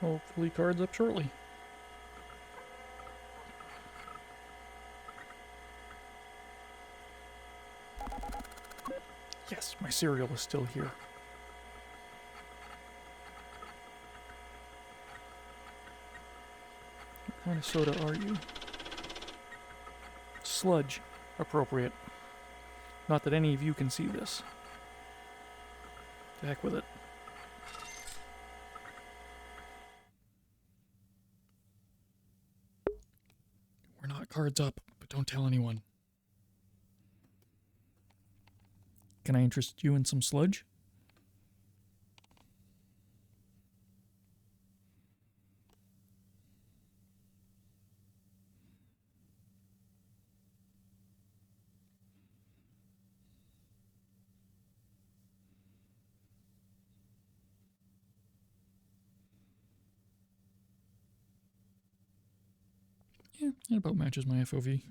Hopefully cards up shortly. Yes, my cereal is still here. What kind of soda are you? Sludge. Appropriate. Not that any of you can see this. To heck with it. We're not cards up, but don't tell anyone. Can I interest you in some sludge? Yeah, it about matches my FOV.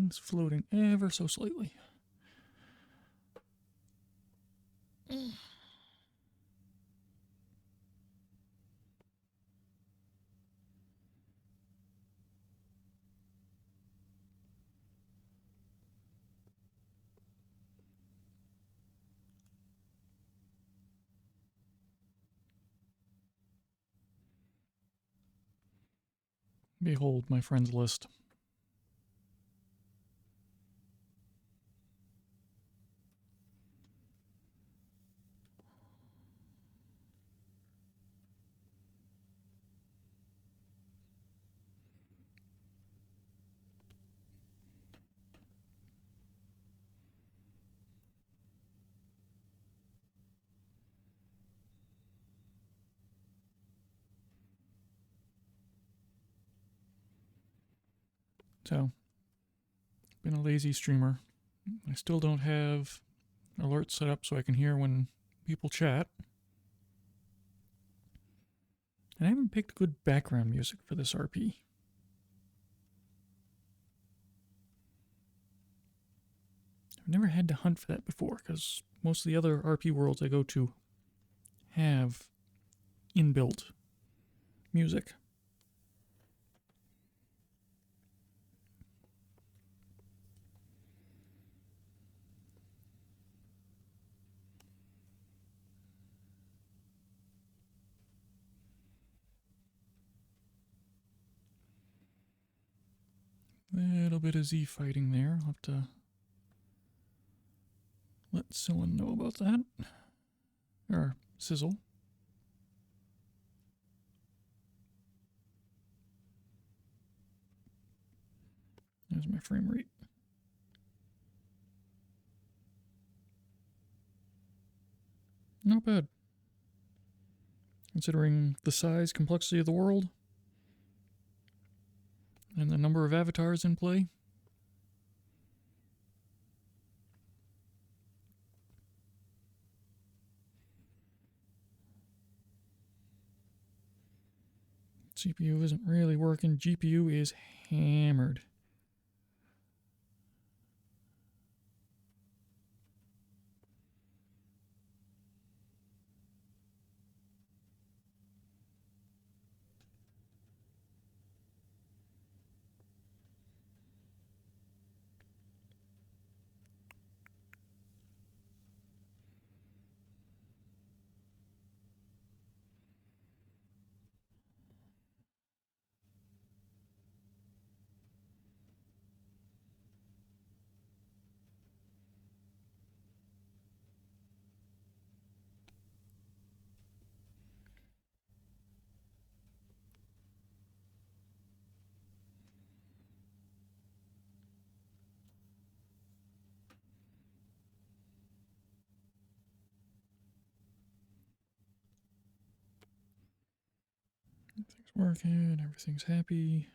It's floating ever so slightly. Behold my friends list. So, been a lazy streamer. I still don't have alerts set up so I can hear when people chat. And I haven't picked good background music for this RP. I've never had to hunt for that before, because most of the other RP worlds I go to have inbuilt music. Little bit of Z fighting there. I'll have to let someone know about that. Or Sizzle. There's my frame rate. Not bad. Considering the size, complexity of the world, and the number of avatars in play. CPU isn't really working. GPU is hammered. Everything's working, everything's happy.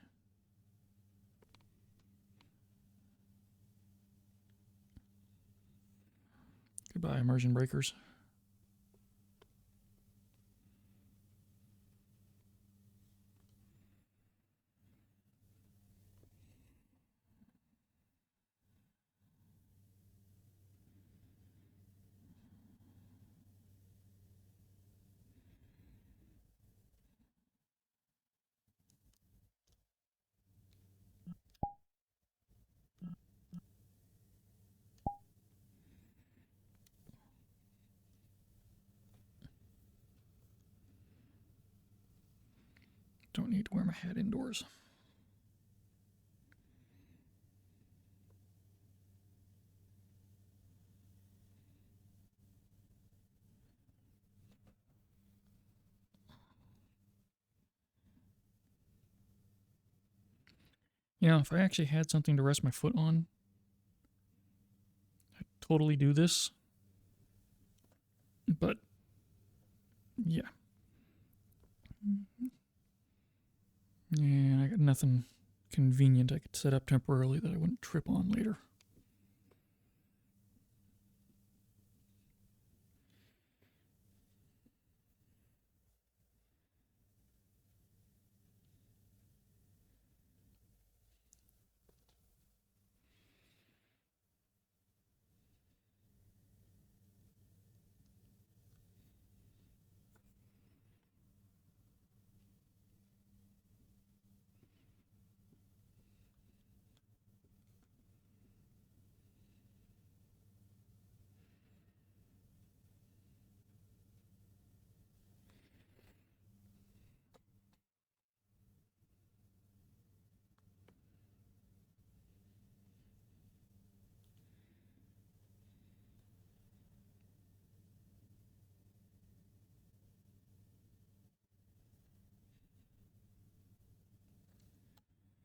Goodbye, immersion breakers. Don't need to wear my hat indoors. You know, if I actually had something to rest my foot on, I'd totally do this. But, yeah. Yeah, I got nothing convenient I could set up temporarily that I wouldn't trip on later.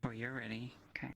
Oh, you're ready. Okay.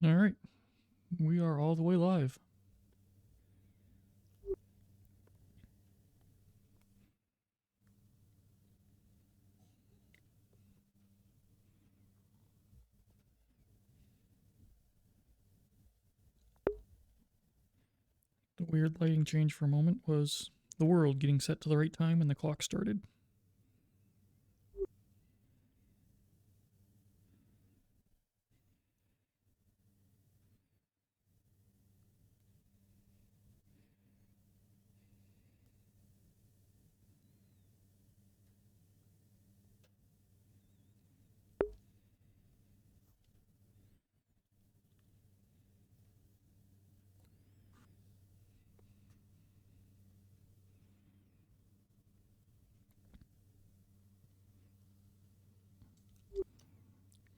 All right. We are all the way live. The weird lighting change for a moment was the world getting set to the right time and the clock started.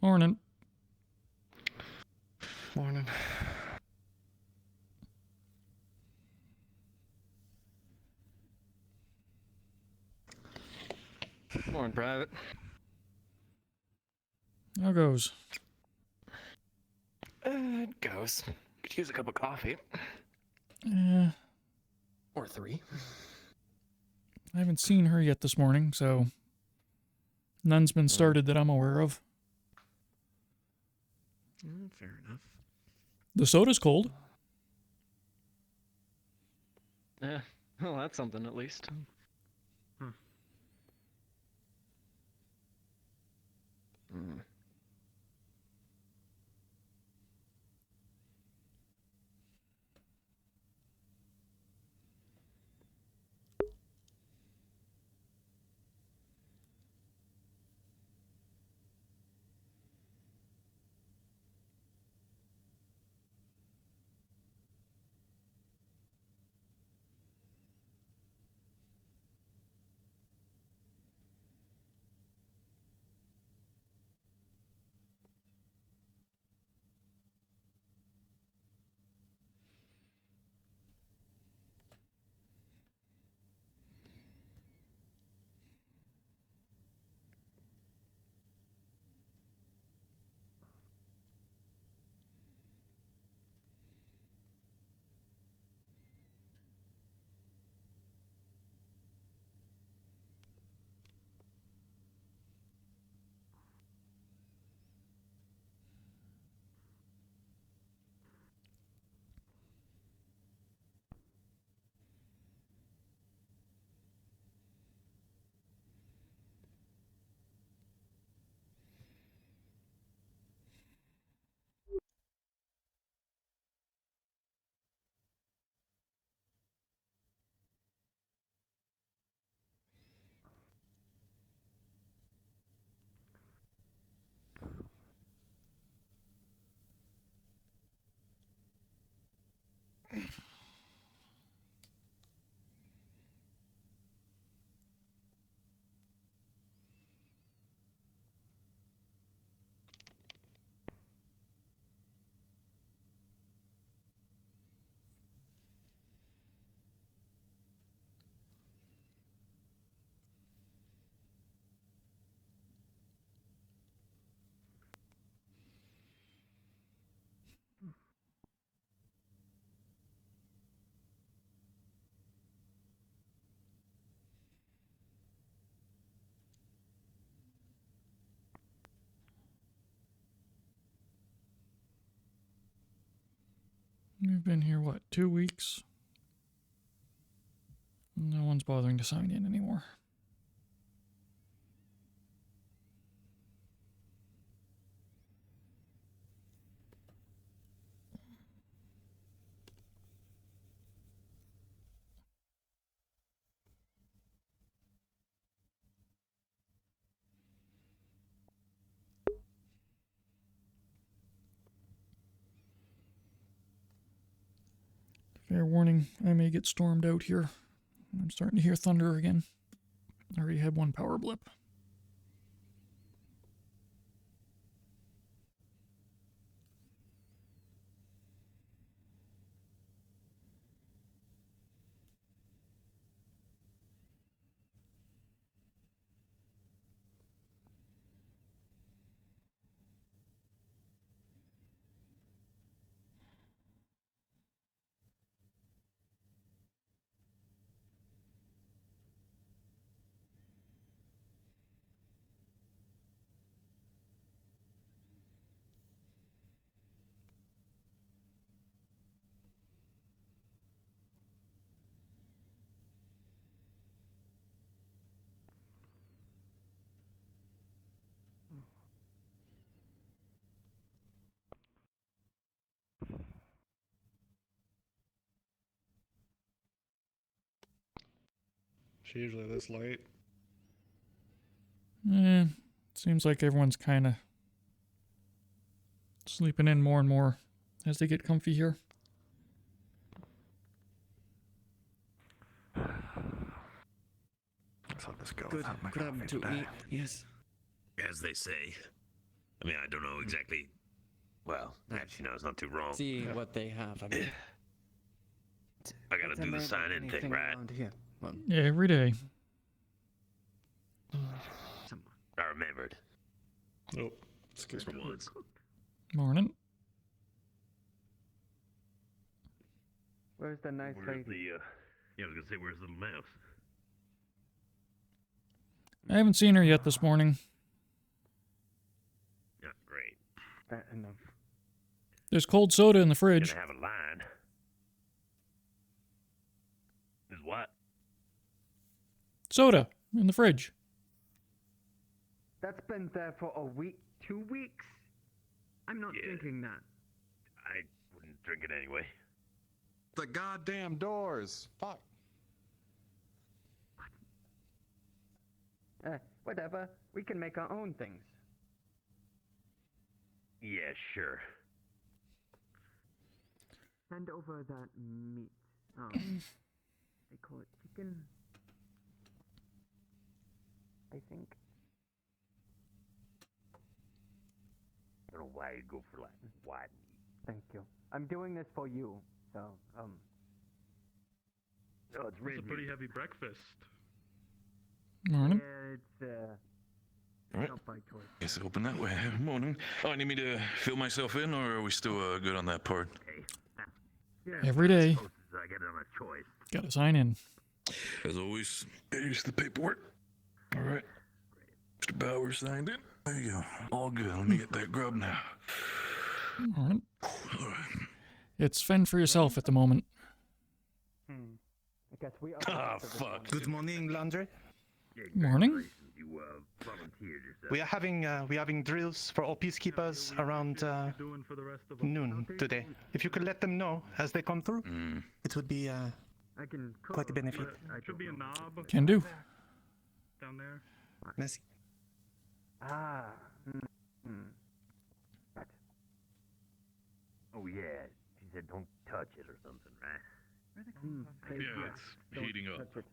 Morning. Morning. Morning, Private. How goes? It goes. Could use a cup of coffee. Or 3. I haven't seen her yet this morning, so none's been started that I'm aware of. Fair enough. The soda's cold. Well, that's something at least. We've been here, what, 2 weeks? No one's bothering to sign in anymore. Fair warning, I may get stormed out here. I'm starting to hear thunder again. I already had one power blip. She usually this late. Seems like everyone's kind of sleeping in more and more as they get comfy here. Let's let this go. Good. without my Grab coffee to today. eat. Yes. As they say. I mean, I don't know exactly. Well, actually, no, it's not too wrong. See what they have. I mean, I gotta do the sign-in thing, right? Well, Yeah, every day. I remembered. Oh, excuse For me. once. Morning. Where's the nice Where's lady? the, Yeah, I was gonna say, where's little mouse? I haven't seen her yet this morning. Yeah, great. Fair enough. There's cold soda in the fridge. Gonna have a line. Is what? Soda in the fridge. That's been there for a week, 2 weeks. I'm not Yeah. drinking that. I wouldn't drink it anyway. The goddamn doors. Fuck. Whatever. We can make our own things. Yeah, sure. Send over that meat. They call it chicken. I think. I don't know why you'd go for like white meat. Thank you. I'm doing this for you, so No, it's red It's a pretty meat. heavy breakfast. Morning. yeah, it's Alright. not by choice. Guess open that way. Morning. Oh, I need me to fill myself in, or are we still good on that part? Every day. Close as I get on a choice. Gotta sign in. As always, here's the paperwork. All right. Mr. Bauer signed it. There you go. All good. Let me get that grub now. Morning. All right. It's fend for yourself at the moment. I guess we are. Ah, fuck. Good morning, Landry. Yeah, Morning. congratulations, You volunteered yourself. We are having drills for all peacekeepers around Doing for the rest of us. noon today. If you could let them know as they come through, Mm. it would be I can cook. quite a benefit. Should be a knob Can do. down there. Merci. Ah. Oh yeah, she said don't touch it or something, right? Yeah, it's heating up. Touch it.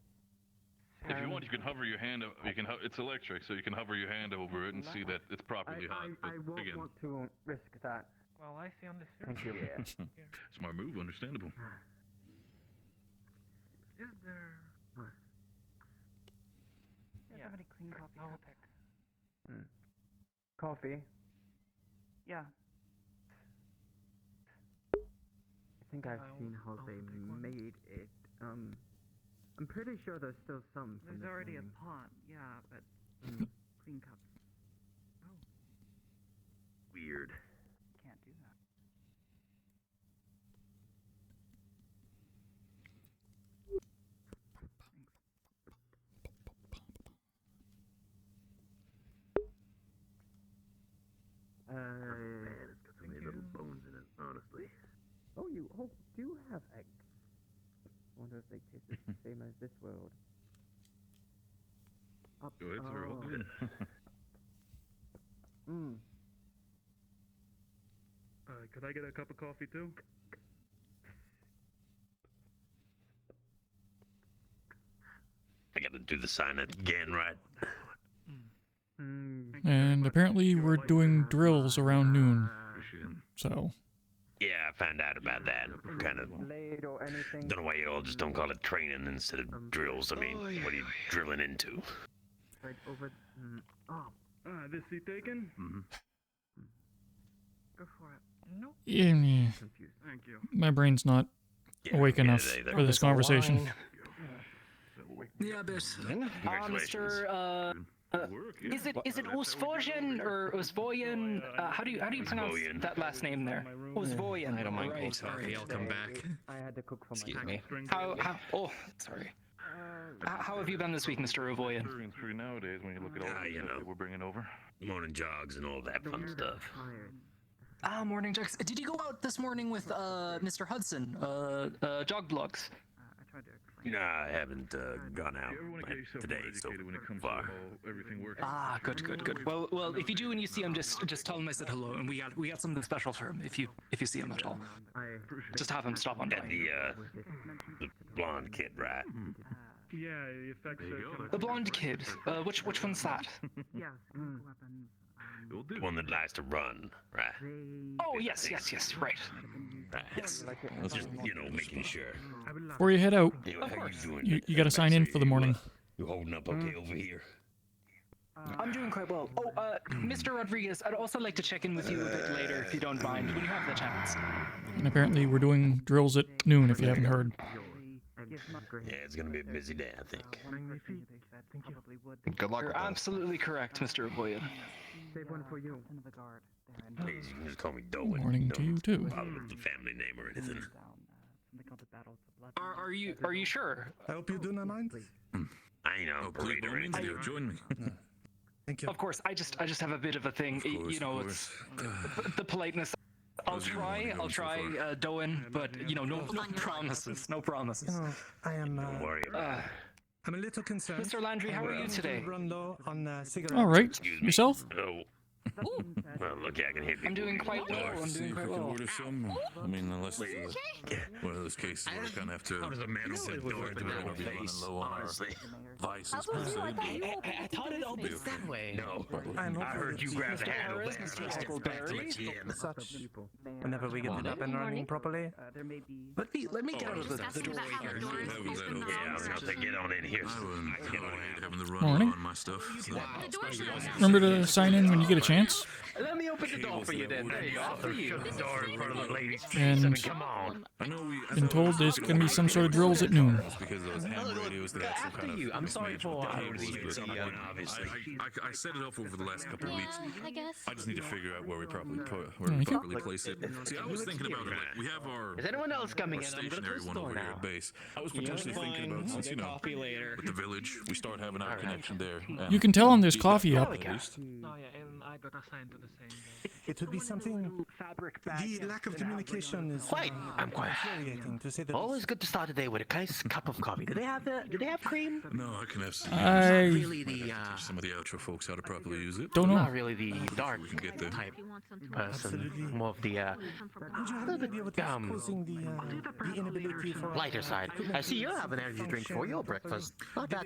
If you want, you can hover your hand. You can. It's electric, so you can hover your hand over it and see that it's properly hot. But I won't again, want to risk that. Well, I see on the Thank you. Yeah. smart move, understandable. Is there? What? Yeah, somebody clean coffee. I'll pick. Coffee. Yeah. I think I've seen how I'll they take one. made it. I'm pretty sure there's still some. from There's this already morning. a pot. Yeah, but clean cups. Oh, Weird. can't do that. Man, it's got so many little bones in it, honestly. Do have eggs. Wonder if they taste the same as this world. Up. Oh, it's real good. Could I get a cup of coffee too? I gotta do the sign again, right? And apparently we're doing drills around noon. Appreciate it. So, Yeah, I found out about that. Kind of. Blade or anything. Don't know why you all just don't call it training instead of drills. I mean, what are you drilling into? Right over. Oh, This seat taken? Mm-hmm. Go for it. Nope. yeah, confused. Thank you. my brain's not awake enough for this conversation. Yeah, but Congratulations. Is it Usvoyen or Usvoyen? How do you pronounce Usvoyen. that last name there? Usvoyen. I don't mind Right. cold coffee. I'll come back. I had to cook for Excuse myself. me. How oh sorry. How have you been this week, Mr. Uvoyen? Free nowadays when you look at all Ah, the you stuff know. that we're bringing over. Morning jogs and all that fun stuff. Ah, morning jogs. Did you go out this morning with Mr. Hudson? Jog blogs. I tried to explain. No, I haven't gone out You ever want to get yourself today more so educated when it comes to far. how everything works? Ah, good. Well, if you do and you see him, just tell him I said hello, and we got something special for him. If you see him at all, just have him stop on by. And the blonde kid, right? Yeah, the effects There you are go. kinda The blonde kid. Which one's that? Yeah, chemical weapons. Will do. The one that likes to run, right? Oh yes, right. Right. Yes. Just, making sure. Before you head out, How you doing? you gotta sign in for the morning. You holding up okay over here? I'm doing quite well. Oh, Mr. Rodriguez, I'd also like to check in with you a bit later, if you don't mind, when you have the chance. And apparently we're doing drills at noon, if you haven't heard. Yeah, it's gonna be a busy day, I think. Good luck You're with that. absolutely correct, Mr. Avoyed. Save one for you. Please, you can just call me Dolan. Morning to you too. Bother with the family name or anything. Are you sure? I hope you do not mind. I know. Oh, please, by all means, dear, join me. Thank you. Of course, I just have a bit of a thing. You know, it's the politeness. I'll try, Doan, but you know, no promises, no promises. You know, I am. Don't worry about it. I'm a little concerned. Mr. Landry, how are you today? Run low on cigarettes. All right. Excuse me. Yourself? Oh. Well, look, I can hear people. I'm doing quite well. I'm See doing if I quite can well. order some. I mean, unless it's one of those cases where I kind of have to. How does a man sit door We're to gonna door be running face? low on our Honestly. vices per se. I thought it opens that way. No. I'm I heard you grab the Mr. handle Harris, there. Mr. Let's get back to Huckleberry. it again. Such. Whenever we get it up and running properly. There may be. Let me get out of the doorway here. Yeah, I was gonna say, get on in here. I wouldn't hate having the run Morning. on my stuff. Remember to sign in when you get a chance. Let me open the door for you then. There you go. For you. Shut the door in front of the ladies' face. And- I mean, come on. I know we. Been told there's gonna be some sort of drills at noon. Because those ham radios that had some kind of. I'm sorry for Obviously. I set it up over the last couple of weeks. I guess. I just need to figure out where we properly Thank you. place it. See, I was thinking about it. Like, we have our Is anyone else coming in? I'm gonna stationary close one the door over here now. at base. I was potentially thinking about since coffee later. with the village, we start having our connection there. and You can tell him there's coffee up. at least. It would be something. The lack of communication is. Quite. I'm quite. Infuriating, to say the Always least. good to start a day with a nice cup of coffee. Do they have cream? No, I can have some. I Really the Teach some of the outro folks how to properly use it. don't know. not really the dark We can get there. type person. More of the Would you have any idea what is causing the inability for lighter side. I see you have an energy drink for your breakfast.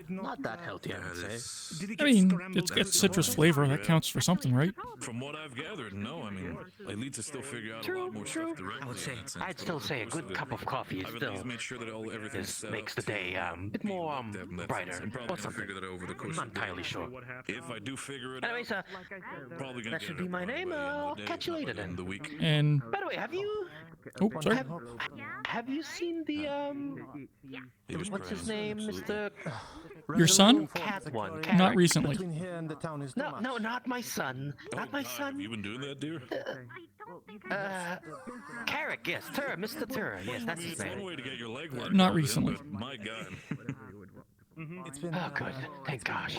Not that healthy, I would say. Did it I get mean, scrambled it's got out of the citrus water? flavor. That counts for something, right? From what I've gathered, no. I mean, it leads to still figure out a lot more stuff directly. I would say, in that sense, I'd but still over the say a course good of it, cup of coffee is I've at still least made sure that everything's this set makes up the day to a bit more be looked at in that brighter sense. I'm probably or gonna something. figure that out over the course Not of the day. entirely sure. If I do figure it Anyways, out, probably gonna that get should it be up my right name. by the end of I'll the day, catch you not by later the end then. of the week. And By the way, have you sorry. seen the He was what's his present, name, absolutely. Mr. Your son? Cat one? Not Carrick. recently. Between here and the town is No, no, not my son. Not my God, Have son. you been doing that, dear? Carrick, yes, Mr. Tur, yes, that's his It's one name. way to get your leg worked Not out then, recently. but my God. It's been. Oh, good. Thank gosh.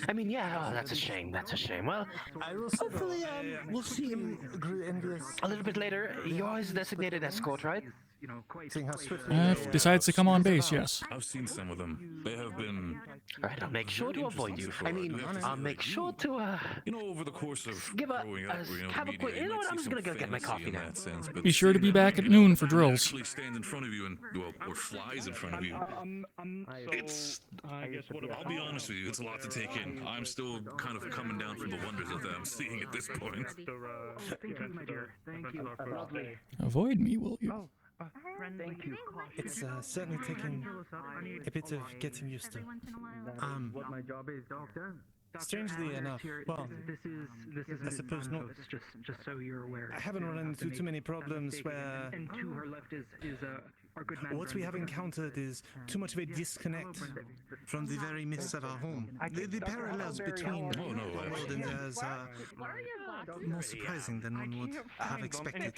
I mean, yeah, oh, that's a shame. That's a shame. Well, I will see. hopefully, we'll see him Envious. a little bit later. You're his designated escort, right? Seeing how swiftly. If decides to come on base, yes. I've seen some of them. They have been, All right, I'll make sure to avoid you. I mean, I'll make sure to you know, over the course of give a- growing up, you know, have a media, quick- you know might what, I'm see just gonna some go get my fantasy coffee in now. that sense, but Be sure to be seeing back that, at you know, noon for drills. Actually stands in front of you and or flies in front of you. It's. I guess what I'll be honest with you, it's a lot to take in. I'm still kind of coming down from the wonders of that I'm seeing at this point. Thank you, my dear. Thank you. Lovely. Avoid me, will you? Thank you. It's certainly taken a bit of getting used to. What my job is, Doctor? Strangely enough, well, This is I suppose not. just so you're aware. I haven't run into too many problems where And to her left is our good man. what we have encountered is too much of a disconnect from the very midst of our home. The parallels between Oh, no, one world and theirs are more surprising than one would have expected.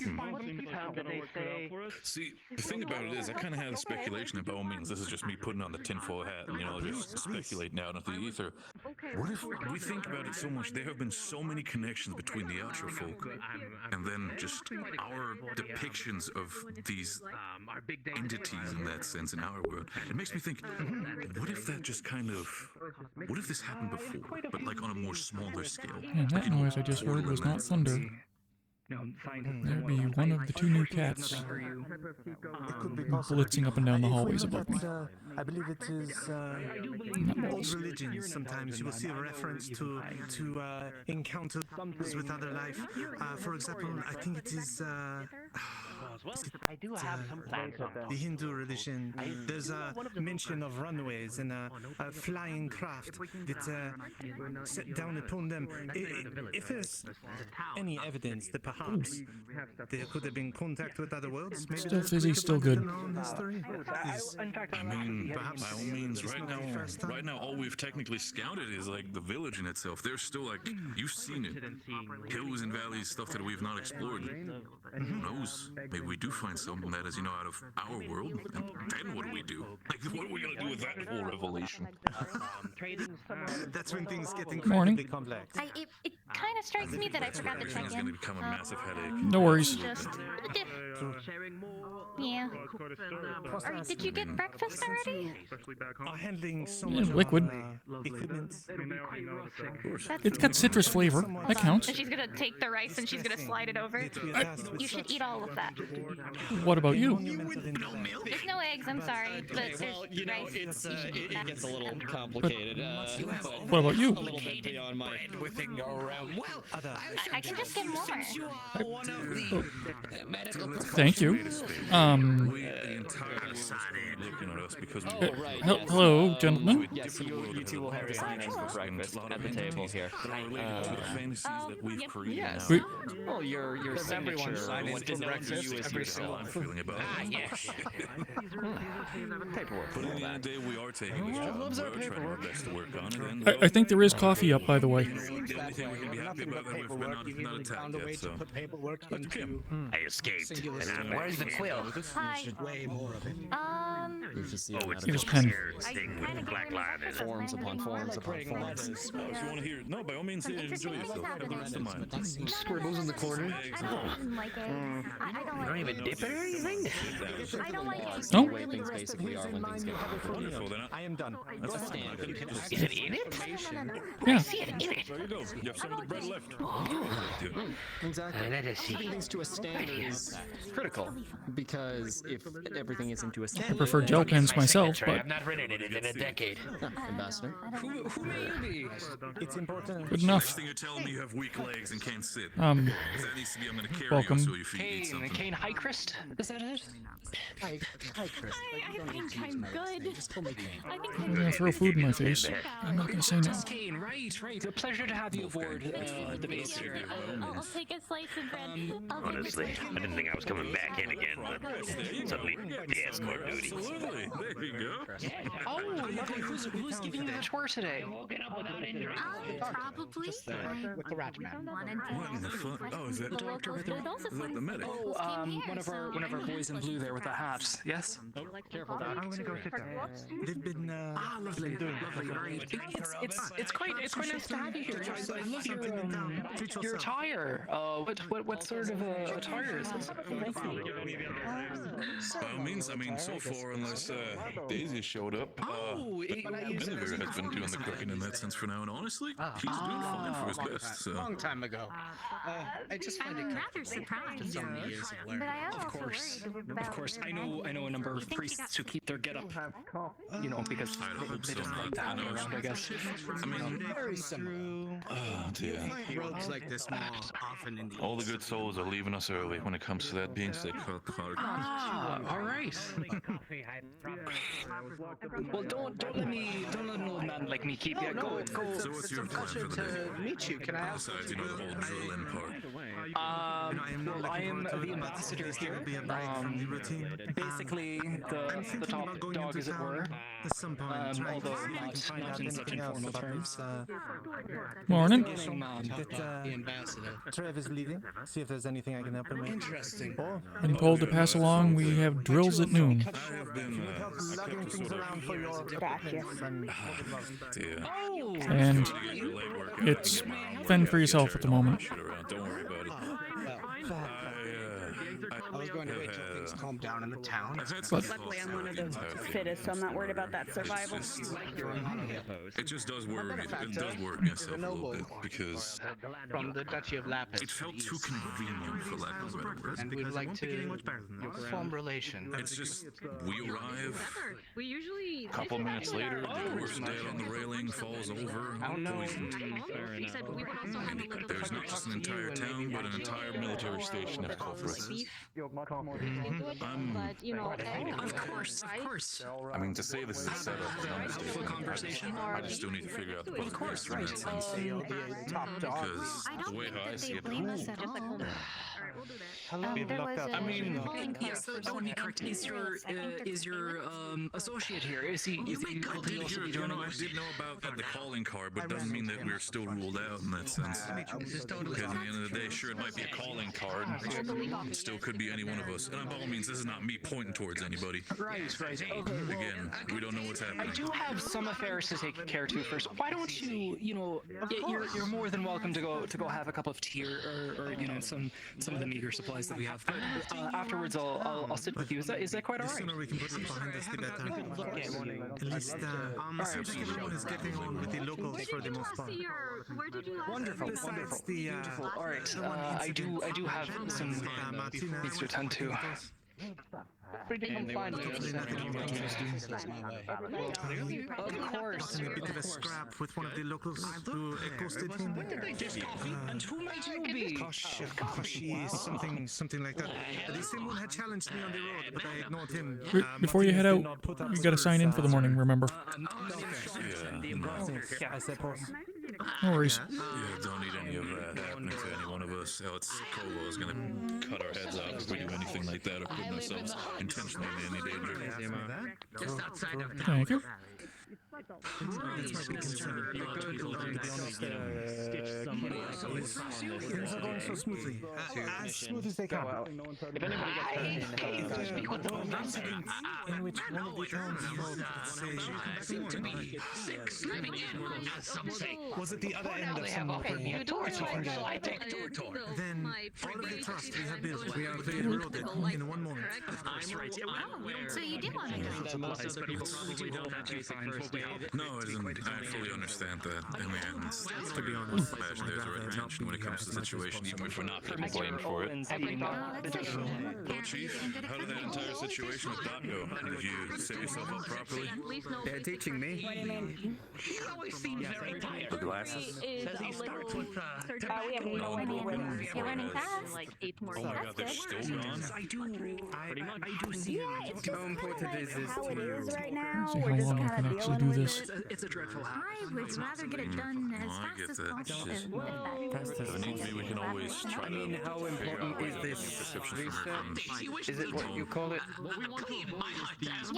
See, the thing about it is, I kind of had a speculation, and by all means, this is just me putting on the tinfoil hat and, you know, just speculating out into the ether. What if we think about it so much? There have been so many connections between the Outro folk and then just our depictions of these entities in that sense in our world. It makes me think, what if that just kind of, what if this happened before, but like on a more smaller scale? And that noise I just heard was not thunder. There'd be one of the two new cats It could be possible. blitzing up and down the hallways above me. I believe it is old religions. Sometimes you will see a reference to encounters with other life. For example, I think it is I do have some plans the Hindu religion. There's a mention of runways and a flying craft that set down upon them. If there's any evidence that perhaps there could have been contact with other worlds, maybe Still fizzy, still good. I mean, perhaps by all means, right now, all we've technically scouted is like the village in itself. There's still like, you've seen it, hills and valleys, stuff that we've not explored. Who knows? Maybe we do find something that is, you know, out of our world. And then what do we do? Like, what are we gonna do with that whole revelation? That's when things get Morning. incredibly complex. It kind of strikes me that I forgot to check It's gonna in. become a massive headache. No worries. Just, yeah. Did you get breakfast already? Handling so Yeah, much liquid. equipment. It's got citrus flavor. That counts. So she's gonna take the rice and she's gonna slide it over. You should eat all of that. What about you? There's no eggs, I'm sorry, but there's rice. It gets a little complicated. What about you? A little bit beyond my I can just get more. Thank you. The entire society looking at us because we Hello, gentlemen. Yes, you two will have to sign in for breakfast at the table here. fantasies that we've created Yes. now. Well, your signature, what's known to you as yourself. Feeling about Yes. Paperwork. But at the end of the day, we are taking this job. We're trying our best to work on it. And I think there is coffee up, by the way. the only thing we can be happy about that we've been not attacked yet. So I escaped. And I'm Where's the quill? Hi. Here's pen. Thing with the black line in it. Forms upon forms upon forms. if you want to hear, no, by all means, enjoy yourself. Have the rest of mine. Scribbles in the corner. I don't like it. I don't You don't even dip it or anything? I don't like it. No? The way things basically are when things get complicated. Wonderful. Then I am done. that's fine. Standard. Is it in it? Yeah. See it in it. There you go. You have some of the bread left. Exactly. Let us see. Keeping things to a standard is critical because if everything isn't to a I standard, prefer gel pens myself, I've but not written it in a decade. Ambassador. Who may you be? It's important. good Next enough. thing you're telling me you have weak legs and can't sit. If that needs to be, I'm going to carry welcome. you so your feet need something. Kane Highcrest? Is that it? Hi, Chris. I think I'm good. I think I'm Yeah, throw food in my face. I'm not gonna say no. Just Kane, right. A pleasure to have you aboard the base here. I'll take a slice of bread. Honestly, I didn't think I was coming back in again, but suddenly the escort duty. Absolutely. There you go. Oh, lovely. Who's giving you the tour today? Probably. With the rat man. What in the fuck? Oh, is that the medic? Oh, one of our boys in blue there with the hats. Yes. Careful, Doc. I'm gonna go sit down. They've been Lovely. It's quite nice to have you here. I love your attire. What sort of attire is this? By all means, I mean, so far, unless Daisy showed up, Guinevere has been doing the cooking in that sense for now, and honestly, he's doing fine for his best. So. Long time ago. I just find it rather surprised. so many years of learning. But I am Of also course. worried about Of course. I know a number of priests who keep their getup, because I don't hope they so, just like to have it around, I guess. I mean, Very similar. oh dear. Roads like this more often in the All the good souls are leaving us early when it comes to that being said. All right. Well, don't let an old man like me keep you. Go. So what's your plan for the day? meet you. Can I ask? Besides, the whole drill-in part. Well, I am the ambassador here. Basically, the top dog, as it were. at some point, right? Although Find not out in such anything else informal about terms. this, Morning. that The ambassador. Trev is leaving. See if there's anything I can help him with. Interesting. Been told to pass along. We have drills at noon. I have been, Lugging things around for your dear. And it's fend for yourself at the moment. Don't worry about it. I was going to wait till things calm down in the town. Luckily, I'm one of the fittest, so I'm not worried about that survival. It just does worry me. It does worry me a little bit because From the Duchy of Lapis. it felt too convenient, for lack of a better word. And we'd like to form relation. It's just we arrive. We usually. A couple minutes later, the horse dead on the railing falls over, poisoned. He said we would also have And there's not just an entire town, but an entire military station at Culprit. You're much more But you know, Of course, of course. I mean, to say this is a setup is an understatement. Conversation. I just still need to figure out the Of course, right. Because the way how I see it, I mean, yes, that would be correct. Is your associate here? Is he? Is he able to also be joining I us? did know about the calling card, but it doesn't mean that we're still ruled out in that sense. Because at the end of the day, sure, it might be a calling card. It still could be any one of us. And by all means, this is not me pointing towards anybody. Right, right. Okay. Again, we don't know what's happening. I do have some affairs to take care to first. Why don't you, you're more than welcome to go have a cup of tea or some of the meager supplies that we have. But afterwards, I'll sit with you. Is that quite all The right? sooner we can put it behind us, the better. At least seems like everyone is getting on with the locals for the most part. Where did you last Wonderful, Besides the beautiful. All right, I do have some things to attend to. Hopefully nothing Of course. a bit of a scrap with one of the locals who accosted him. And who might you be? Koshi, something like that. The same one had challenged me on the road, but I ignored him. Before you head out, you gotta sign in for the morning, remember? I suppose. No worries. Yeah, don't need any of that happening to any one of us. Else Kobo is gonna cut our heads off if we do anything like that or put ourselves intentionally in any danger. Just outside of Thank you. That's my big concern. To be honest, things are going so smoothly. As smooth as they can. If anybody gets hurt In which one of the towns seem to be six living in, as some say. was it the other end of some I take door. Then all of the trust we have built, we are eroded in one moment. So you do want to go. Most other people probably don't have to sign what we have. No, it isn't. I fully understand that. I mean, to be honest, imagine there's a red tension when it comes to the situation, even if we're not getting blamed for it. Well, Chief, how did that entire situation with Dot go? Did you set yourself up properly? They're teaching me. He always seems very tired. The glasses? Says he starts with we have no idea where they're You're running fast. Like 8 more Oh my god, they're still gone? I do see Yeah, it's just How important kinda is like this how to it you? is right now. See We're how just long I kind can of actually dealing do with this. it. It's a dreadful habit. I would rather get it done as No, I fast get as that. possible. It's just- If it needs to be, we can always try I mean, to how figure important out is what this prescription for research? Is it what you call it? Yeah, it's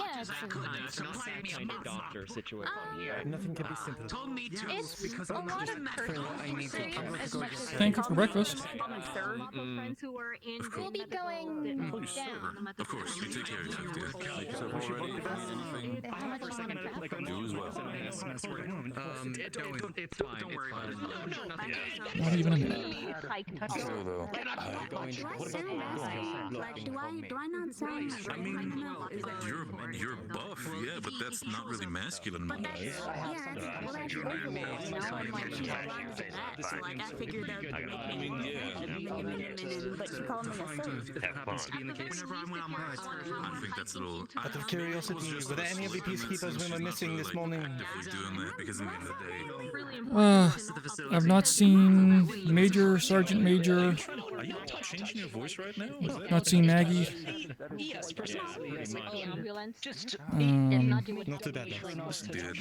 doctor situation here. Nothing can be simpler. told me to It's because a I'm lot not of personal things as much as Thank you for breakfast. We'll be going Oh, sir. down. Of course, you take care of yourself, dear. Make yourself all ready. If you need anything, How much longer do as well. Don't worry about it. Not even a minute. Still, though, Do I not sound like I mean, you're buff, yeah, but that's not really masculine in my eyes. well, that's regular, you know, and like she's blind to that, so like I figured that would make I mean, yeah. But you call me a saint. If that happens to be in the case. I think that's a little. Out of curiosity, were there any of the peacekeepers we were missing this morning? Actively doing that because at the end of the day, I've not seen Major, Sergeant Major, are you changing your voice right now? not seen Maggie. Yes, precisely. Just Not too bad. Listen, dude,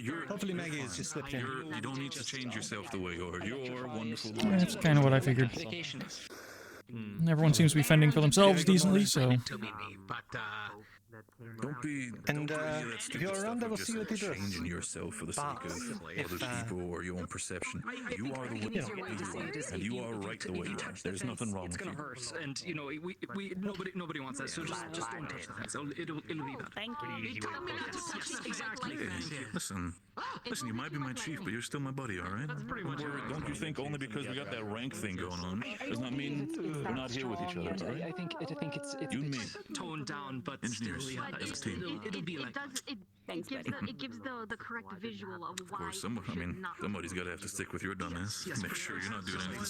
you're. Hopefully Maggie has just slipped in. You don't need to change yourself the way you are. You're wonderful. That's kind of what I figured. Everyone seems to be fending for themselves decently, so. Don't be. And, don't do if you're around, I will see you at the door. Changing yourself for the sake of other people or your own perception. You are the way you are, and you are right the way you are. There's nothing wrong it's with gonna you. hurt, and you know we nobody wants that. So just don't touch the thing. So it'll be bad. Thank you. exactly. Hey, listen, you might be my chief, but you're still my buddy, all right? Don't you think only because we got that rank thing going on does not mean we're not here with each other, all right? I think it's You and me. toned down, but Engineers, still, yeah, as a team. it'll be like. It gives the correct visual of Of course, somebody's got to have to stick with your dumbass. Make sure you're not doing anything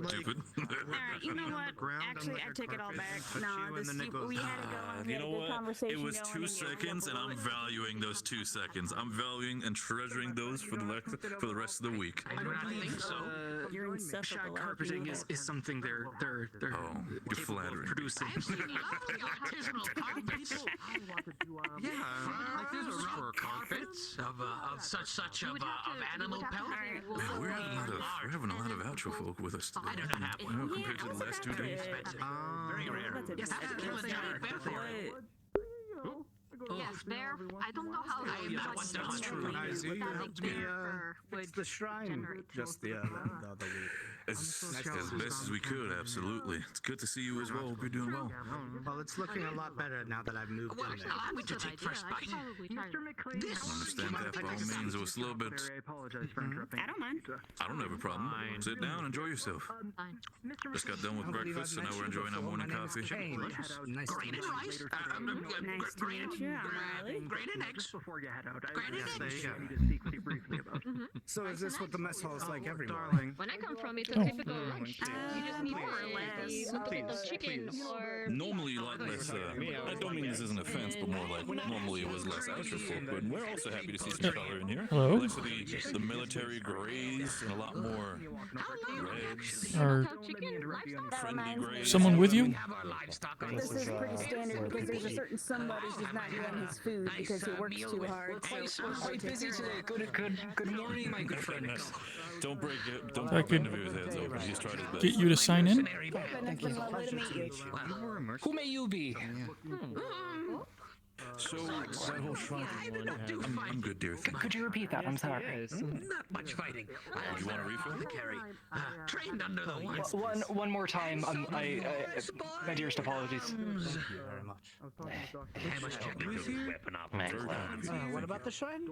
stupid. Alright, you know what? Actually, I take it all back. No, we had to go and You get know a good what? conversation It was going 2 and seconds, and I'm valuing those 2 seconds. I'm valuing and treasuring those for the rest of the week. I don't think so. You're insufferable. Shag carpeting is something they're you're flattering. producing. Yeah, like there's a fur carpets of such of animal pelt. Man, we're having a lot of outro folk with us today. I do not have one. Compared to the last 2 days. Very rare. Yes, I have to kill a bear for it. Yes, bear. I don't know how they That's true. It's the shrine just the other week. As best as we could, absolutely. It's good to see you as well. Hope you're doing well. Well, it's looking a lot better now that I've moved in there. Allow me to take first bite. Mr. McLean, I understand that by all means. It was a little bit. I apologize for interrupting. I don't mind. I don't have a problem. Sit down, enjoy yourself. Just got done with breakfast, so now we're enjoying our morning coffee. Nice to meet you. Rice. Nice to meet you. I'm Riley. Grain and eggs. Just before you head out, Grain and I eggs. need to speak with you briefly about. So is this what the mess hall is like every Darling. When I come from, it's a typical lunch. You just need more or less. a bit of chicken or... Normally a lot less, I don't mean this is an offense, but more like normally it was less outro folk, but we're also happy to see some color in here. Hello? Less of the military grays and a lot more reds. Are Friendly grays. someone with you? This is pretty standard because there's a certain somebody who's not getting his food because he works too hard. We're quite busy today. Good morning, my good friend. Don't break it. Don't I break could Navir's heads open. He's tried his best. get you to sign in? It's been lovely to meet you. Who may you be? So, that whole shrine I'm good, dear. Could you repeat that? I'm sorry. Not much fighting. Would you want a refill? Trained under the woods. One more time. My dearest apologies. Thank you very much. What about the shrine?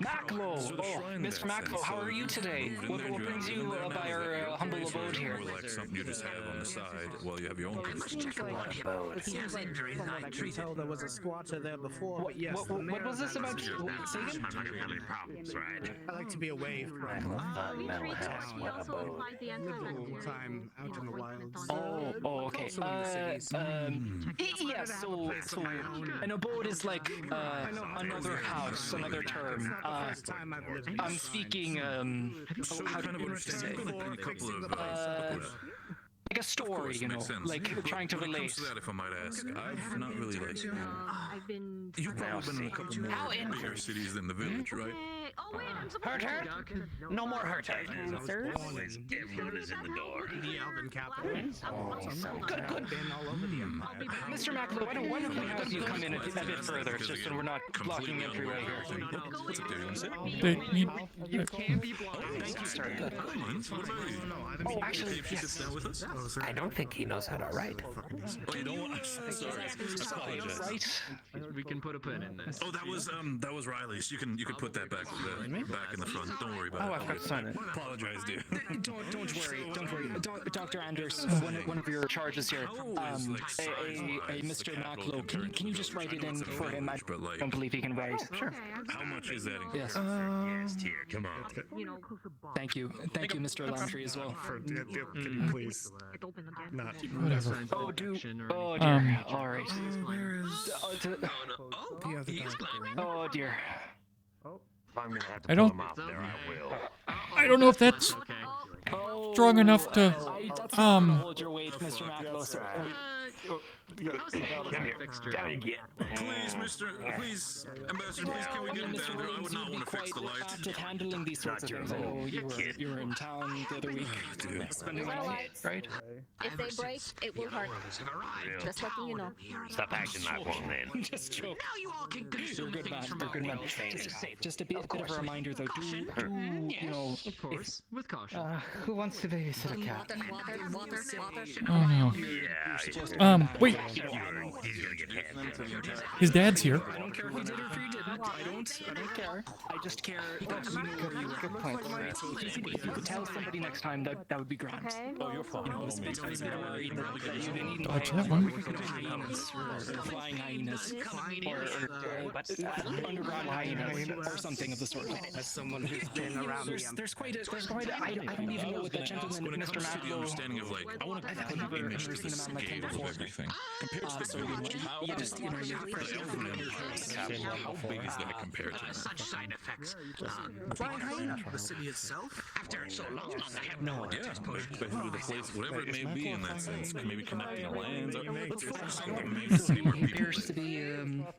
Maclo! So the shrine Mr. there, Maclo, how are you today? What brings you by our humble abode here? More like something you just have on the side while you have your own place. It seems like from what I can tell, there was a squatter there before. But yes, What was this about? Say again? I'm not gonna have any problems, right? I like to be away from mental health. We also provide the the time out in the wilds. Oh, okay. Yeah, so an abode is like another house, another term. I'm speaking, how do you say? Like a story, you know, like trying to relate. When it comes to that, if I might ask, I've not really like. I've been. You've probably been in a couple more bigger cities than the village, right? Oh wait, I'm supposed Hurt. No more hurt. Everyone is in the door. The Alvin capital. Good. Been all over the empire. Mr. McLeod, why don't we have you come in a bit further, just so we're not blocking entryway here. What's it doing? They need. Thank you, sir. Oh, actually, yes. I don't think he knows how to write. Oh, you don't want? Sorry, I apologize. Right? We can put a pin in this. Oh, that was Riley's. You can put that back back in the front. Don't worry about it. Oh, I've got to sign it. Apologize, dear. Don't worry. Dr. Anders, one of your charges here, a Mr. Maclo, can you just write it in for him? I don't believe he can write. Sure. How much is that? Yes. Yes, here, come on. Thank you, Mr. Landry as well. Please. Not. Whatever. Oh, dear. All right. Where is the other guy? Oh, dear. If I'm gonna have to I pull don't- him off there, I will. I don't know if that's strong enough to. Hold your weight, Mr. Maclo. Come here. Down again. Please, Ambassador, please, can we get him down there? I would not want to fix the light. Apt at handling these sorts of things. I know you were in town the other week, spending the night, right? If they break, it will hurt. Just letting you know. Stop acting like one, then. Just joke. Now you all can You're a good man. You're a good man. Just a bit of a reminder, though. Do you know? Of course, with caution. Who wants to babysit a cat? Water. Oh no. Yeah. Wait. He's gonna get hit. His dad's here. I don't care if you did or if you didn't. I don't care. I just care that you know where you were. Good point. So if you could tell somebody next time, that would be grand. Oh, you're fine. You know, especially if you're worried that you've been eaten Dodge by that one. hyenas or flying hyenas or underground hyenas or something of the sort. As someone who's been around There's quite a. I don't even know what that gentleman, When it Mr. comes to the Maclo. understanding of like, I want to put an image to the seen a man like him scale before. of everything. Compared to the So village, you just, you know, you have the elven empire, how big is that compared to that? Such side effects. The city itself? After so long, I have no Yeah, especially the place, whatever it may be in that sense, maybe connecting the lands. Let's focus on the main city where people appears to be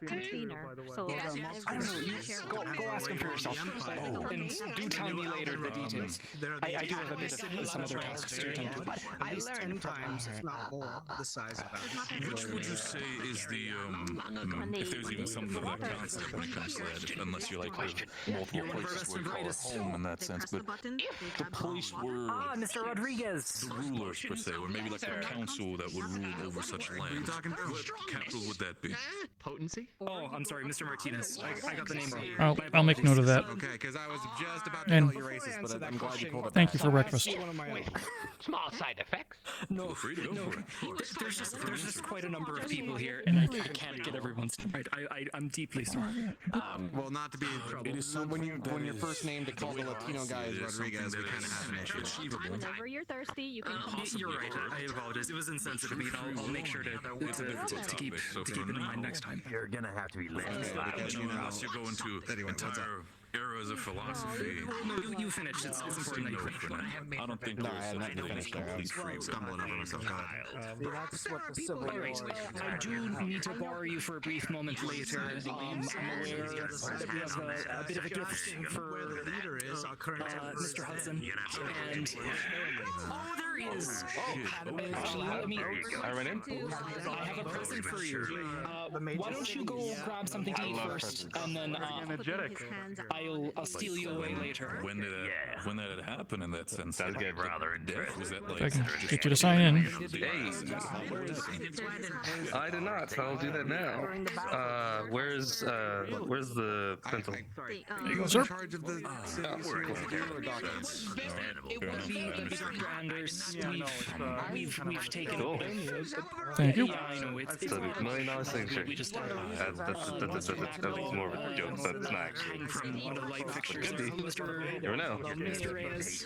container. So I don't know. Go ask him for yourself. And do tell me later the details. I do have a bit of some other tasks to attend to. But At least 10 times, if not more, the size of that. Which would you say is the, if there's even something of that concept when it comes to that, unless you're like multiple places where you call it home in that sense, but the place where Mr. Rodriguez, the rulers per se, or maybe like a council that would rule over such land. What capital would that be? Potency? Oh, I'm sorry, Mr. Martinez. I got the name wrong. I'll make note of that. Okay, because I was just about to And call you racist, but I'm glad you pulled it thank back. you for breakfast. Small side effects. No, Feel free to go for it. there's just quite a number of people here, and I can't get everyone's right. I'm deeply sorry. Well, not to be in trouble. It is when your first name to call the Latino guy is Rodriguez, we kind of have an issue. Achievable. whenever you're thirsty, you can call. You're right. I apologize. It was insensitive of me. I'll make sure to keep it in mind next time. You're gonna have to be less Because unless you're going to entire eras of philosophy. No, you finished. It's important that you finish. I don't think there's such a thing as complete freedom. Stumbling over myself. That's what the Civil War is. I do need to borrow you for a brief moment later. I'm aware that we have a bit of a gift for The leader is our current Mr. Hudson. And there is. Actually, let me. I ran in. I have a present for you. Why don't you go grab something to eat first, and then I'll steal you away later. When did that happen in that sense? That'd get rather Death was that If I like? can get you to sign in. I did not, so I'll do that now. Where's the pencil? There you go, sir. Charge of the It would be Dr. Anders. We've taken. Cool. Thank you. Yeah, I know. It's It's $1 million signature. we just That's more of a joke, but it's not actually. from one of the light fixtures. Could be. Mr. Never know. Mr. Reyes.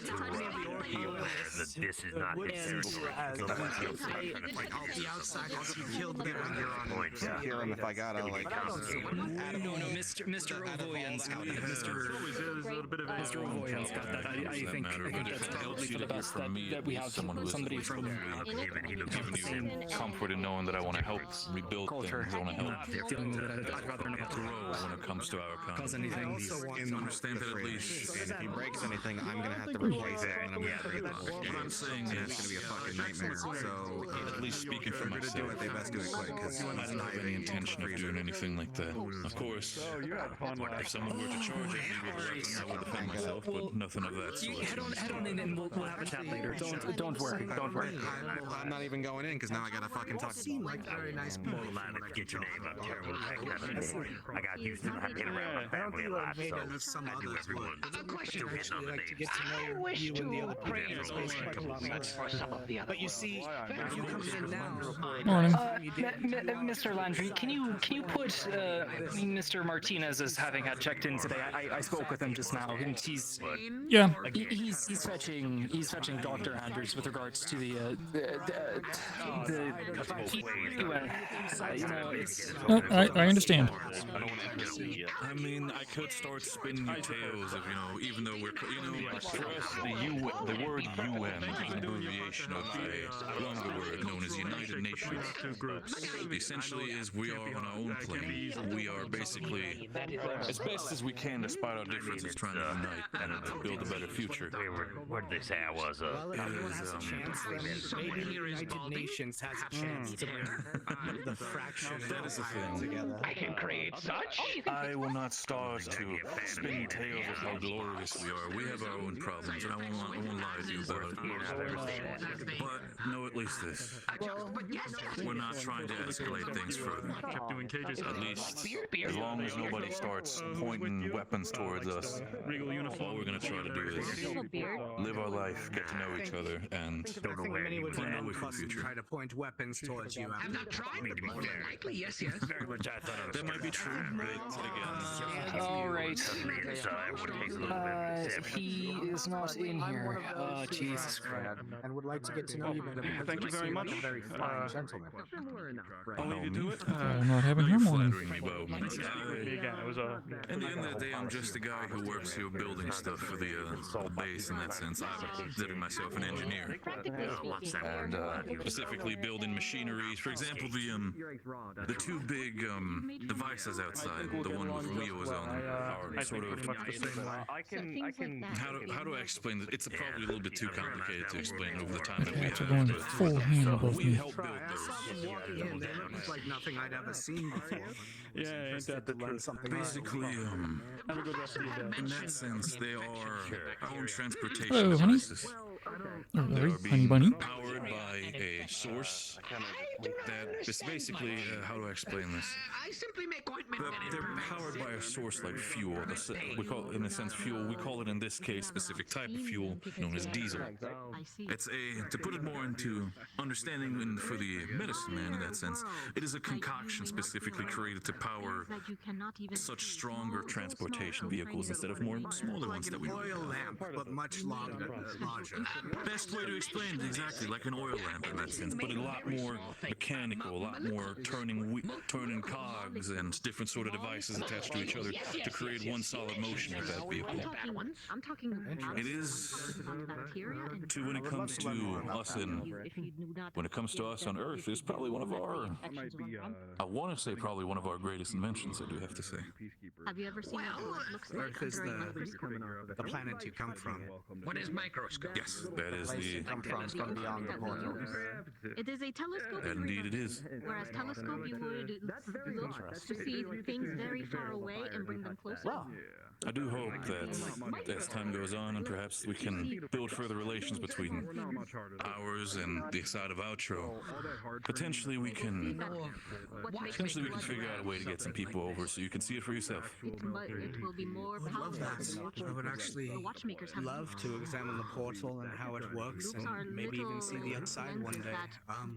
that this is not his territory. the outsiders you killed them when you're on Point, yeah. kill him if I got out. Like, No, Mr. Ovoyan's got that. Mr. Ovoyan's got that. I think that's probably for the best that we have somebody from Comfort in knowing that I want to help rebuild things. I want to help dealing with it. I'd rather not grow when it comes to our cause economy. anything. and Understand that at least. if he breaks anything, I'm gonna have to replace it, and I'm gonna have to rebuild. What I'm saying And it's is, gonna be a fucking nightmare. So at least speaking for if they're gonna do myself, it, they best do it quick, because I don't have any intention of doing anything like that. Of course, if someone were to charge it, we would let them know to defend myself, but nothing of that sort. Head on in and we'll have a chat later. Don't worry. I'm not even going in because now I gotta fucking talk. seem like very nice people. Get your name up, terrible thing. I got used to not being around my family a lot, so I do everyone to hit on the names. I wish to praise quite a lot more for some of the other. But you see, you come in now. Morning. Mr. Landry, can you put Mr. Martinez as having had checked in today? I spoke with him just now, and he's fetching Dr. Anders with regards to the No, I understand. I mean, I could start spinning you tales of, even though we're, the word UN is an abbreviation of a longer word known as United Nations. Essentially is we are on our own plane. We are basically, as best as we can, despite our differences, trying to unite and build a better future. Where did they say I was? Maybe the United Nations has a chance to bring the fraction That is the thing. I can create such. I will not start to spin tales of how glorious we are. We have our own problems, and I won't lie to you about it. But know at least this. We're not trying to escalate things further. At least, as long as nobody starts pointing weapons towards us, all we're going to try to do is live our life, get to know each other, and plan our way for the future. try to point weapons towards you. I'm not trying to be more than likely. Yes. Very much I thought I was. That might be true, but again, all right. He He is not in here. Oh, Jesus Christ. And would like to get to know you better. Thank you very much. A very fine gentleman. I'll leave you to it. I'm not having your morning. flattering me, Bowman. At the end of the day, I'm just a guy who works here building stuff for the base in that sense. I consider myself an engineer. And specifically building machineries. For example, the two big devices outside, the one with wheels on them, are sort of... How do I explain it? It's probably a little bit too complicated to explain over the time that we have. Going full hand above We me. help build those. It's like nothing I'd ever seen before. Yeah, ain't that the truth? Basically, in that sense, they are our own transportation Hello, honey. devices. Hello, They are honey bunny. powered by a source that is basically, how do I explain this? I simply make ointment. They're powered by a source like fuel. We call it, in a sense, fuel. We call it in this case specific type of fuel known as diesel. It's to put it more into understanding for the medicine man in that sense, it is a concoction specifically created to power such stronger transportation vehicles instead of more smaller ones that we Oil lamp, but much larger. Best way to explain it, exactly, like an oil lamp in that sense, but a lot more mechanical, a lot more turning cogs and different sort of devices attached to each other to create one solid motion with that vehicle. I'm talking It is when it comes to us on Earth, it's probably one of our, I want to say probably one of our greatest inventions, I do have to say. Have you ever seen what looks like Earth is the planet you come from. What is microscope? Yes, that is the... It is a telescope. That indeed it is. Whereas telescope, you would look to see things very far away and bring them closer. I do hope that as time goes on and perhaps we can build further relations between ours and the side of Outro, potentially we can figure out a way to get some people over so you can see it for yourself. It will be more powerful. I would actually love to examine the portal and how it works and maybe even see the outside one day.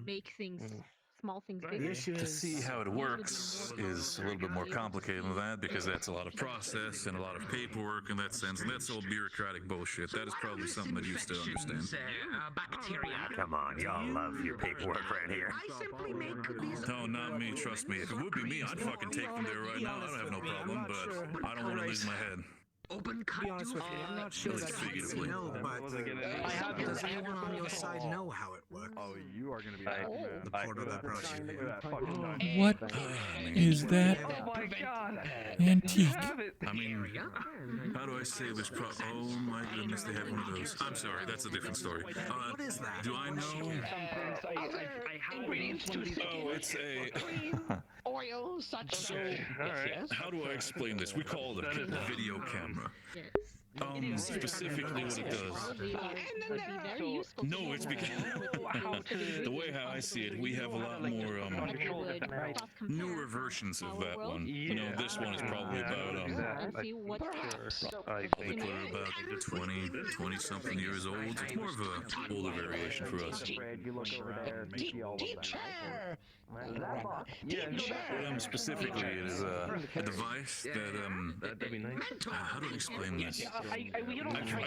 Make things small things bigger. To see how it works is a little bit more complicated than that because that's a lot of process and a lot of paperwork in that sense, and that's all bureaucratic bullshit. That is probably something that you still understand. Bacteria. Come on, y'all love your paperwork right here. I simply make these. No, not me, trust me. If it would be me, I'd fucking take them there right now. I don't have no problem, but I don't want to lose my head. Open cut. Be honest with you, I'm not sure that's figuratively. No, but does anyone on your side know how it works? Oh, you are going to be the portal that brought you here. What is that antique? I mean, how do I say this? Oh my goodness, they have one of those. I'm sorry, that's a different story. What is that? Do I know? Oh, it's a... Oil, such So, how do I explain this? We call it a video camera. Specifically what it does. No, it's because the way how I see it, we have a lot more newer versions of that one. You know, this one is probably about probably put it about 20 something years old. It's more of a older variation for us. Specifically, it is a device that how do I explain this? I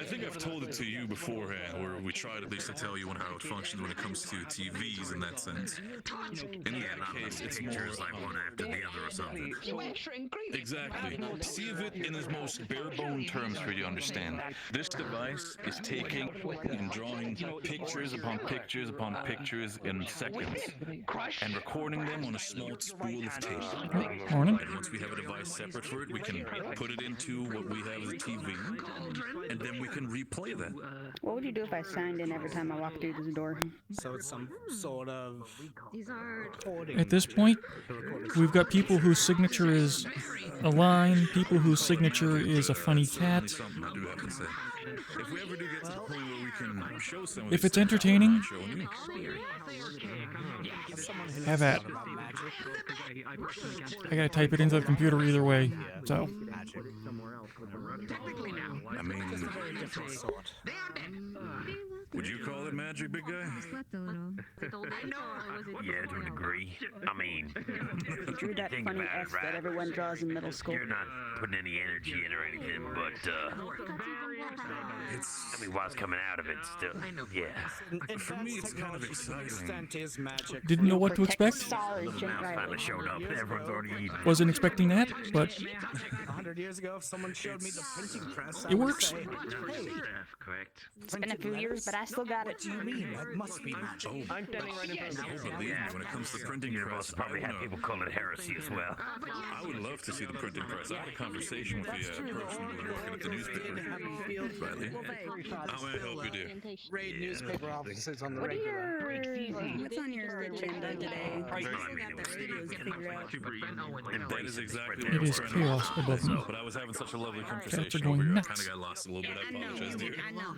think I've told it to you beforehand, where we tried at least to tell you how it functions when it comes to TVs in that sense. In that case, it's more like one after the other or something. Exactly. See if it in its most bare-bone terms for you to understand. This device is taking and drawing pictures upon pictures upon pictures in seconds and recording them on a small spool of tape. Morning. And once we have a device separate for it, we can put it into what we have as a TV, and then we can replay that. What would you do if I signed in every time I walked through this door? So it's some sort of... At this point, we've got people whose signature is a line, people whose signature is a funny cat. Something I do have to say. If we ever do get to the point where we can show some of If these it's things, entertaining, you. have at it. I gotta type it into the computer either way, so. I mean, Would you call it magic, big guy? Slept a little. Yeah, to a degree. I mean, Drew that think funny about it, S right? that everyone draws in middle school. You're not putting any energy in or anything, but I mean, what's coming out of it still, yeah. For me, it's kind of exciting. Is magic. Didn't know what to expect. Stars, Jim Mouse Riley. finally showed up. Everyone's already eating. Wasn't expecting that, but 100 years ago, if someone showed me the printing press, it works. Hey, That's correct. It's been a few years, but I still got it. what do you mean? That must be magic. I'm standing right in front of you. Believe me, when it comes to printing Your press, boss probably had people call it heresy as well. I would love to see the printing press. I had a conversation with the person who was working at the newspaper. Riley, how may I help you, dear? Raid newspaper offices on the What are regular. what's on your agenda today? Right. That is exactly what It I was is trying to chaos do. above me. But I was having such a lovely Cats are conversation going over here. I nuts. kind of got lost a little bit. I apologize, dear. I know.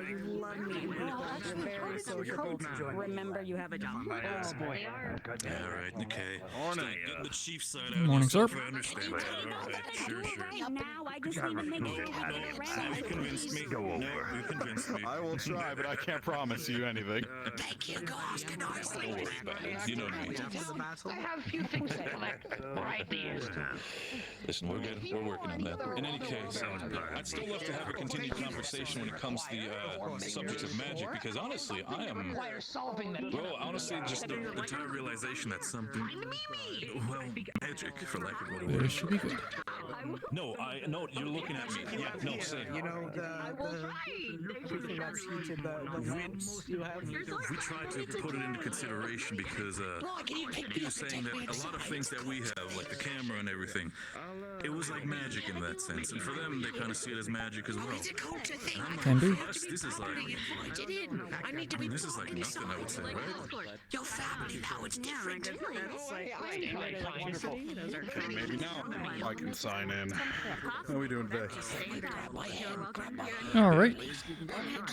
You love me. You're very sociable. Remember, you have a job. Oh boy. All right, okay. Stop getting the chief side out. Morning, yourself, sir. I understand that. All right, sure. Now, I just need to make sure I get Now you've convinced me. Go over. No, you've convinced me. I will try, but I can't promise you anything. Thank you, Ghost. Good You know me. I have a few things to collect. More ideas. Listen, we're good. We're working on that. In any case, I'd still love to have a continued conversation when it comes to the subject of magic, because honestly, I am. Well, honestly, just the entire realization that something. Well, magic, for lack of a better This word. should be good. No, you're looking at me. Yeah, no, same. You know, the thing that's heated, the winds you have. We tried to put it into consideration because he was saying that a lot of things that we have, like the camera and everything, it was like magic in that sense. And for them, they kind of see it as magic as well. And I'm like, Can be. for us, this is like nothing, I would say, right? Your family now, it's different. Maybe now I can sign in. How are we doing today? All right.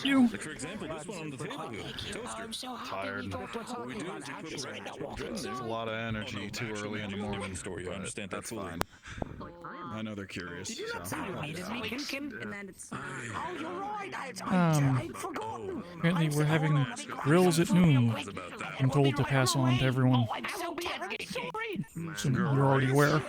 You. Like, for example, this one on the table here, toaster. Tired. What we do is we put There's a lot of energy too early in the morning. Story, I understand that That's fully. fine. I know they're curious. So. And then it's. Apparently we're having grills at noon. I'm told to pass on to everyone. So you're already aware.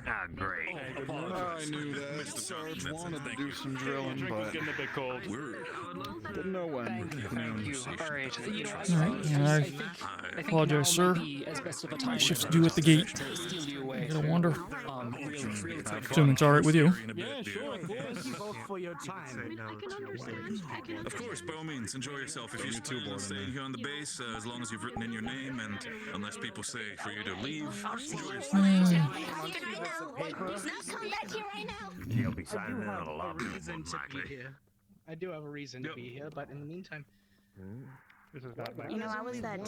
Ah, great. I knew that Sarge wanted to do some drilling, but didn't know when. All right. All right, and I apologize, sir. My shift's due at the gate. I gotta wander. Assuming it's all right with you. Yeah, sure. Thank you both for your time. Of course, by all means, enjoy yourself. If you're planning on staying here on the base, as long as you've written in your name, and unless people say for you to leave, enjoy yourself. He'll be signing in on a lot of reason to be here. I do have a reason to be here, but in the meantime. You know, I was that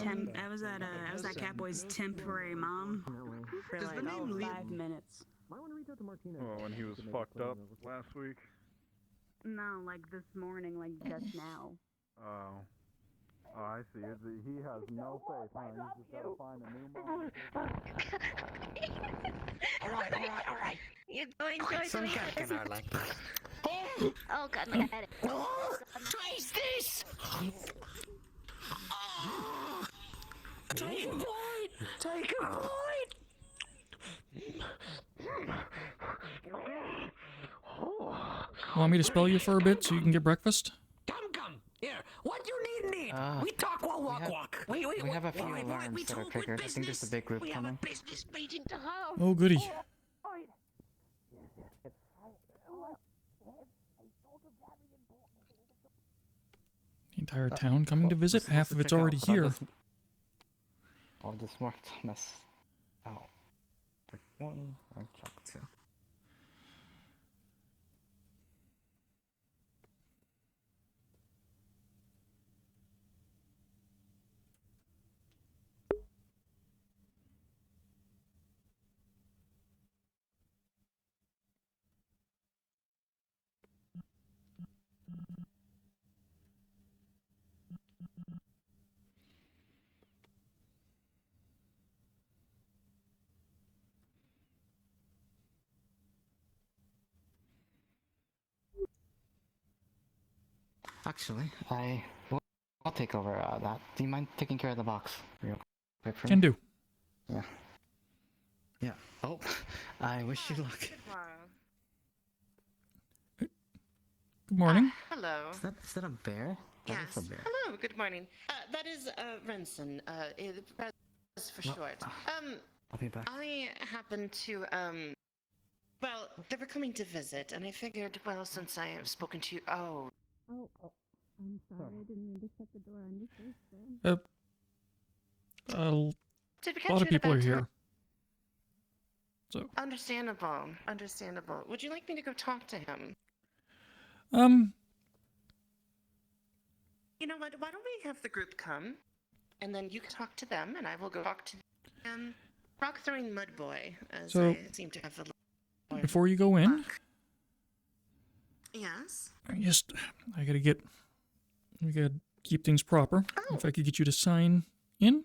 Catboy's temporary mom for like 5 minutes. Oh, when he was fucked up last week. No, like this morning, like just now. Oh. Oh, I see. He has no faith, huh? He's just gotta find a new mom. All right. You're doing good. Some cat can I like that. Oh god, my head. Taste this! Take a bite! Take a bite! Want me to spell you for a bit so you can get breakfast? Come. Here, what you need. We talk while walk. We have a few alarms that are triggered. I think there's a big group coming. Business meeting to have. Oh, goody. The entire town coming to visit? Half of it's already here. All this marked on us. Oh. One, I checked two. Actually, I'll take over that. Do you mind taking care of the box real quick for Can me? do. Yeah. Yeah. Oh, I wish you luck. Good morning. Hello. Is that a bear? That Yes. is a bear. Hello. Good morning. That is Renson. For short. I'll be back. I happened to well, they were coming to visit, and I figured, well, since I have spoken to you, Oh, I'm sorry. I didn't mean to shut the door on your face there. Did we A catch lot you of at a people bad are time? here. So. Understandable. Would you like me to go talk to him? You know what? Why don't we have the group come, and then you can talk to them, and I will go talk to Rock Throwing Mud Boy, as So, I seem to have a before you go in, Yes. I gotta keep things proper. If I could get you to sign in.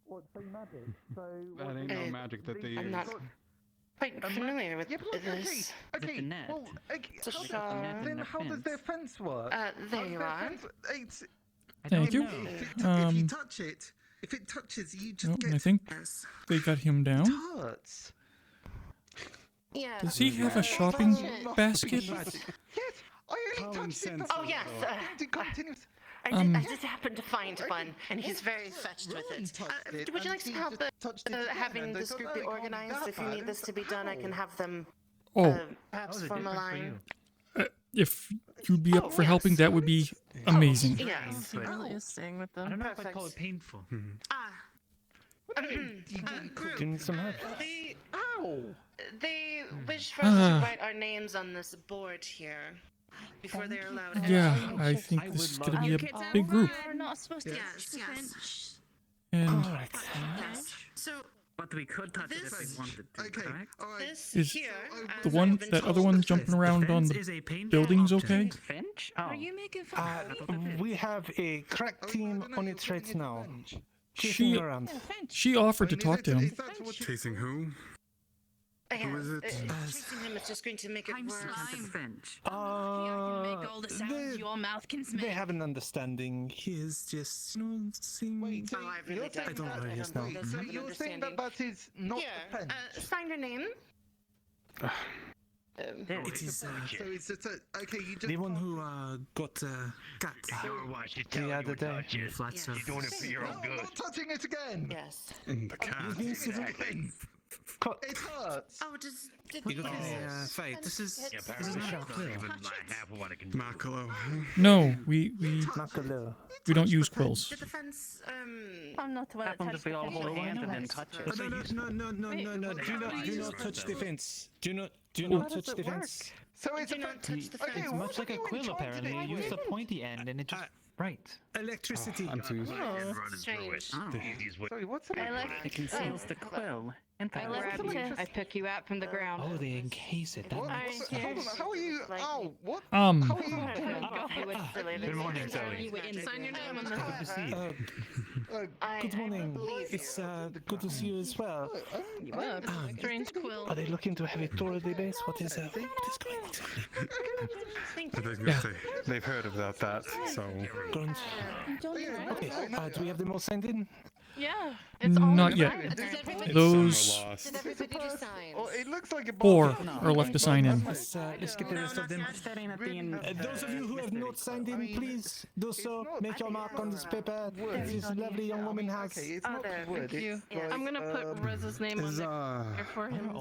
What's the magic? That ain't no magic that they use. I'm not quite familiar with this. Okay. Well, then how does their fence work? There you are. Thank you. If you touch it, if it touches, you just get. I think they got him down. Hurts. Yeah. Does he have a shopping basket? Yes. I only touched it. Oh yes. Continuous. I just happened to find one, and he's very fetched with it. Would you like some help having this group be organized? If you need this to be done, I can have them perhaps form a line. If you'd be up for helping, that would be amazing. Yes. Really is staying with them. I don't know if I'd call it painful. Do you need some help? They wish for us to write our names on this board here before they're allowed. Yeah, I think this is gonna be a big group. We're not supposed to. Yes. And So. But we could touch it if we wanted to, correct? This is here, the one, that other one jumping around on the buildings okay? Finch? Are you making fun? We have a crack team on it right now. Chasing around. She offered to talk to him. Chasing who? Who is it? Chasing him is just going to make it worse. Finch. I can make all the sounds your mouth can They make. have an understanding. He is just, seeing. Wait, I really I don't know his name. You're saying that is not the pen. Sign your name. It is So it's okay. You just the one who got cat the other day. You're doing it for your own good. I'm not touching it again. Yes. In the cat. It hurts. Oh, did You got a fight. This is a shot. Makalo. No, we don't use quills. Did the fence? I'm not the one that Happens touched if we all the hold fence. hands and then touch it. No. Do not touch the fence. Do not touch the fence. So it's It's much like a quill, apparently. You use the pointy end and it just... Right. Electricity. I'm too. Strange. Sorry, what's It conceals the quill. I pick you out from the ground. Oh, they encase it. That makes sense. Hold on. How are you? Oh, what? How are you? Good morning, Zoe. Sign your name on the Good to see you. Good morning. It's good to see you as well. strange quill. Are they looking to have a tour of the base? What is going on exactly? I was gonna say, they've heard about that, so. Grunt. Okay. Do we have them all signed in? Yeah. Not yet. Those Did everybody just sign? Oh, it looks like a 4 are left to sign in. Let's get the rest of them. Those of you who have not signed in, please do so. Make your mark on this paper that this lovely young woman has. Thank you. I'm gonna put Rez's name on there for him.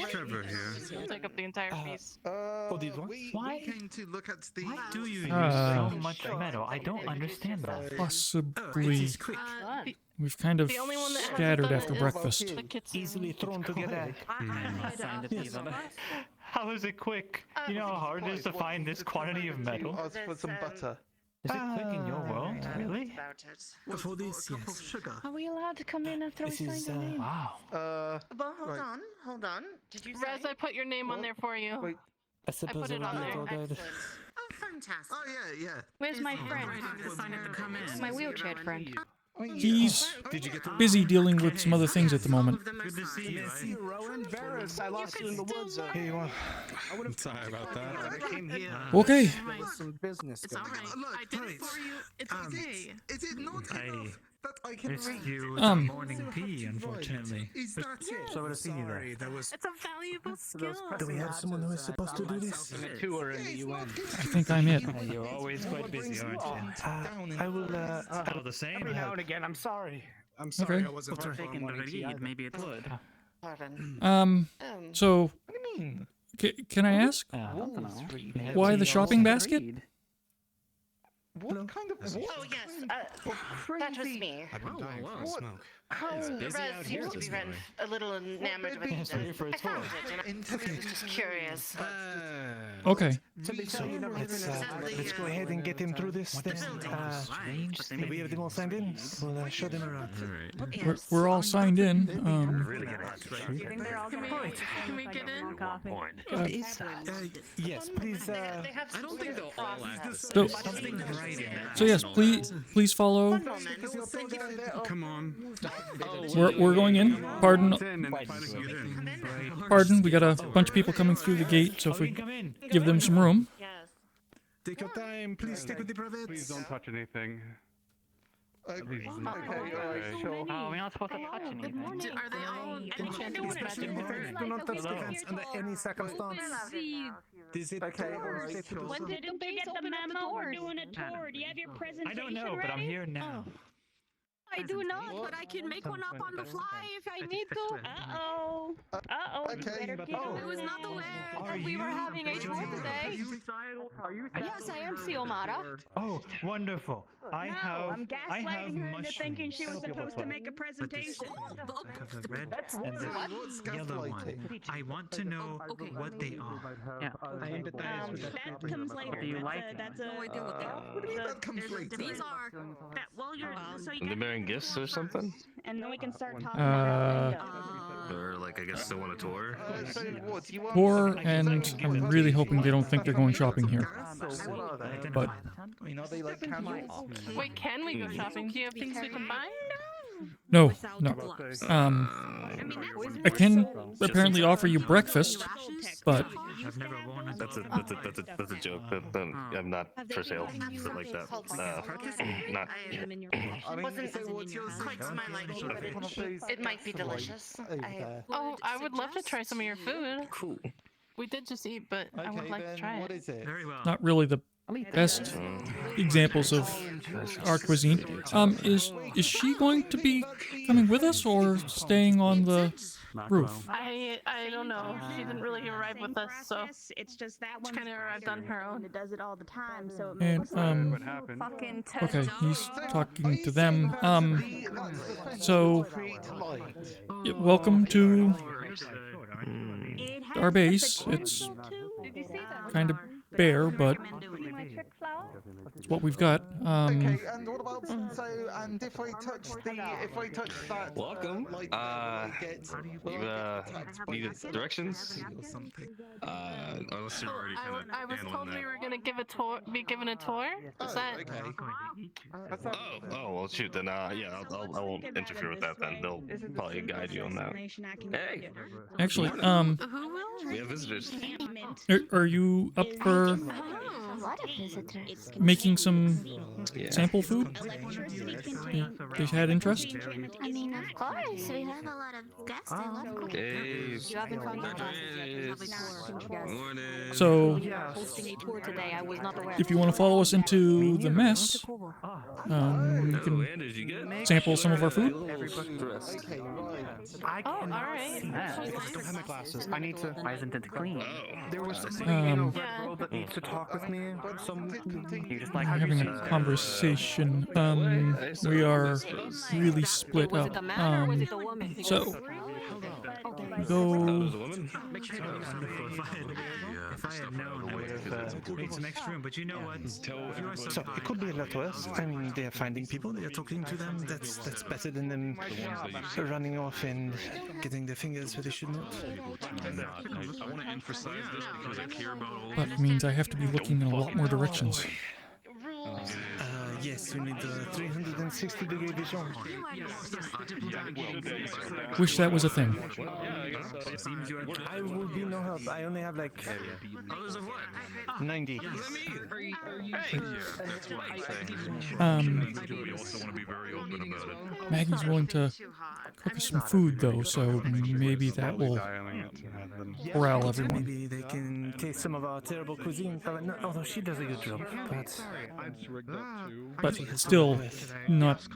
Trevor here. He'll take up the entire piece. Why came to look at the. Why do you use so much metal? I don't understand that. Possibly. We've kind of scattered after breakfast. Easily thrown together. How is it quick? You know how hard it is to find this quantity of metal? Ask for some butter. Is it quick in your world? Really? For this, yes. Are we allowed to come in after we signed your name? Wow. Well, hold on. Did you Rez, I put your name on there for you. Wait. I suppose put it on there. Oh, fantastic. Oh yeah. Where's my friend? Decided to come in. My wheelchair friend. he's busy dealing with some other things at the moment. Good to see you. Rowan Varys, I lost you in the woods. Here you are. I'm sorry about that. I came here. Okay. There was some business It's going on. alright. I did it for you. It's okay. Is it not enough that I can Missed read? you with Um, the morning tea, unfortunately. Is that it? So would have seen you there. Sorry, that was. It's a valuable skill. Do we have someone who is supposed to do this? In a tour in the UN. I think I'm it. You're always quite busy, aren't you? I will. Oh, the same. Every now and again, I'm sorry. I'm sorry Okay. I wasn't Well, home for taking the morning tea. lead, maybe it would. Pardon. So, What do you mean? can I ask why the shopping basket? What kind of? Oh yes, that was me. I've been dying for a smoke. Res seems to be a little enamored with it. I found it, and I was just curious. Okay. So let's go ahead and get him through this. Then, if we have them all signed in, we'll show them around. We're all signed in. Can we get in? What is that? Yes, please. They have I don't think they'll all have So, Something right in that. so yes, please follow. Come on. We're going in. Pardon. Pardon. We got a bunch of people coming through the gate, so if we give them some room. Yes. Take your time. Please stick with the privates. Please don't touch anything. Oh, Oh, we're not supposed to touch anything. Are they all enchanted? Do not touch the fence under any circumstance. Is it okay? When did they get the memo? We're doing a tour. Do you have your presentation I don't know, but I'm here now. I do not, but I can make one up on the fly if I need to. Uh-oh. Uh-oh. Okay. I was not aware that we were having a tour today. Yes, I am Siomara. Oh, wonderful. I I'm have gaslighting her into mushrooms. thinking she was supposed to make a presentation. The red and the yellow one. I want to know what they are. Yeah. I empathize with that. That comes later. Do you like That's a. What do you mean that comes later? These are. That, well, you're. So you They're bearing gifts or something? and then we can start talking about. Or like I guess they want a tour? Poor, and I'm really hoping they don't think they're going shopping here. But You know they like camels. Wait, can we go shopping? Do you have things we can buy? no. I can apparently offer you breakfast, but I've never worn a That's a joke. I'm not for sale for like that. Not. Wasn't quite to my liking, but it might be delicious. Oh, I would love to try some of your food. Cool. We did just eat, but I would like to try it. Is it? Very well. not really the best examples of our cuisine. Is she going to be coming with us or staying on the roof? I don't know. She didn't really arrive with us, so It's just that one. kind of arrived on her own. It does it all the time, so it And makes What happened? Fucking okay, he's talking to them. So yeah, welcome to our base. It's kind of bare, but it's what we've got. Okay, and what about and if I touch that? Welcome. You needed directions? Unless you're already kind of I was told handling we that. were gonna give a tour. Be given a tour. Is that? Oh, well, shoot, then, yeah, I won't interfere with that then. They'll probably guide you on that. Hey! Actually, Who will? We have visitors. are you up for A lot of visitors. making some sample food? Yeah. They had interest? I mean, of course. We have a lot of guests. I love cooking. Hey! You haven't found out Morning. So, hosting a tour today. I was not aware. if you want to follow us into the mess, you Oh, can and did you get? sample some of our food. I Oh, cannot alright. see that. I don't have my glasses. I need to. Why isn't it clean? There was Um, red girl that needs to talk with me. You just like We're having a conversation. We are really split up. So, go. If I had known, I would have made some extra room. But you know what? So it could be a lot worse. I mean, they are finding people, they are talking to them. That's better than them running off and getting their fingers where they should not. I want to emphasize this because I care about all of But it means I have to be looking in a lot more directions. Yes, you need 360-degree vision. Wish that was a thing. I will be no help. I only have like 90. That's what I'm saying. We also want to be very open about it. Maggie's willing to cook us some food, though, so maybe that will corral everyone. Maybe they can taste some of our terrible cuisine. No, although she does a good job. But still, not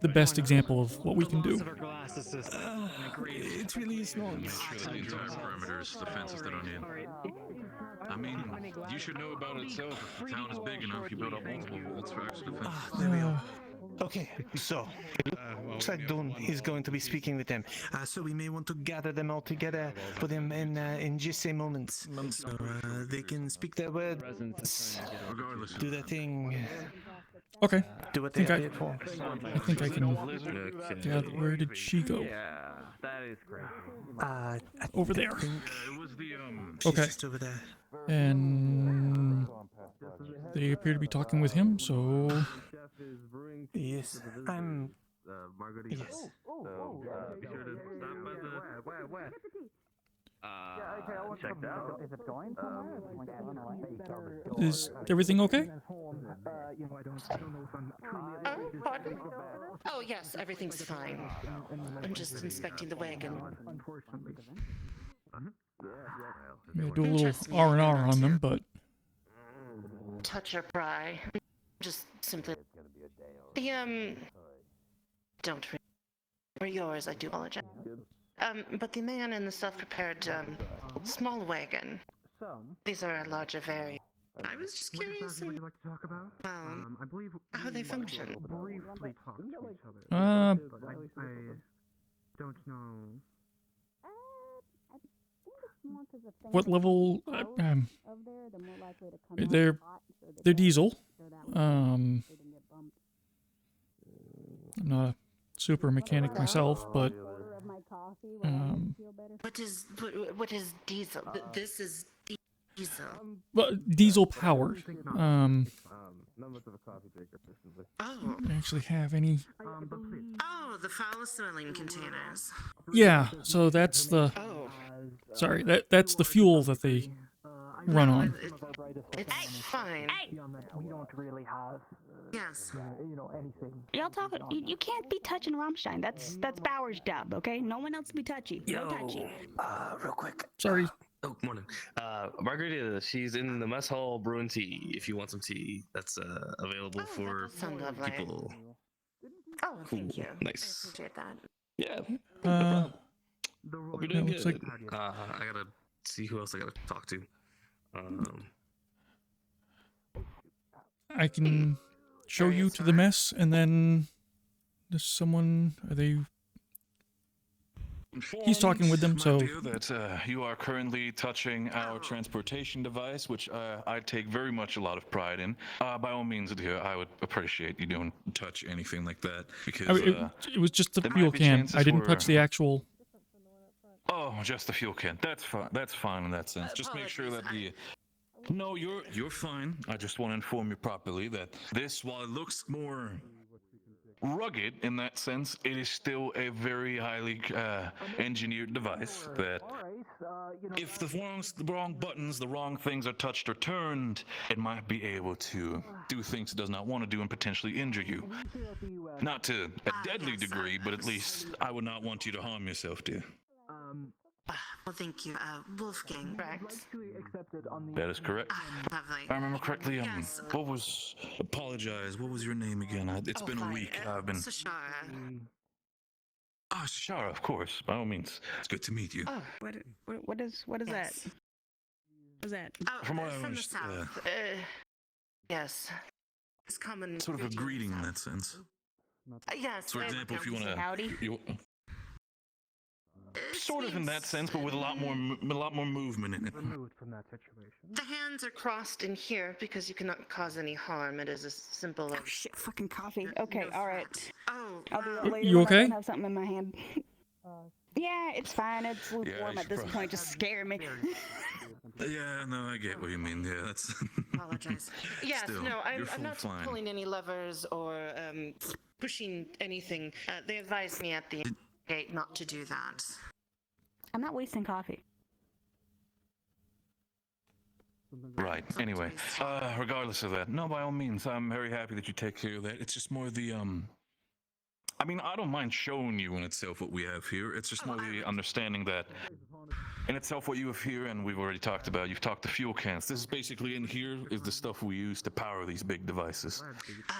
the best example of what we can do. It really is not. Make sure that the entire perimeter is the fences that are needed. I mean, you should know about it itself. If the town is big enough, you build up multiple walls for extra defense. There we are. Okay, so looks like Dawn is going to be speaking with them. So we may want to gather them all together, put them in just a moment, so they can speak their words, do their thing. Okay. Do what they are paid for. I think I can gather. Where did she go? Yeah, that is crazy. Over there. Okay. Okay. Over there. And they appear to be talking with him, so... Yes, I'm... Yes. Be sure to stop by the... check that out. Is it going somewhere? Is everything okay? Oh, yes, everything's fine. I'm just inspecting the wagon. Yeah, do a little R&R on them, but... Touch or pry. Just simply... Don't for yours, I do apologize. But the man in the self-prepared, small wagon. These are a larger variant. I was just curious would you like to talk about? I believe how they function. Briefly talk to each other. But I don't know. What level? They're diesel. I'm not a super mechanic myself, but what is diesel? This is diesel. Well, diesel powered. Oh. They actually have any? Oh, the foul-smelling containers. Yeah. So that's the. Sorry, that's the fuel that they run on. It's fine. We don't really have. Yes. Anything. Y'all talking? You can't be touching Rammstein. That's Bauer's job, okay? No one else be touchy. No touchy. Real quick. Sorry. Oh, morning. Margarita, she's in the mess hall brewing tea. If you want some tea, that's available for people. Oh, thank you. Nice. Appreciate that. Yeah. Hope you're doing looks good. like- I gotta see who else I gotta talk to. I can show you to the mess, and then there's someone. Are they? He's talking with them, My so. dear, that you are currently touching our transportation device, which I take very much a lot of pride in. By all means, dear, I would appreciate you don't touch anything like that, because It was just the there fuel might be can. chances I didn't where- touch the actual. Oh, just the fuel can. That's fine. That's fine in that sense. Just make sure that the. No, you're fine. I just want to inform you properly that this, while it looks more rugged in that sense, it is still a very highly engineered device that if the wrong buttons, the wrong things are touched or turned, it might be able to do things it does not want to do and potentially injure you. Not to a deadly degree, but at least I would not want you to harm yourself, dear. Well, thank you. Wolfgang, correct? That is correct. Lovely. If I remember correctly, Yes. what was... Apologize, what was your name again? It's been a week. I've been... Sashara. Oh, Shara, of course. By all means. It's good to meet you. Oh, what is that? What's that? Oh, From what I from the understand, south. Yes. It's common. sort of a greeting in that sense. Yes. For example, if you want to... Howdy. Sort of in that sense, but with a lot more movement in it. Removed from that situation. The hands are crossed in here because you cannot cause any harm. It is as simple as... Oh shit! Fucking coffee. Okay, all right. Oh, I'll do that later. You when okay? I don't have something in my hand. Yeah, it's fine. It's lukewarm you at this should point. Just scare me. Yeah, no, I get what you mean. Yeah, that's. Apologize. Yes, Still, no, you're I'm not fine. pulling any levers or pushing anything. They advised me at the gate not to do that. I'm not wasting coffee. Right. Anyway, regardless of that, no, by all means, I'm very happy that you take care of that. It's just more the I mean, I don't mind showing you in itself what we have here. It's just more the understanding that in itself what you have here, and we've already talked about. You've talked the fuel cans. This is basically in here is the stuff we use to power these big devices.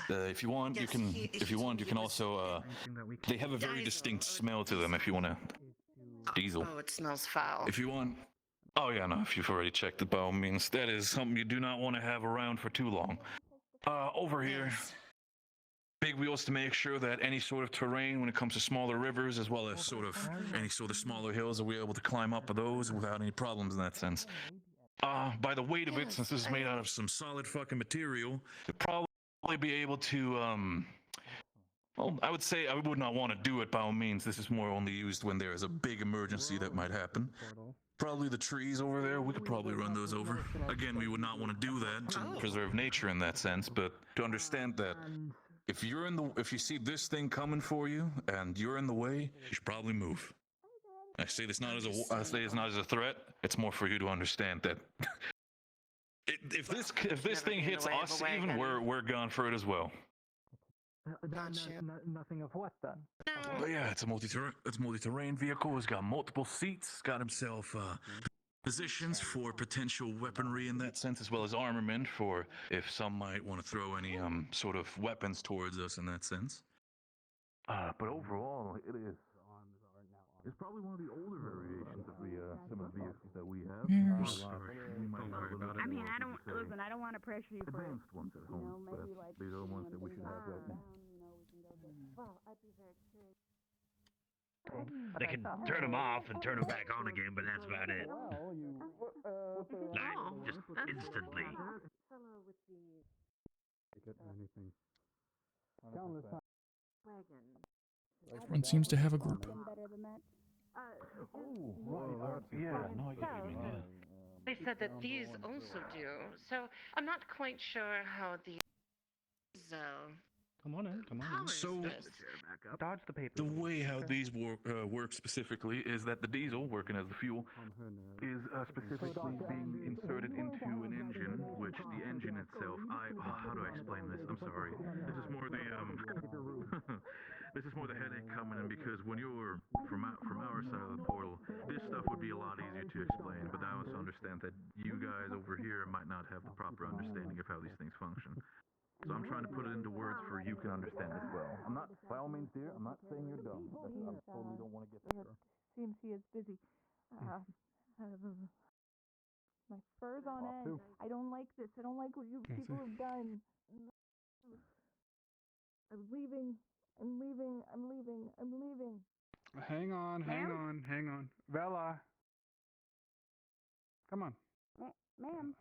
If you want, you can. If you want, you can also. They have a very distinct smell to them. If you want to. Diesel. Oh, it smells foul. If you want. Oh yeah, no. If you've already checked it, by all means, that is something you do not want to have around for too long. Over here. Big wheels to make sure that any sort of terrain when it comes to smaller rivers as well as sort of any sort of smaller hills, are we able to climb up of those without any problems in that sense. By the weight of it, since this is made out of some solid fucking material, you'll probably be able to well, I would say I would not want to do it by all means. This is more only used when there is a big emergency that might happen. Probably the trees over there, we could probably run those over. Again, we would not want to do that to preserve nature in that sense, but to understand that if you see this thing coming for you and you're in the way, you should probably move. I say this not as a threat. It's more for you to understand that if this thing hits us, even we're gone for it as well. Nothing of what then? But yeah, it's a multi-terrain vehicle. It's got multiple seats. It's got himself positions for potential weaponry in that sense, as well as armament for if some might want to throw any sort of weapons towards us in that sense. But overall, it's probably one of the older variations of some of the vehicles that we have. I mean, I don't want to pressure you for advanced ones at home, but these are the ones that we should have right now. Well, I'd be very curious. They can turn them off and turn them back on again, but that's about it. Like, just instantly. Everyone seems to have a group. They said that these also do, so I'm not quite sure how these Come on in. So, Dodge the paper. the way how these work specifically is that the diesel, working as the fuel, is specifically being inserted into an engine, which the engine itself, how do I explain this? I'm sorry. This is more the this is more the headache coming in, because when you're from our side of the portal, this stuff would be a lot easier to explain, but I also understand that you guys over here might not have the proper understanding of how these things function. So I'm trying to put it into words for you can understand as well. I'm not, by all means, dear, I'm not saying you're dumb. I totally don't want to get there. Seems he is busy. My fur's on end. I don't like this. I don't like what you people have done. I'm leaving. Hang on. Vela. Come on. Ma'am.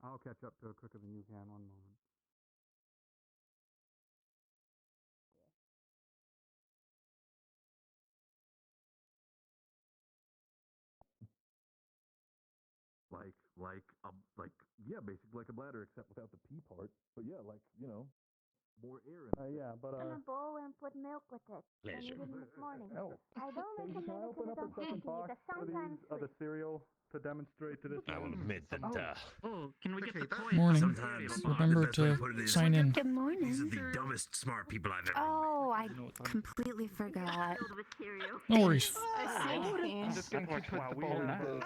I'll catch up to her quicker than you can. 1 moment. Yeah, basically like a bladder, except without the pee part. But yeah, more air in Yeah, but In a bowl and put milk with it. I Pleasure. made it this morning. Oh. I don't recommend Can I it open because up a it's second unhealthy. box But of sometimes the cereal to demonstrate to this? I will admit that, Can we get the point? Morning. sometimes Remember the best way to put it is, sign in. Good morning. these are the dumbest smart people I've ever Oh, I completely forgot. No worries. I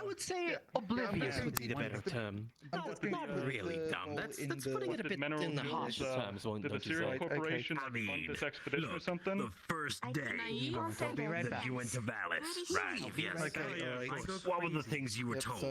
would say oblivious would be the better term. Not really dumb. That's putting it a bit in the harsh terms, Did the don't you cereal say? corporation I fund mean, this expedition or look, something? the first day that you went to Valis, right? Yes. What were the things you were told?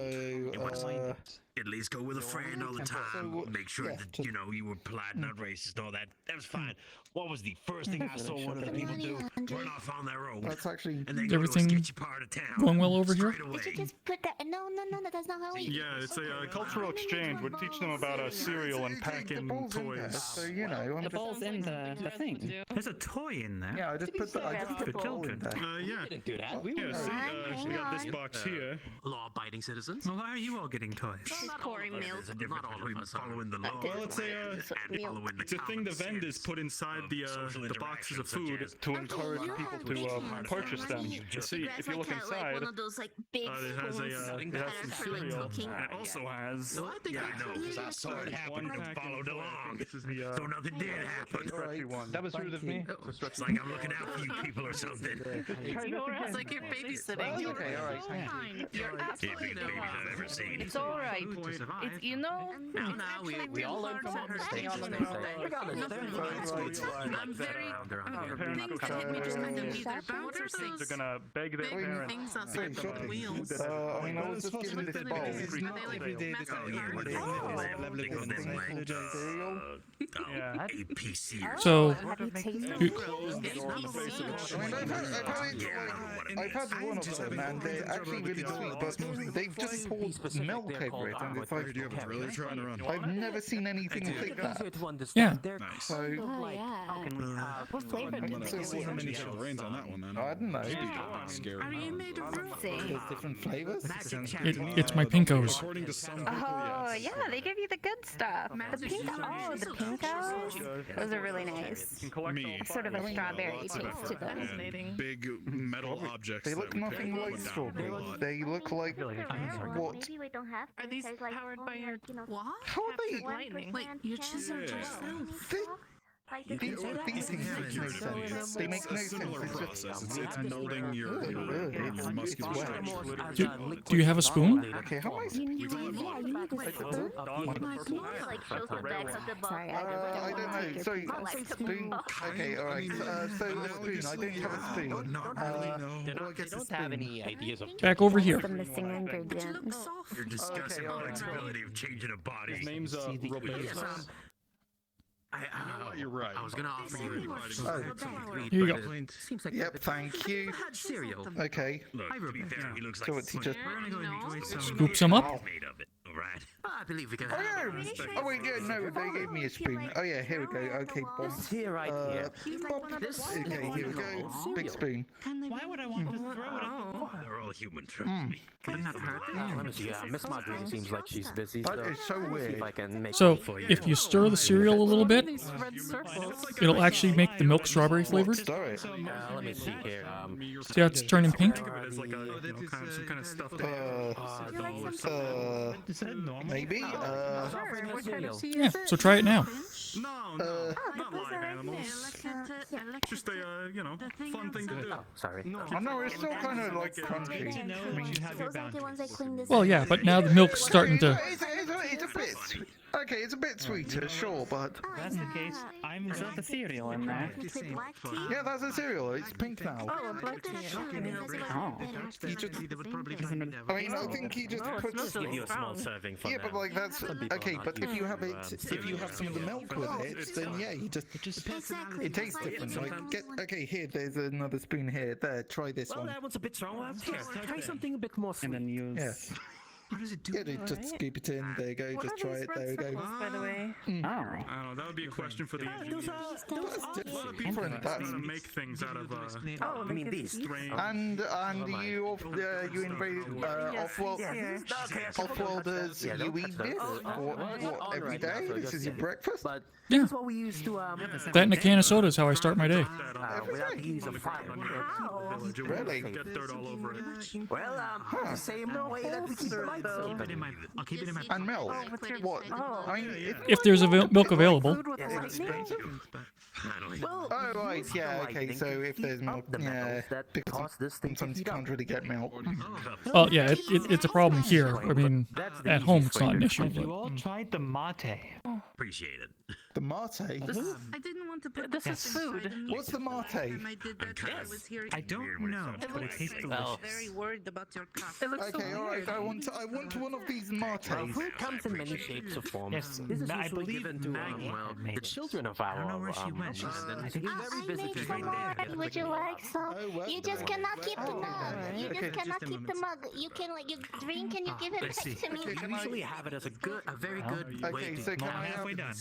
at least go with a friend all the time. Make sure that, you know, you were polite, not racist, and all that. That was fine. What was the first thing I saw one of the people do? Run off on their own. That's actually... And then Is go to a everything sketchy part of town. going well over here? Straight away. Did you just put that? No, that's not how we. Yeah, it's a cultural exchange. We'd teach them about cereal and packing toys. So, you know, The ball's in the thing. There's a toy in there. Yeah, I just put the ball in there. Yeah. We didn't do that. We Yeah, see, we got this box here. Law-abiding citizens. Well, why are you all getting toys? Pouring milk. Not all of us following the law. Well, it's a thing the vendors put inside the boxes of food to encourage people to purchase them. You see, if you look inside, one of those like big it has some cereal. cooking. And it also has. Yeah, I know, because I saw it happen and followed along. This is the. So nothing did happen. That was rude of me. It's like I'm looking out for you people or something. It's like you're babysitting. Okay, alright. You're absolutely Biggest babies I've ever seen. It's all right. It's, you know, we all learn from our mistakes. I'm very. Things that hit me just kind of either bounce or They're things. gonna beg their Big parents. things on wheels. I mean, I was just given this bowl. Are they like Yeah. APC. So, I've had one of them, and they're actually really sweet, but they've just poured milk over it, and it's like, Really trying to run. I've never seen anything like that. yeah. Nice. So, What flavor did they See how many rains on that one, then. I don't know. Scary. Are you made of fruit? There's different flavors. It's my pinkos. According to some people, oh yes. yeah, they give you the good stuff. The pink, the pinkos. Those are really nice. Me. Sort of a strawberry taste to them. Big metal objects. They look nothing like strawberries. They look like what? Maybe we don't have. Are these powered by your what? How are they? Lightning. Wait, you chiseled yourself. These things make no sense. They make no sense. Similar It's just process. It's molding your muscular structure. Do you have a spoon? okay. How am I? You need a spoon. Like shows the back of the box. Sorry, I don't know. Sorry, spoon. Okay, alright. So a spoon. I don't have a spoon. They don't have any ideas of. Back over here. The missing ingredient. You're discussing the flexibility of changing a body. His name's Robitus. You're right. I was gonna offer you Here you go. Seems like Yep, thank you. had cereal. Okay. Look, to be fair, he looks So like what he just? We're gonna go enjoy some. Scoop some up. made of it. All right. I believe we can Oh have yeah. Oh wait, yeah. No, they gave me a spoon. Oh yeah, here we go. Okay, bomb. Here, right here. Okay, here we go. Big spoon. Why would I want to throw it at the They're all human, trust me. Could not hurt. Let me see. Miss Marjorie seems like she's busy. That is so See weird. if I can make So, it for you. if you stir the cereal a little bit, it'll actually make the milk strawberry flavored. Stir it. Let me see here. See how it's turning pink? It's like some kind of stuffed Maybe. Yeah, so try it now. No, not live animals. Just a, fun thing to do. Sorry. I know it's still kind of like crunchy. Well, yeah, but now the milk's starting to... It's a bit. Okay, it's a bit sweeter, sure, but. That's the case. Is that the cereal in there? Yeah, that's a cereal. It's pink now. Oh, black tea. Oh. I mean, I think he just puts. Give you a small serving for Yeah, now. but like that's okay. But if you have it, if you have some of the milk with it, then yeah, you just it tastes different. Like okay, here, there's another spoon here. There, try this one. That one's a bit strong. Here, try something a bit more sweet. And then use. Yes. What does it do? Yeah, just scoop it in. There you go. Just try it. There you go. By the way. I don't know. That would be a question for the engineers. That's A lot of people make things out of Oh, I mean these. And you invaded off-worlders. You eat this what every day? This is your breakfast. But Yeah. that's what we used to That and a can of soda is how I start my day. without the use of fire. Really? Get dirt all over it. Well, the same way that we keep the lights on. I'll keep it in my. And milk. What? I mean, If there's milk available. Well, oh right, yeah, okay. So if there's milk, yeah, because sometimes you can't really get milk. Well, yeah, it's a problem here. I mean, at home it's not an issue. Have you But all tried the mate? Appreciate it. The mate. I didn't want to put This is food. What's the mate? Yes. I don't know, but it tastes delicious. Very worried about your cough. Okay, all right. I want one of these mates. Food comes in many shapes or forms. Yes, This is I usually believe given to Maggie the children of our. I don't know where she went. I think I made some more. Would you like some? You just cannot keep the mug. You just cannot keep the mug. You can like you drink and you give it back to me. we usually have it as a very good way to halfway done.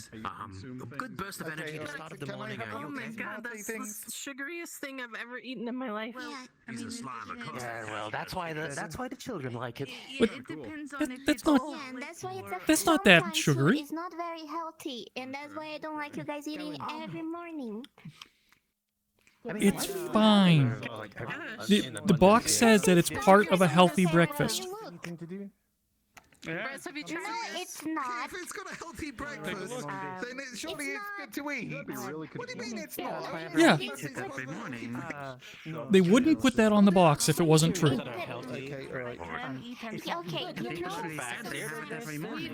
a good burst of energy to start of the morning. Oh my god, that's the sugariest thing I've ever eaten in my life. He's a slime, of course. Yeah, well, that's why the children like it. It depends on if That's not. Yeah, and that's why it's That's not that sometimes sugary. food is not very healthy, and that's why I don't like you guys eating every morning. It's fine. The box says that it's part of a healthy breakfast. Bryce, have you tried No, it's not. If it's got a healthy breakfast, then surely it's good to eat. What do you mean it's not? Yeah. Every morning. They wouldn't put that on the box if it wasn't true. Okay, right. Okay, Every morning.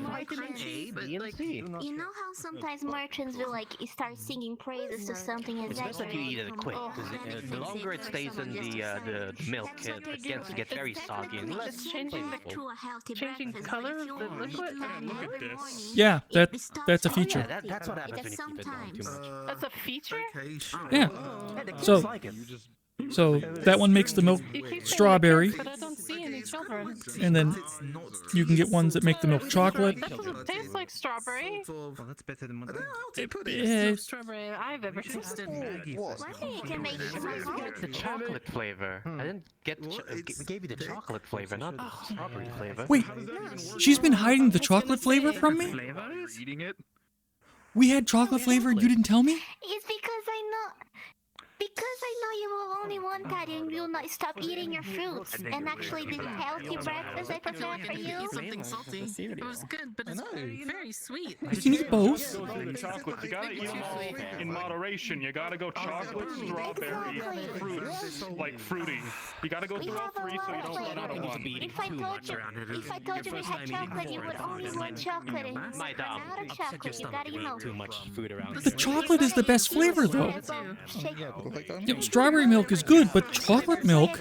you know how sometimes merchants will like start singing praises to something and It's best that you eat it quick, because the longer it stays in the milk, it gets to get very soggy and less changing to a healthy changing breakfast. color of the liquid. Look at this. Yeah, that's a feature. Yeah, that's what happens when you keep it down too much. That's a feature? Yeah. So that one makes the milk strawberry, But I don't see any children. and then you can get ones that make the milk chocolate. That doesn't taste like strawberry. Well, that's better than what Yeah, Strawberry I've ever tasted. You can make The chocolate flavor. I didn't get we gave you the chocolate flavor, not the strawberry flavor. Wait, she's been hiding the chocolate flavor from me? Eating it? We had chocolate flavor and you didn't tell me? It's because I know. Because I know you will only want that and you'll not stop eating your fruits. And actually, the healthy breakfast I prepared for you. Something salty. It was good, but it's very sweet. You can eat both. Chocolate. You gotta eat them all in moderation. You gotta go chocolate, strawberry, fruit, like fruity. You gotta go through all three so you don't run out of one. If I told you we had chocolate, you would only want chocolate. And you My dog. out of chocolate. You gotta, Too much food around. The chocolate is the best flavor, though. Shake You know, strawberry milk is good, but chocolate milk.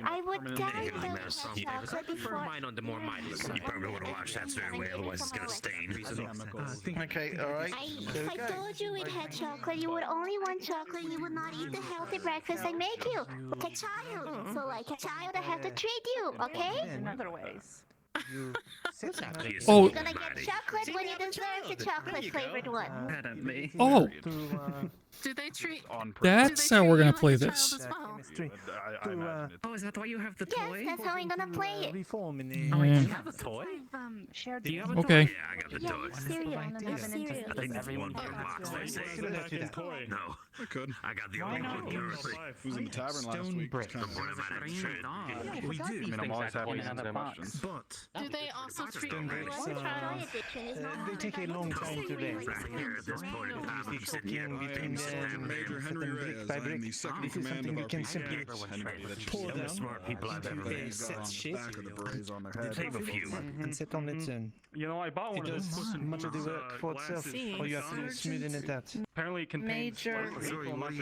I would die to chocolate before. Mine on the more mindless. You probably want to wash that certain way, otherwise it's gonna stain. Okay, all right. If I told you we'd had chocolate, you would only want chocolate. You would not eat the healthy breakfast I make you, like a child. So, like a child, I have to treat you, okay? In other ways. Oh. You're gonna get chocolate when you deserve the chocolate flavored one. Oh. Do they treat? That's how we're gonna play this. Oh, is that why you have the Yes, toy? that's how I'm gonna play it. Yeah. have a toy? Shared. Do you have a Okay. toy? Yeah, I got the toy. Cereal. Cereal. I think everyone per box, they say. No. I could. I got the only one currently. I was in the tavern last week. It's kind of What am I not sure? We do. I mean, I'm always happy to answer questions. But Do they also treat Stone bricks, they take a long time to bake. Here at this point in time, I'm sitting here. Between them, Major Henry Reyes. by I am brick. the second This is command something of we our can simply pour Some of the down. smart people I've ever They met. set shit Save a few. and sit on it and You know, I bought it one of does those. much of the work for itself. All you have to do is smoothen it out. Apparently, it contains Major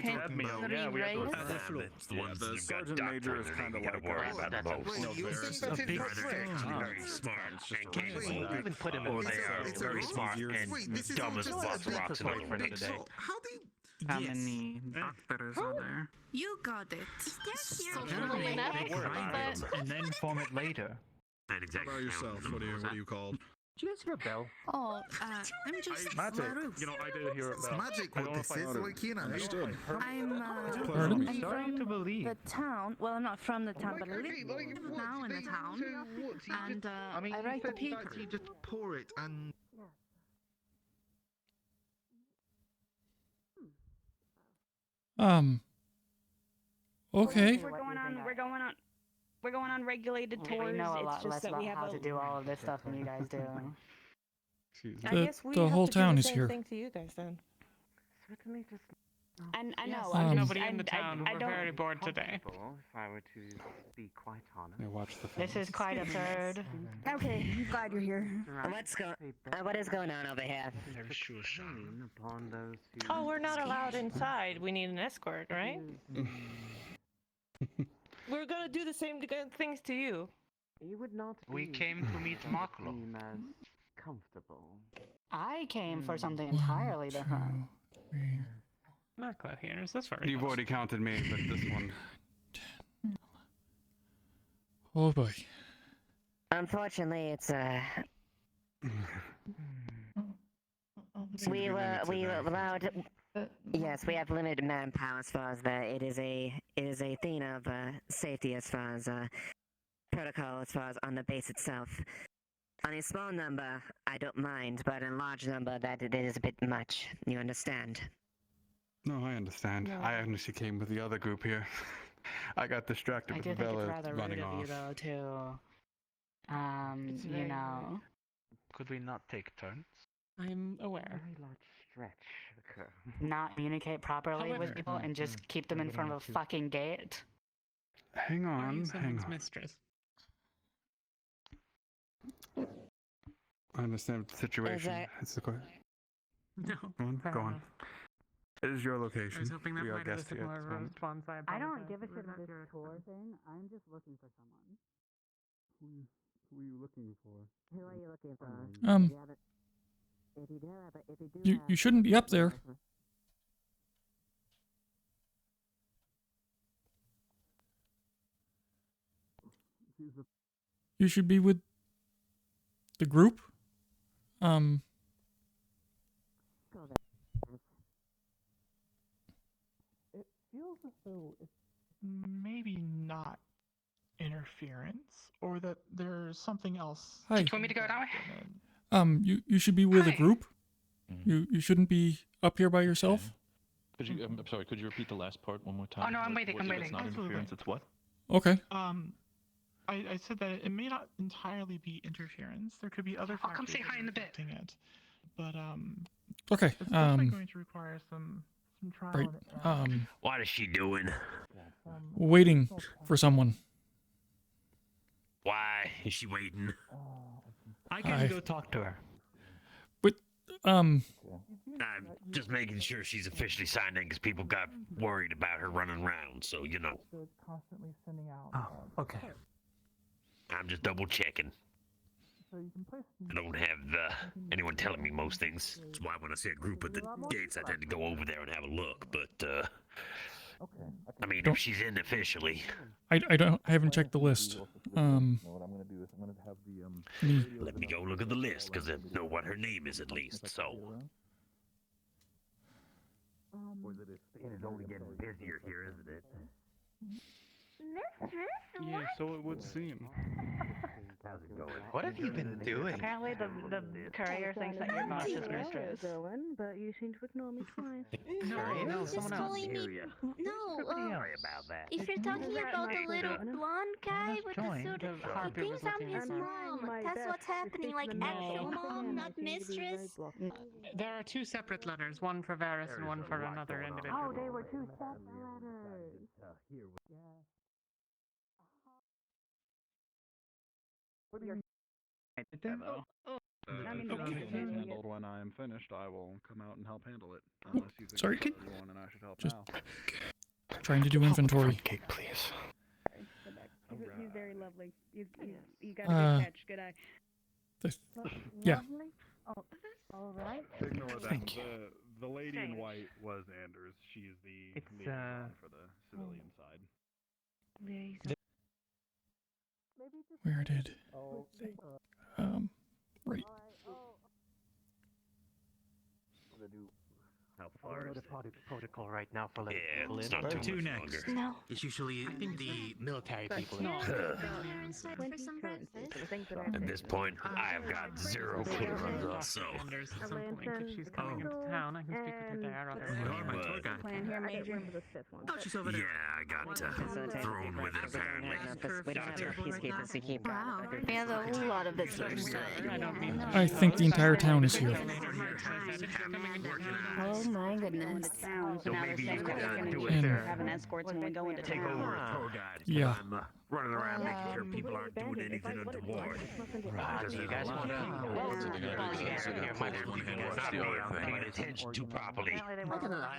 cadmium. Yeah, we have those. It's the ones that The you've got sergeant major is kind of like worry about the most. But They're very smart and capable. Even put them or they are very smart and dumb as a box of rocks in the for another day. How do you... How many doctors are there? You got it. Socially inept, but And then form it later. And exactly. How about yourself? What are you called? Did you guys hear a bell? Oh, I'm just Magic. You know, I did hear It's about. magic I what don't know this if I is, know. like, you know. Understood. I'm Pardon? I'm Starting to believe. the town. Well, I'm not from the town, but I live now in the town. And I write the paper. You just pour it and... Okay. We're going on regulated tours. We know a It's lot just less that about we have how to do all of this stuff than you guys do. I guess we The have whole to do town the is same here. thing to you guys then. I know. Um, Nobody in the town. I We're don't. very bored today. If I were to be quite honest. Yeah, watch the This is quite absurd. Okay, I'm glad you're here. What is going on over here? Oh, we're not allowed inside. We need an escort, right? We're gonna do the same things to you. You would not. We came to meet Maklo. Comfortable. I came for something entirely different. Not glad here. Is this very? You've already counted me, but this one. Oh boy. Unfortunately, it's we were allowed. Yes, we have limited manpower as far as that. It is a thing of safety as far as protocol as far as on the base itself. On a small number, I don't mind, but in a large number, that it is a bit much. You understand? No, I understand. Yeah. I actually came with the other group here. I got distracted I with do think Bella it's rather running rude of you, off. though, to, It's you very know. Could we not take turns? I'm aware. Not communicate properly with However- people and just keep them in front of a fucking gate. Hang Are on, you hang someone's on. mistress? I understand the situation. that- It's the question. No. Go on. It is your I location. was hoping that We are might have a guests here at similar this moment. response. I I don't apologize. give a shit about this tour thing. I'm just looking for someone. Who are you looking for? Who are you looking for? You shouldn't be up there. You should be with the group. It feels as though it's maybe not interference, or that there's something else. Hi. Do you want me to go now? You should be with a Hi. group. You shouldn't be up here by yourself. Could you? I'm sorry. Could you repeat the last part one more time? Oh, no, I'm waiting, I'm It's waiting. not Absolutely. interference. It's what? Okay. I said that it may not entirely be interference. There could be other I'll factors come say that hi are in a bit. affecting it. But Okay. it's definitely going to require some trial Right. and error. What is she doing? Waiting for someone. Why is she waiting? I can go talk to her. But I'm just making sure she's officially signed in because people got worried about her running around. So you know, So it's constantly sending out. Okay. I'm just double checking. So you can place. I don't have anyone telling me most things. That's why when I see a group at the gates, I tend to go over there and have a look. But I mean, if she's in officially, I haven't checked the list. let me go look at the list because I know what her name is at least. So. It's only getting busier here, isn't it? Yeah, so it would seem. How's it going? What have you been doing? Apparently the courier thinks that you're not his mistress. But you seem to ignore me twice. No, someone else. No, Sorry about that. if you're talking about the little blonde guy with the joined. suit, The he Harpy thinks was I'm looking his at mom. That's what's happening, like actual mom, not mistress. There are two separate letters, one for Varys and one for another individual. Oh, they were two separate letters. Handled when I'm finished, I will come out and help handle it. Unless you think Sorry. it's everyone and I should help Just now. trying to do inventory. Gate, please. He's very lovely. You got Uh, a good catch. Good eye. Yeah. Lovely? Oh, all right. Ignore that. Thank you. The lady in white was Anders. She's the It's, liaison for the civilian side. Where did? Right. How far is it? Protocol right now for letting Yeah, people it's in. not too Two much next. longer. No. It's usually the military people. At this point, I have got zero clue on this, so. Anders at some point, if she's coming into town, I can speak with her there. Well, here, Major. Oh, she's over there. Yeah, I got thrown with it apparently. We don't have any peacekeepers to keep guard. Wow. There's a lot of visitors. I think the entire town is here. Oh my goodness. So maybe you could do it And- there. Having escorts when we go into Take town. over as tour guide. Yeah. I'm running around making sure people aren't doing anything untoward. Right. You guys want Paying attention to properly.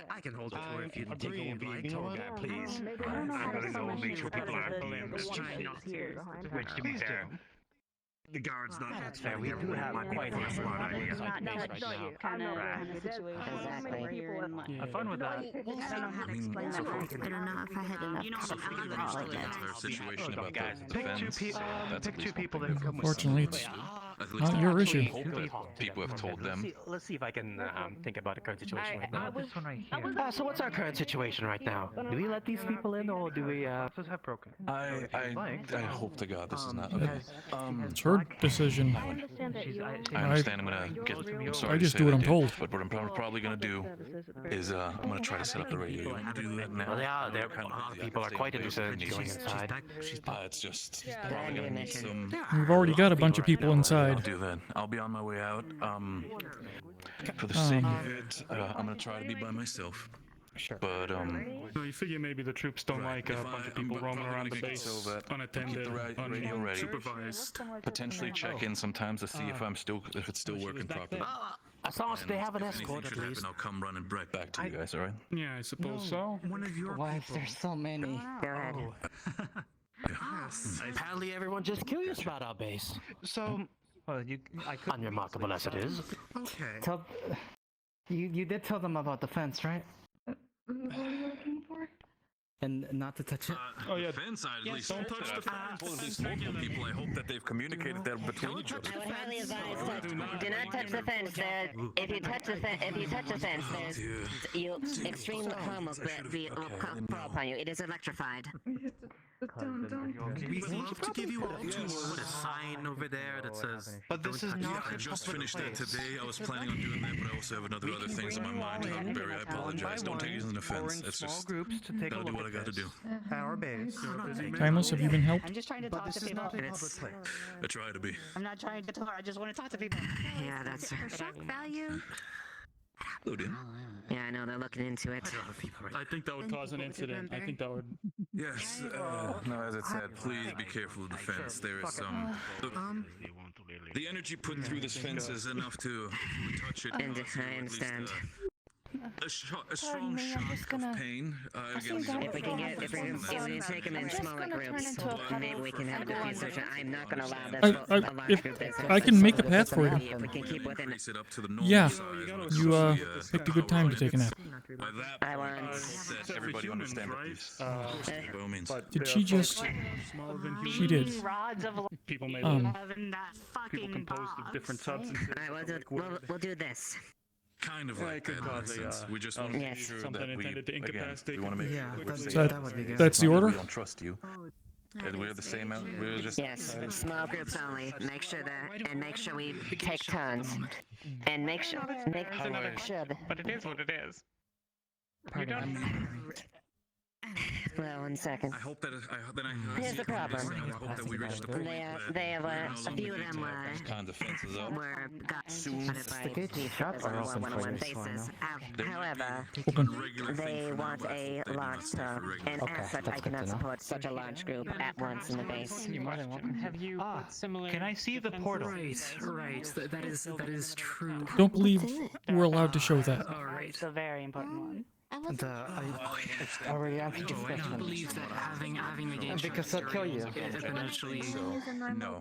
I can hold it for you if you take Agree, over, being tour tour guide, guide, please. I'm gonna go make sure people aren't being mischievous. Which, to be fair, The guard's not. that's fair. We do have quite a smart idea. Kind of situation where you're in like. Have fun with that. I don't know how to explain that. I don't know if I had enough coffee like that. Their situation about guys, the pick defense. pick two people that come with Unfortunately, it's At least not I your hope issue. that people have told them. Let's see if I can think about the current situation right now. This one right here. So what's our current situation right now? Do we let these people in, or do we? Let's have broken. I hope to God this is not okay. It's her decision. I understand I'm gonna get. I'm sorry I to just say do what that, I'm Dave, told. But what I'm probably gonna do is I'm gonna try to set up the radio. You want to do that now? Well, a lot of people are quite interested in going inside. It's just probably gonna need some. We've already got a bunch of people I'll inside. do that. I'll be on my way out. For the sake of it, I'm gonna try to be by myself. Sure. But No, you figure maybe the troops don't like a bunch of people roaming around the base unattended, radio ready. unsupervised. Potentially check in sometimes to see if it's still working properly. As long as they have an If anything escort, should at least. happen, I'll come running right back to you guys. All right? Yeah, I suppose so. One of your Why is there so many? Go ahead. Apparently, everyone's just curious about our base. So, well, I could. Unremarkable as it is. Okay. Tell, you did tell them about the fence, right? What are you looking for? And not to touch it. Oh yeah, Fence, I at least don't hope touch that the I've fence. told at least multiple people. I hope that they've communicated that between each other. I would highly advise do not touch the fence. If you touch the fence, there's extreme harm will fall upon you. It is electrified. We'd love to give you a tour. A sign over there that says. But this is not I a just public finished that place. today. I was planning on doing that, but I also have other things in my mind. Barry, I apologize. Don't take it as an offense. It's Small just groups to take a gotta do look what I at gotta this. do. Our base. Timeless, have you been helped? I'm just trying to But talk this to is people. not a public place. I try to be. I'm not trying to talk. I just want to talk to people. Yeah, that's. For shock value. Hello, dear. Yeah, I know they're looking into it. I think that would cause an incident. I think that would. Yes. No, as I said, please be careful of the fence. There is some. The energy put through this fence is enough to touch it. I cause you at least, understand. a strong shock of pain. Again, these are If we can take them in smaller groups, maybe we can have a diffuse session. I'm not going to allow this. a large group this. I can make a path for you. If we can keep within. Increase it up to the normal Yeah, size, but it's you supposed to be, picked a good time to take a nap. By that I point, want. that everybody understand that these. By all means. Did she just? She did. Rods of People made having that people fucking composed of different substances. Alright, we'll do this. Kind of like that in that sense. We just want to make sure something that we, intended to again, incapacitate we want to make Yeah, sure that- we're that- safe. would be good. That's the order? We don't trust you. And we're the same out. We're just Yes, small groups only. Make sure we take turns, and make sure that. But it is what it is. You don't. Well, 1 second. I hope that Here's the problem. I hope that we reach the point They have where a few of them kind of fences up. got Soon. shot by police one-on-one basis. However, they want a large store, and as such, I cannot support such a large group at once in the base. You're more than welcome. Have you put similar? Can I see the portal? Right. That is true. Don't believe we're allowed to show that. It's a very important one. I already answered your I don't question. believe that having the game Because I'll kill you. potentially No.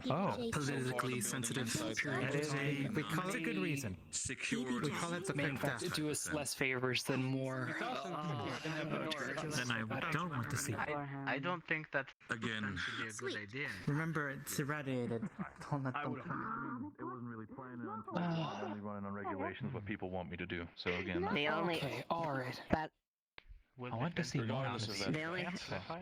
politically sensitive period. We call it a good reason. Security. We call it the fake death. Do us less favors than more. Then I don't want to see. I don't think that Again. be a good idea. Remember, it's irradiated. Don't let them It wasn't really planning on only running on regulations what people want me to do. So again, The only Okay, all right. but I want to see more of this.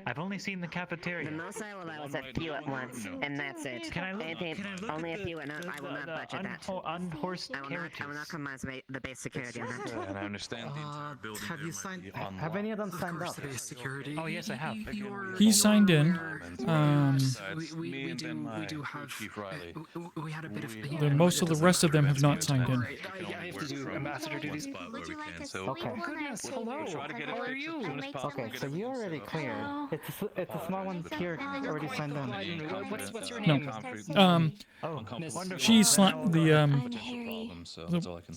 I've only seen the cafeteria. The most I will allow is a few at once, and that's it. Can I look? Only a few and up. I will not budge at that. Unhorsed I will not compromise the base security on that. And I understand the entire building. Have you signed? Have any of them signed up? Base security. Oh yes, I have. He signed in. We do have. We had a bit of. The most of the rest of them have not signed in. I have to do ambassador duties. Okay. Goodness, hello. How are you? Okay, so you're already clear. It's a small one here already signed in. What's your name? She signed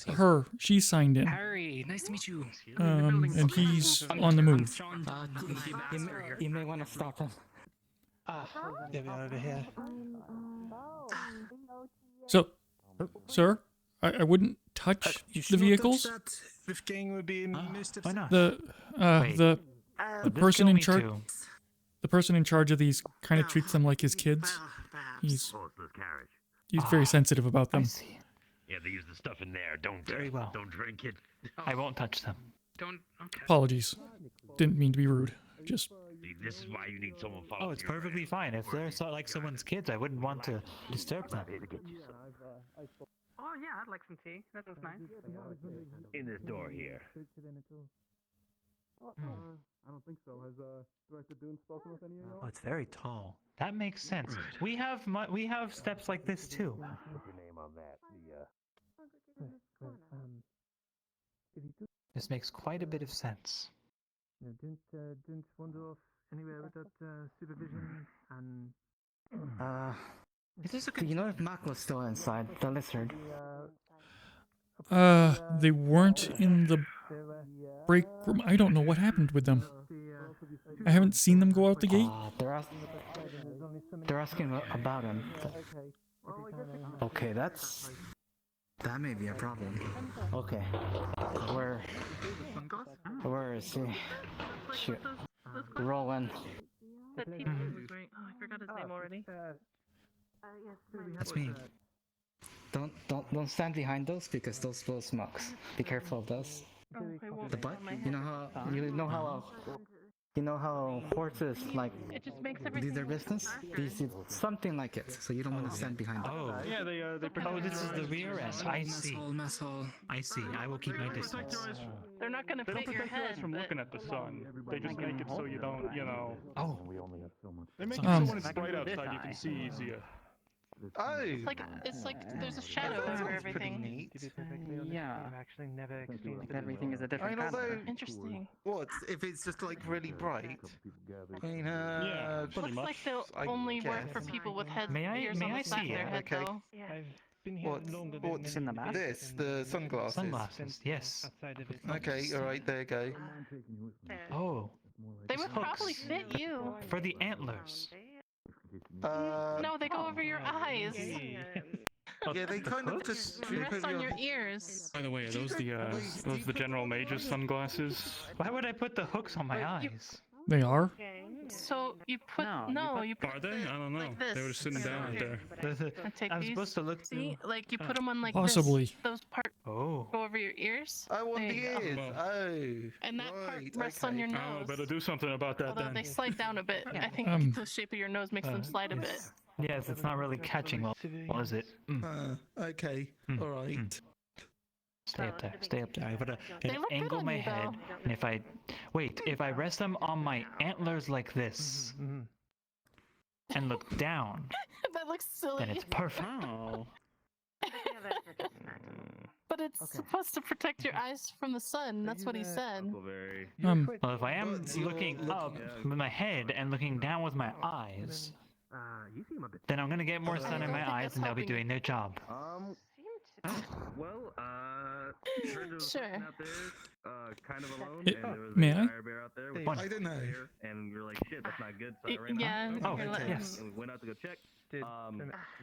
her. She signed in. Harry, nice to meet you. And he's on the move. You may want to stop him. Get over here. So, sir, I wouldn't touch the vehicles. This gang would be Mr. Why not? The person in charge. The person in charge of these kind of treats them like his kids. He's very sensitive about them. Yeah, they use the stuff in there. Don't Don't drink it. I won't touch them. Don't. Okay. Apologies. Didn't mean to be rude. Just. See, this is why you need someone following. Oh, it's perfectly fine. If they're like someone's kids, I wouldn't want to disturb them. Oh yeah, I'd like some tea. That sounds nice. In this door here. I don't think so. Has Director Dune spoken with any of you? Oh, it's very tall. That makes sense. We have steps like this too. Put your name on that. This makes quite a bit of sense. Didn't wander off anywhere without supervision and. Do you know if Mac was still inside the lizard? They weren't in the break room. I don't know what happened with them. I haven't seen them go out the gate. They're asking about him. Okay, that may be a problem. Okay, where is he? Shoot, Rowan. That team was great. Oh, I forgot his name already. That's me. Don't stand behind those because those blow smokes. Be careful of those. Oh, I won't. The butt? You know how horses like It just makes do everything their business? These do something like it, so you don't want to stand behind them. Oh, Yeah, they oh, this is the rear end. I see. Mess hall. I see. I will keep my distance. They're not gonna They don't fit your protect your eyes head. from but- looking at the sun. They just make it so you don't, Oh. They make it so when it's bright outside you can see easier. Oh. It's like there's a shadow over everything. Yeah. I've actually never experienced everything is a I different mean, although, Interesting. what if it's just like really bright? I mean, Yeah, pretty Looks much. like they'll I only work for guess. people with heads May I- ears may on I the side of see their it? head, Okay. though. I've been here longer than What's in the mask? this? The sunglasses. Sunglasses. Yes. Okay, all right, there you go. Oh, They would Hooks. probably fit you. for the antlers. No, they go over your eyes. Yeah, they kind of just trip Rest over on your. your ears. By the way, are those the General Major's sunglasses? Why would I put the hooks on my eyes? They are. So you put you put Are they? I don't know. like this. They were just sitting down out there. And take I'm these. supposed to look. See, like you put them on like Possibly. this. Those parts Oh. go over your ears. Oh, on There the you go. ears. Oh. And that part right, rests on your Oh, nose. better do something about that Although then. they slide down a bit. I think the shape of your nose makes them slide a bit. Yes, it's not really catching well, is it? Okay, all right. Stay up there. Stay up there. I gotta They look good angle on my you, head, though. and if I rest them on my antlers like this, and look down, That looks silly. then it's perfect. But it's supposed to protect your eyes from the sun. That's what he said. Well, if I am looking up with my head and looking down with my eyes, then I'm gonna get more sun in my eyes, and they'll be doing their job. Well, turned to Sure. out there, kind of alone, It- and there was may a I? fire bear out there. I don't know. And we were like, shit, that's not good. So I ran Yeah. out. you're like- yes. And we went out to go check. He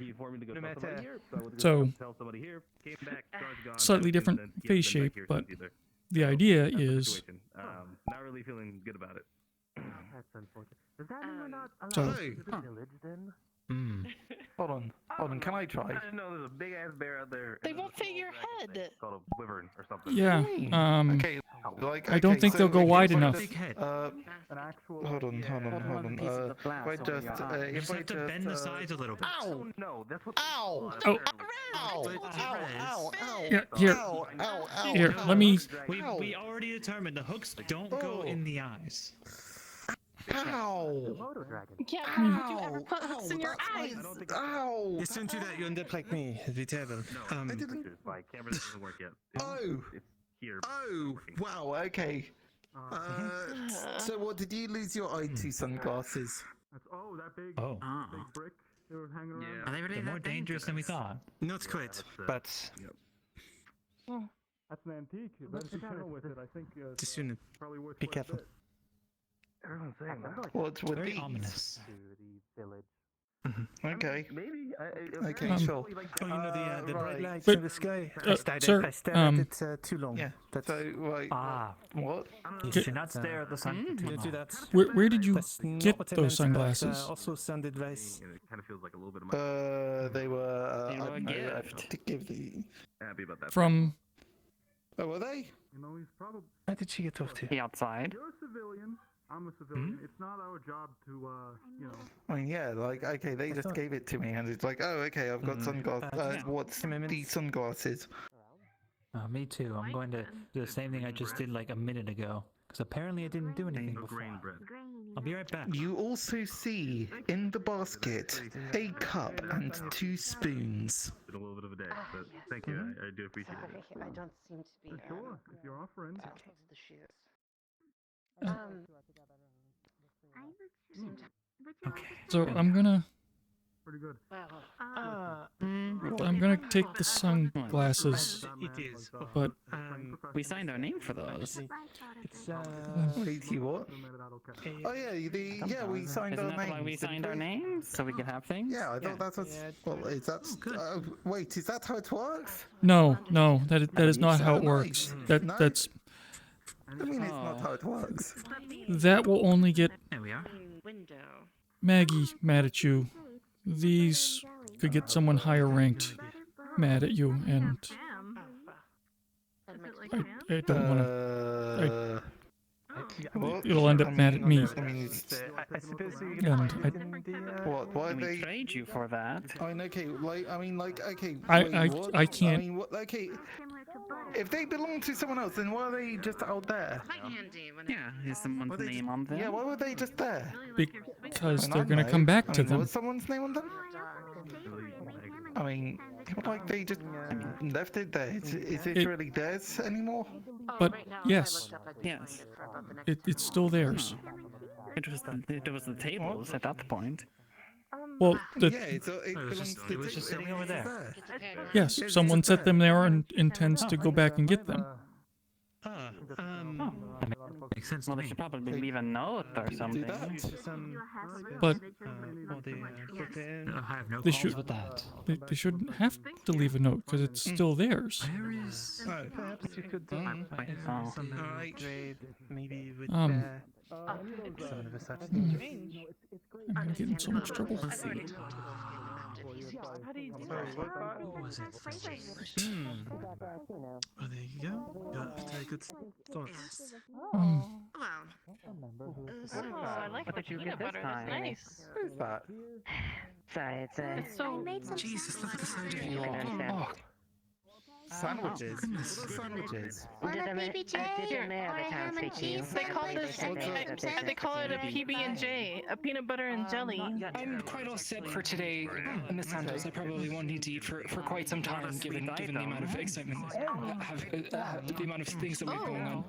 informed me to go tell somebody here. So I went to So- go tell somebody here. Came back. Car's gone. Slightly and different then he face hasn't been back shape, here but since either. the idea That's the is situation. Not really feeling good about it. That's unfortunate. Does that mean we're not allowed So- to the village then? Hold on, can I try? I didn't know there's a big ass bear out there. They won't fit your head. It's called a wyvern or something. Yeah. Okay, I don't think they'll go wide enough. An actual. Hold on. If I just, You just have to bend the sides a little bit. Ow! No, that's what. Ow! Oh. Ow! Yeah, here. Here, let me. We already determined the hooks don't go in the eyes. Ow! Yeah, would you ever put hooks in your eyes? Ow! Yes, don't do that. You end up like me. It'd be terrible. I didn't. My camera doesn't work yet. Oh! It's here. Oh! Wow. Okay. So what did you lose your eye to sunglasses? Oh, that big. Oh. Big brick. They were hanging around. Are they really They're more dangerous than we thought. Not quite, but That's an antique. But if you kill with it, I think. just soon. Probably worth. Be careful. Everyone's saying that. What's with Very these? ominous. Okay. Maybe. Okay, sure. Oh, you know the bright lights but- in the sky. sir, I stared at it too long. Yeah. That's So, right. What? You should not stare at the sun for too don't do long. that. Where did you That's not get what I those meant, but, sunglasses? also sound advice. It kind of feels like a little bit of They were. They were I a don't know, I gift. have to give the. happy about that. From. Oh, were they? You know, he's probably. How did she get off to? The outside. You're a civilian. I'm a civilian. It's not our job to, you know. I mean, yeah, like, okay, they just gave it to me, and it's like, oh, okay, I've got sunglasses. What's the sunglasses? Me too. I'm going to do the same thing I just did like a minute ago. Because apparently I didn't do anything before. I'll be right back. You also see in the basket a cup and 2 spoons. Been a little bit of a day, but thank you. I do appreciate it. I don't seem to be. Sure, if you're offering. The shoes. Okay. So I'm gonna. Pretty good. I'm gonna take the sunglasses. It is. But We signed our name for those. It's Wait, you what? Oh yeah, we signed Isn't our that names. why we didn't signed our we? names? So we can have things? Yeah, I thought that's what. Well, is that? Wait, is that how it works? no, that is not how it works. That's I mean, it's not how it works. that will only get There we are. Maggie mad at you. These could get someone higher ranked mad at you, and I don't want to. It'll end up mad at me. I suppose you And What? Why are We they? trade you for that. I mean, okay, okay. I what? can't. I mean, what? Okay. If they belong to someone else, then why are they just out there? Yeah, is someone's name on them? Yeah, why were they just there? because And they're I gonna know. come back I to mean, them. Was someone's name on them? I mean, like they just left it there. Is it really theirs anymore? But yes, Yes. it's still theirs. It was the tables at that point. Well, Yeah, the, it was just sitting over there. yes, someone set them there and intends to go back and get them. Makes sense Well, to they me. should probably leave a note or something. But I have no they qualms should with that. they shouldn't have to leave a note because it's still theirs. Where is? Perhaps you could Oh. trade maybe with Son of a such I'm gonna get in so much trouble. Let's see. Was it? Oh, there you go. Got very good thoughts. Oh, I like the peanut butter. That's nice. Who's that? Sorry, it's It's so. Jesus, look at the side of you. Sandwiches. Sandwiches. Did the mayor of the town speak to you? They call this. They call it a PB&J, a peanut butter and jelly. I'm quite all set for today, Miss Santos. I probably won't need to eat for quite some time, given the amount of excitement, the amount of things that we have going on.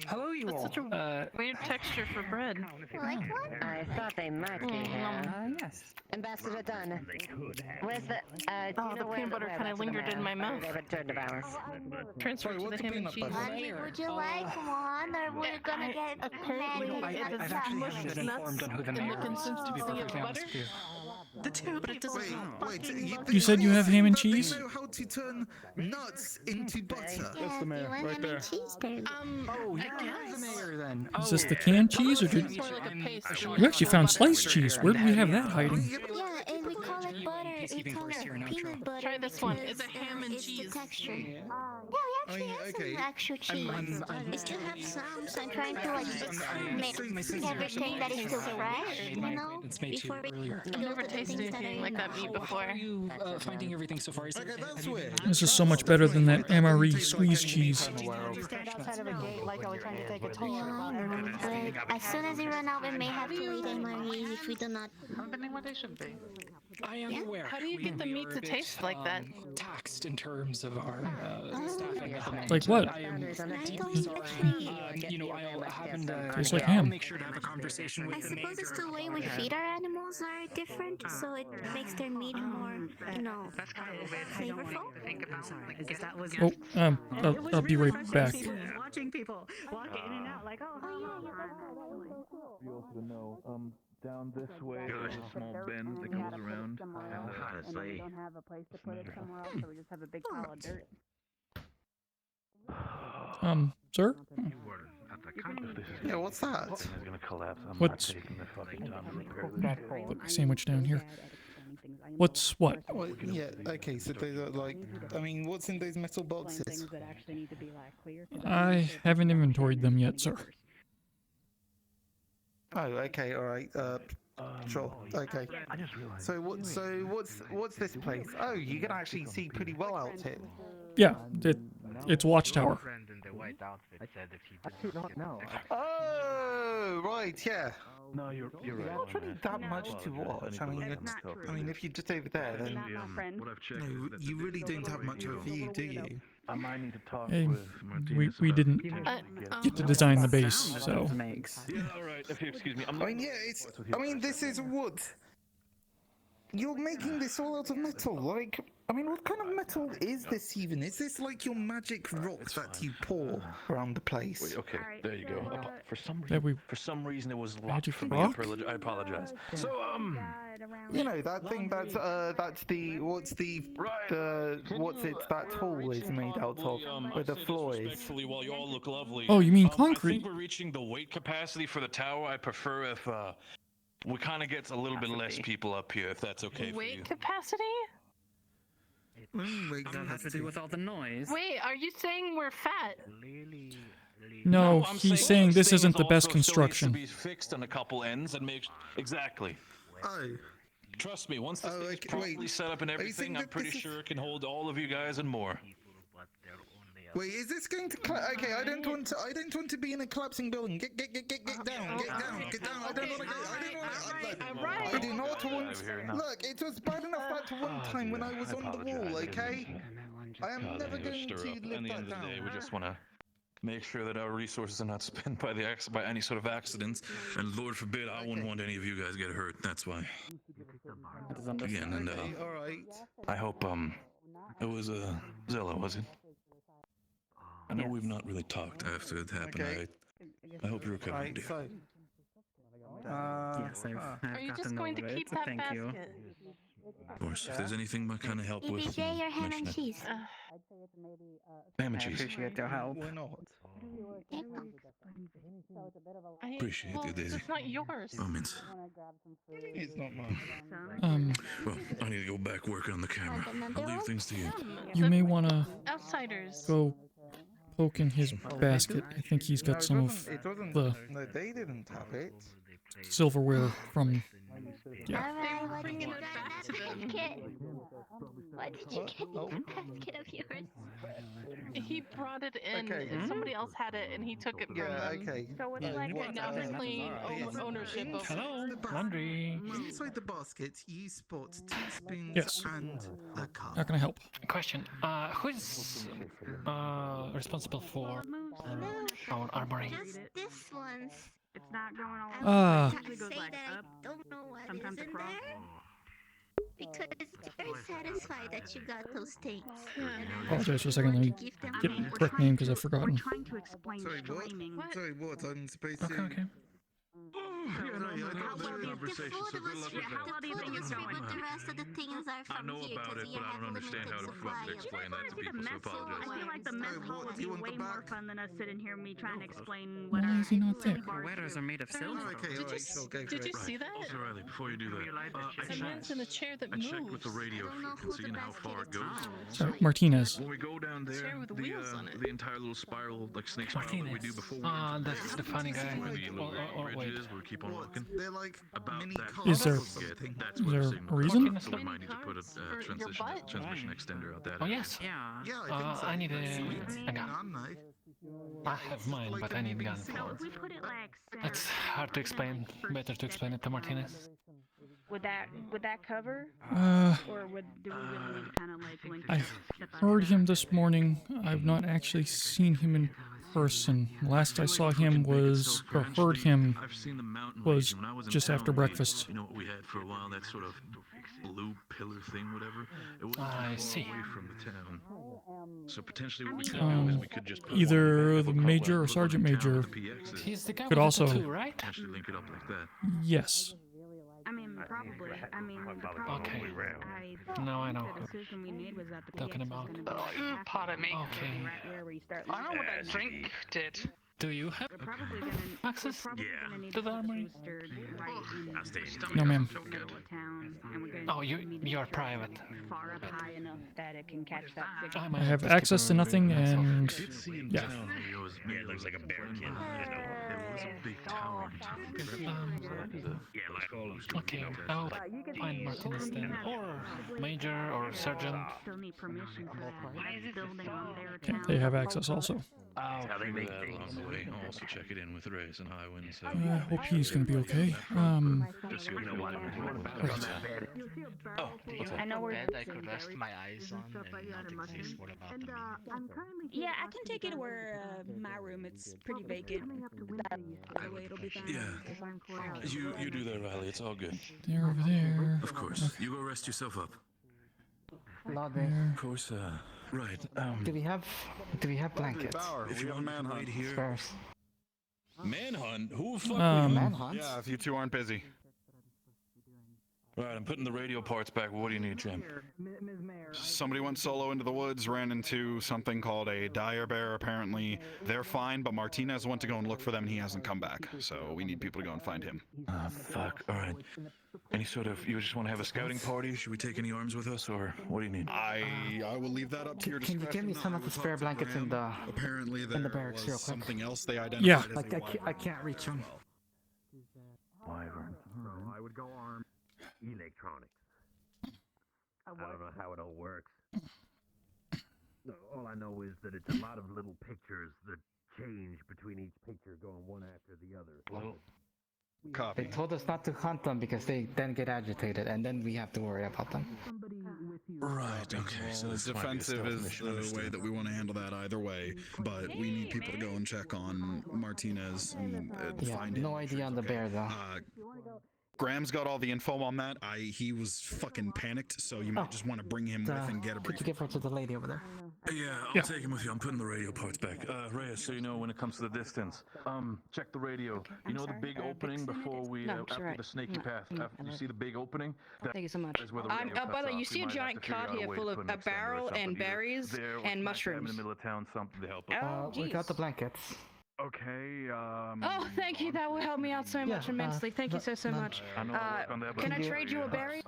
Hello, you That's all. such a weird texture for bread. I thought they might be here. Yes. Ambassador Dunn. Where's the? Oh, the peanut butter kind of lingered in my mouth. They returned of ours. Transfer to the ham and cheese. Landry, would you like one, or we're gonna get Apparently, Maggie it some is actually mushed haven't been nuts informed on who the in the mayor is, to be consistency of perfectly honest butter. with you. The two, but it doesn't Wait, You said you have ham and cheese? They know how to turn nuts into butter. Yes, the mayor, you want right ham there. and cheese, baby. Oh, I you're guess. the mayor then. Is this the canned cheese or did It's more like a paste. you actually found sliced cheese? Where did we have that hiding? Yeah, peacekeeping force here in peanut Outro. butter. Try this one. because, It's a ham and it's cheese. The texture. Yeah. Yeah, we actually have some actual cheese. We still have some, so I'm trying to like mix everything that is still fresh, you know, It's made before we earlier. I've never tasted anything like that meat before. How are you finding everything so far? Have you been- This is so much better than that MRE squeeze cheese. stand outside of a gate like I was trying to take a toll. But as soon as we run out, we may have to eat MREs if we do not. I am aware. How do you get the meat to taste like that? Taxed in terms of our staffing at the moment. Like what? I am deeply sorry. You know, I'll happen to. Tastes like I'll ham. make sure to have a conversation with I the suppose it's major. the way we feed our animals are different, so it makes their meat more, you know, flavorful. Oh, I'll be right back. Watching people walk in and out like, oh, You also know, down this way, there's a small bend that goes around. and we don't have a place to put it somewhere else, so we just have a big pile of dirt. Sir? Yeah, what's that? What's... Put my sandwich down here. What's what? Well, yeah, okay, so those are like, I mean, what's in those metal boxes? I haven't inventoried them yet, sir. Oh, okay, alright, sure, okay. So what's this place? Oh, you can actually see pretty well out here. Yeah, it's Watchtower. Oh, right, yeah. No, you're right. Not really that much to watch. I mean, if you're just over there, then no, you really don't have much of a view, do you? I might need to talk Hey, with Martinez we about didn't get to design the base, so... Yeah, alright, if you excuse me. I mean, yeah, it's... I mean, this is wood. You're making this all out of metal, like... I mean, what kind of metal is this even? Is this like your magic rock that you pour around the place? Wait, okay, there you go. For some reason it was locked Magic for me. rock? I apologize. So, You know, that thing that's the... What's that tool is made out of, where the floor is. Respectfully, while you all look lovely. Oh, you mean I concrete? think we're reaching the weight capacity for the tower. I prefer if, we kind of get a little bit less people up here, if that's okay for you. Weight capacity? Wait, That has to do with all the noise. Wait, are you saying we're fat? No, I'm he's saying this thing isn't the best also construction. Still needs to be fixed on a couple ends and make exactly. Oh. Trust me, once this thing's properly set up and everything, I'm pretty sure it can hold all of you guys and more. Wait, is this going to okay, I don't want to be in a collapsing building. Get down, get down. I don't want to I do not want Look, it was bad enough that one time when I was on the wall, okay? I am never going to live At the end of the day, we just want to make sure that our resources are not spent by any sort of accidents, and Lord forbid I wouldn't want any of you guys get hurt. That's why. Again, and I hope it was Zilla, was it? I know we've not really talked after it happened. Okay. I hope you're recovering, dear. So, yes, Are you just going to keep that basket? Of course, if there's anything I kind of help with, EBJ or ham mention and it. cheese? Ham and cheese. Appreciate your help. Why not? Appreciate you, Daisy. It's not yours. Oh, means. It's not mine. Well, I need to go back working on the camera. I'll leave things to you. You may want to Outsiders. go poke in his basket. I think he's got some of It wasn't. the No, they didn't have it. silverware from... Yeah. Alright, what did you got in that basket? What did you get in that basket of yours? He brought it in, Okay. and somebody else had it, and he took it from Yeah, them. okay. So it's like And now he's claiming ownership of Hello, Landry. Inside the basket, you spot 2 spoons Yes. and a cup. How can I help? Question. Who's responsible for our armory? Just this one's. It's not going all Ah. It usually goes like up, Don't know what sometimes is in across. there. Because it's very satisfied that you got those things. Apologize for a second. Let me get the correct name because I've forgotten. Trying to explain Sorry, what? streaming. Sorry, what? I'm supposed to... Okay. Yeah, no, conversation, so good luck with that. How do you think it's going? But the rest of the things are I from know here, about it, but I don't understand how to fucking explain that to people, so apologize. I feel like the mess hall would be way more fun than us sitting here me trying to explain Why what our is he not there? Waiters are made of silver. Did you see that? So Riley, before you do that, I The man's in a chair that I moves. checked with the radio frequency and how far it goes. Sorry, Martinez. When we go down there, Chair with wheels on it. the entire little spiral, like snake spiral that we do before we that's the funny guy. where the little bridge Wait. is, where we keep on walking. They're like About mini that. Is there- That's is where the there signal a reason? comes from, so we might need to put a transmission extender out that. Oh yes. Yeah. Yeah, I think so. I need a gun. Gun, I have mine, but I need gun So for if we put it like It's hard to explain. Better to explain it to Martinez. would that cover? Or do we really need to kind of like link? I heard him this morning. I've not actually seen him in person. Last I saw him was, or heard him, I've seen the mountain was range when I was in just town, after breakfast. You know what we had for a while, that sort of blue pillar thing, whatever. It wasn't I too far see. away from the town. So potentially what we could do is we could just put Either one the in major or look like sergeant a town major with the PXs. He's the guy could with also, the tattoo, right? Potentially link it up like that. yes. I mean, probably. I mean, the Okay. no, I know. The decision we made was that the Talking PX about. was going to be Pardon me. Okay. right where we start. I know what that drink did. Do you have We're probably gonna access gonna need to the put armory? booster right in I'll stay in. No, ma'am. the middle of town, and we're gonna Oh, you need to you're make sure private. it's far up high enough that it can catch that signal. I have access to nothing, and yeah. Yeah, it looks like a bear kid. There was a big tower in town. Yeah, like Okay, I'll find Martinez then, or major or sergeant. Still need permission for that. That's building on their Yeah, town. they have access also. How they make that along the way. I'll also check it in with Reyes and Highwind. So. I hope he's gonna be okay. Just so you know what I know where bed I could rest my eyes on and not exist. What about the Yeah, I can take it to where my room. It's pretty vacant. That way it'll be fine. Yeah. You do that, Riley. It's all good. They're over there. Of course. You go rest yourself up. There. Of course. Right. Do we have blankets? If you want to wait here. Spares. Manhunt? Who fuck Manhunt? Yeah, if you two aren't busy. Right, I'm putting the radio parts back. What do you need, Jim? Somebody went solo into the woods, ran into something called a dire bear. Apparently, they're fine, but Martinez went to go and look for them, and he hasn't come back. So we need people to go and find him. Fuck. All right. Any sort of, you just want to have a scouting party? Should we take any arms with us, or what do you need? I will leave that up to your discretion. Can you give me some of the spare blankets in the barracks real quick? Something else they identified. Yeah. As Like I can't reach them. Wyvern. I would go armed. Electronics. I don't know how it all works. No, all I know is that it's a lot of little pictures that change between each picture going one after the other. Copy. They told us not to hunt them because they then get agitated, and then we have to worry about them. Right, okay. So this Defensive is the way that we want to handle that either way, but we need people to go and check on Martinez and find him. No idea on the bear though. Graham's got all the info on that. He was fucking panicked, so you might just want to bring him with and get a Could brief. you give her to the lady over there? Yeah, I'll take him with you. I'm putting the radio parts back. Reyes, so you know when it comes to the distance, check the radio. You know the big opening before we, after the snaky path, after you see the big opening? Thank you so much. Is where the radio By the way, cuts you off. see a We might have giant to figure cart out here way full to of put a an extender or barrel something, and either berries there or and smack dab mushrooms. in the middle of town, something to help us. Oh, We got the jeez. blankets. Okay. Oh, thank you. That will help me out so much immensely. Thank you so much. Can I trade you a berry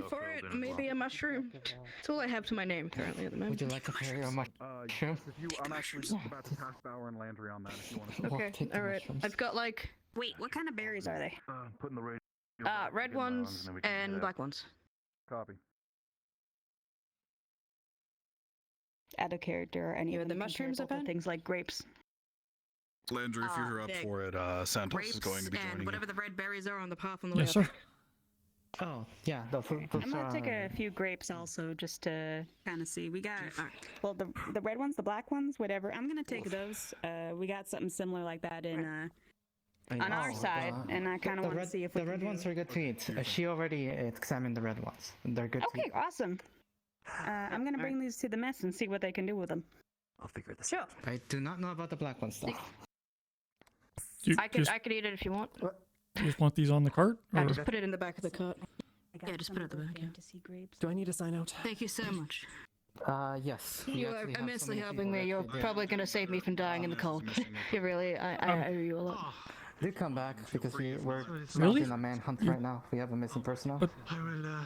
for it? Maybe a mushroom. That's all I have to my name currently at the moment. Would you like a berry or mushroom? I'm actually just about to task Bauer and Landry on that if you want to. Okay, all right. I've got like Wait, what kind of berries are they? Putting the radio. red ones and black ones. Copy. Out of character, any of the mushrooms I've had? things like grapes. Landry, if you're up for it, Santos is going to be joining and whatever the red berries are on the path on the Yes, way sir. up. Oh, yeah. I'm gonna take a few grapes also, just to kind of see. We got well, the red ones, the black ones, whatever. I'm gonna take those. We got something similar like that in on our side, and I kind of want to see if we the red ones are good to eat. She already examined the red ones. They're good. To Okay, eat. awesome. I'm gonna bring these to the mess and see what they can do with them. I'll figure this out. I do not know about the black ones though. I could eat it if you want. You just want these on the cart? I Or? just put it in the back of the cart. Yeah, just put it at the back. Yeah. Do I need to sign out? Thank you so much. Yes. You are immensely helping me. You're probably gonna save me from dying in the cold. You really, I owe you a lot. Do come back because we're Really? in a manhunt right now. We have a missing person now.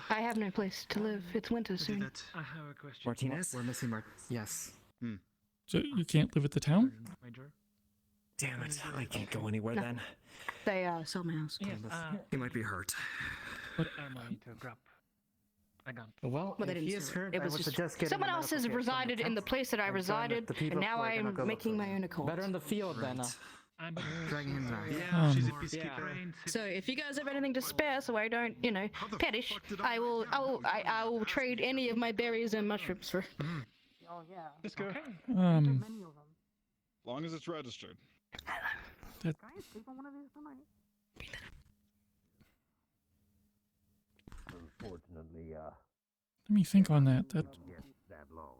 I have no place to live. It's winter soon. I have a question. Martinez? We're missing Yes. So you can't live at the town? Damn it! I can't go anywhere then. They sold my house. Yes, he might be hurt. But well, they if didn't he is sue hurt, it I was would just suggest getting someone a else medical has kit from resided the in the tent. place that I resided, The people and now who are I gonna am go making look my own accord. Better in the field then. Dragging him back. Yeah, she's a peacekeeper. So if you guys have anything to spare, so I don't, perish, I will trade any of my berries and mushrooms for. Oh yeah. Let's go. Um. As long as it's registered. That, Guys, sleep on one of these tonight. Unfortunately, let me think on that. That's that long.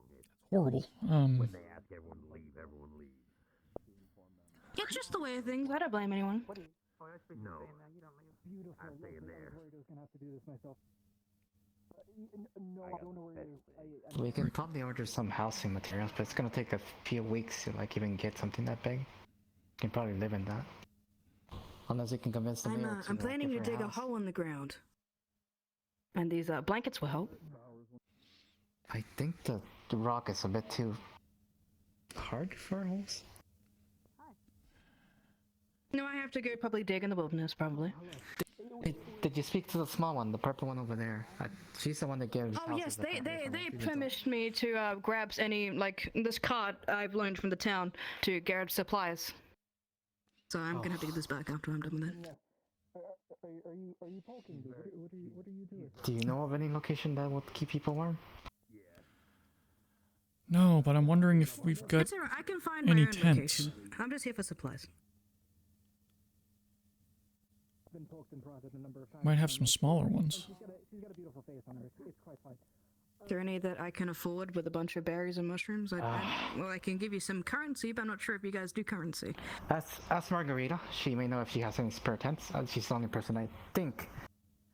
horrible. When they ask everyone to leave, everyone leaves. It's just the way of things. I don't blame anyone. No. I'm staying there. We can probably order some housing materials, but it's gonna take a few weeks to even get something that big. You can probably live in that. Unless you can convince the mayor to I'm planning to give her dig a house. hole in the ground. And these blankets will help. I think the rock is a bit too hard for holes. No, I have to go probably dig in the wilderness, probably. Did you speak to the small one, the purple one over there? She's the one that gives. Oh yes, they permitted me to grab any this cart I've learned from the town to garage supplies. So I'm gonna have to get this back after I'm done with it. Are you talking? What are you doing? Do you know of any location that would keep people warm? no, but I'm wondering if we've got That's alright, I can find my any own tents. location. I'm just here for supplies. Been talked in private a number of times. Might have some smaller ones. She's got a beautiful face on her. It's quite fine. Is there any that I can afford with a bunch of berries and mushrooms? Well, I can give you some currency, but I'm not sure if you guys do currency. Ask Margarita. She may know if she has any spare tents. She's the only person I think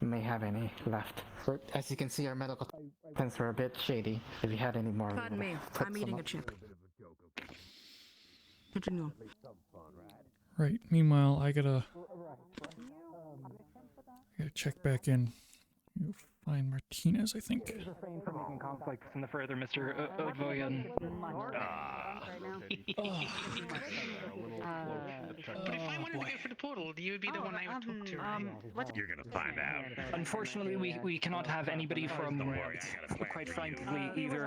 may have any left. As you can see, our medical tents were a bit shady. If you had any more, Pardon me, I'm eating a chip. Continue on. Right. Meanwhile, I gotta check back in. You'll find Martinez, I think. Refrain from making conflicts in the further, Mr. Odvoyan. But if I wanted to go for the portal, you would be the one I would talk to, right? You're gonna find out. Unfortunately, we cannot have anybody from, quite frankly, either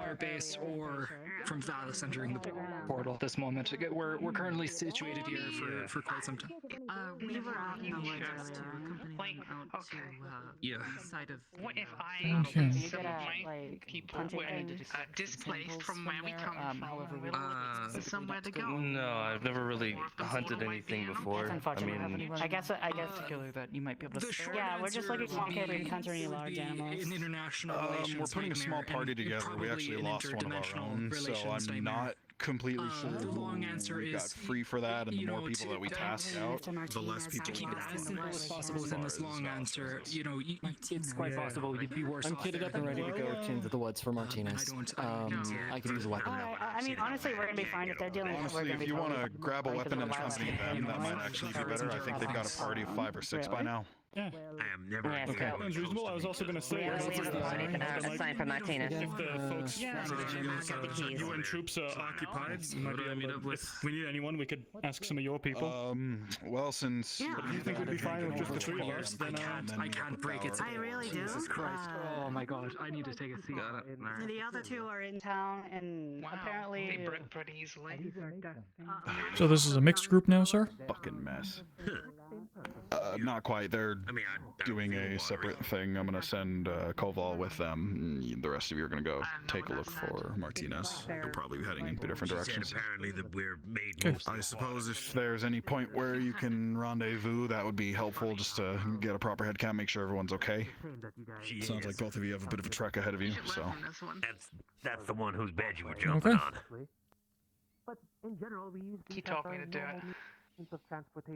our base or from Valis entering the portal at this moment. We're currently situated here for quite some time. We were out in the woods accompanying out to Yeah. the side of. What if Okay. some of my people were displaced from where we come from? Somewhere to go. No, I've never really hunted anything before. That's unfortunate. I mean, I guess particular that you might be able to. Yeah, we're just looking for if we encounter any large animals. In international we're relations putting a small nightmare party and together. We probably actually an lost one of our interdimensional own, so relations I'm nightmare. not completely sure The long answer we got is, free for that, and the more people that we task out, the less people. To keep it as simple as possible within this long answer, it's quite possible you'd be worse I'm off kitted there up and ready to go into the woods for Martinez. I could use a weapon. I mean, honestly, we're gonna be fine if they're dealing with. Honestly, if you want to grab a weapon and accompany them, that might actually be better. I think they've got a party of 5 or 6 by now. Yeah. I am never. Okay. Sounds reasonable. I was also gonna say. A sign for Martinez. If the folks, UN troops are occupied, might be able to, if we need anyone, we could ask some of your people. Well, since If you think we'd be fine with just the 3 of us, then I can't break it. I really do. Jesus Christ. Oh my God. I need to take a seat. The other 2 are in town, and apparently. They broke pretty easily. So this is a mixed group now, sir? Fucking mess. Not quite. They're doing a separate thing. I'm gonna send Koval with them. The rest of you are gonna go take a look for Martinez. They'll probably be heading in different directions. Apparently that we're made. I suppose if there's any point where you can rendezvous, that would be helpful, just to get a proper head count, make sure everyone's okay. Sounds like both of you have a bit of a trek ahead of you, so. That's the one whose bed you were jumping on. He told me to do it. I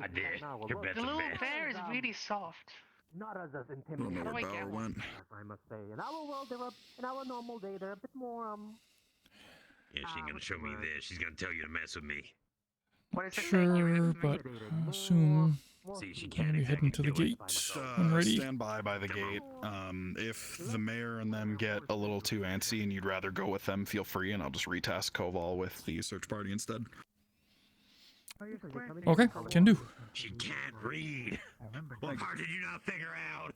did. Your bet's The a little bet. bear is really soft. Not as I don't intimidating. know where Bauer went. I must say. In our world, in our normal day, they're a bit more Yeah, she ain't gonna show me this. She's gonna tell you to mess with me. What is it? Sure, but I assume See, she I'm can't gonna be heading to the gate when ready. Stand by the gate. If the mayor and them get a little too antsy and you'd rather go with them, feel free, and I'll just retask Koval with the search party instead. Okay, can do. She can't read. What part did you not figure out?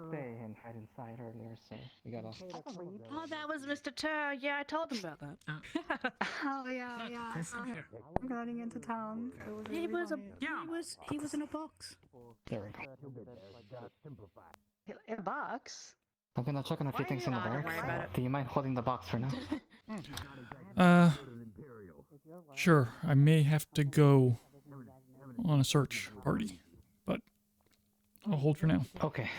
They and hide inside earlier, so we got off. Oh, that was Mr. Tur. Yeah, I told him about that. Oh yeah. I'm running into town. He was in a box. There we go. In a box. I'm gonna check on a few Why things are in you the not barracks. worried about it? Do you mind holding the box for now? Sure, I may have to go on a search party, but I'll hold for now. Okay.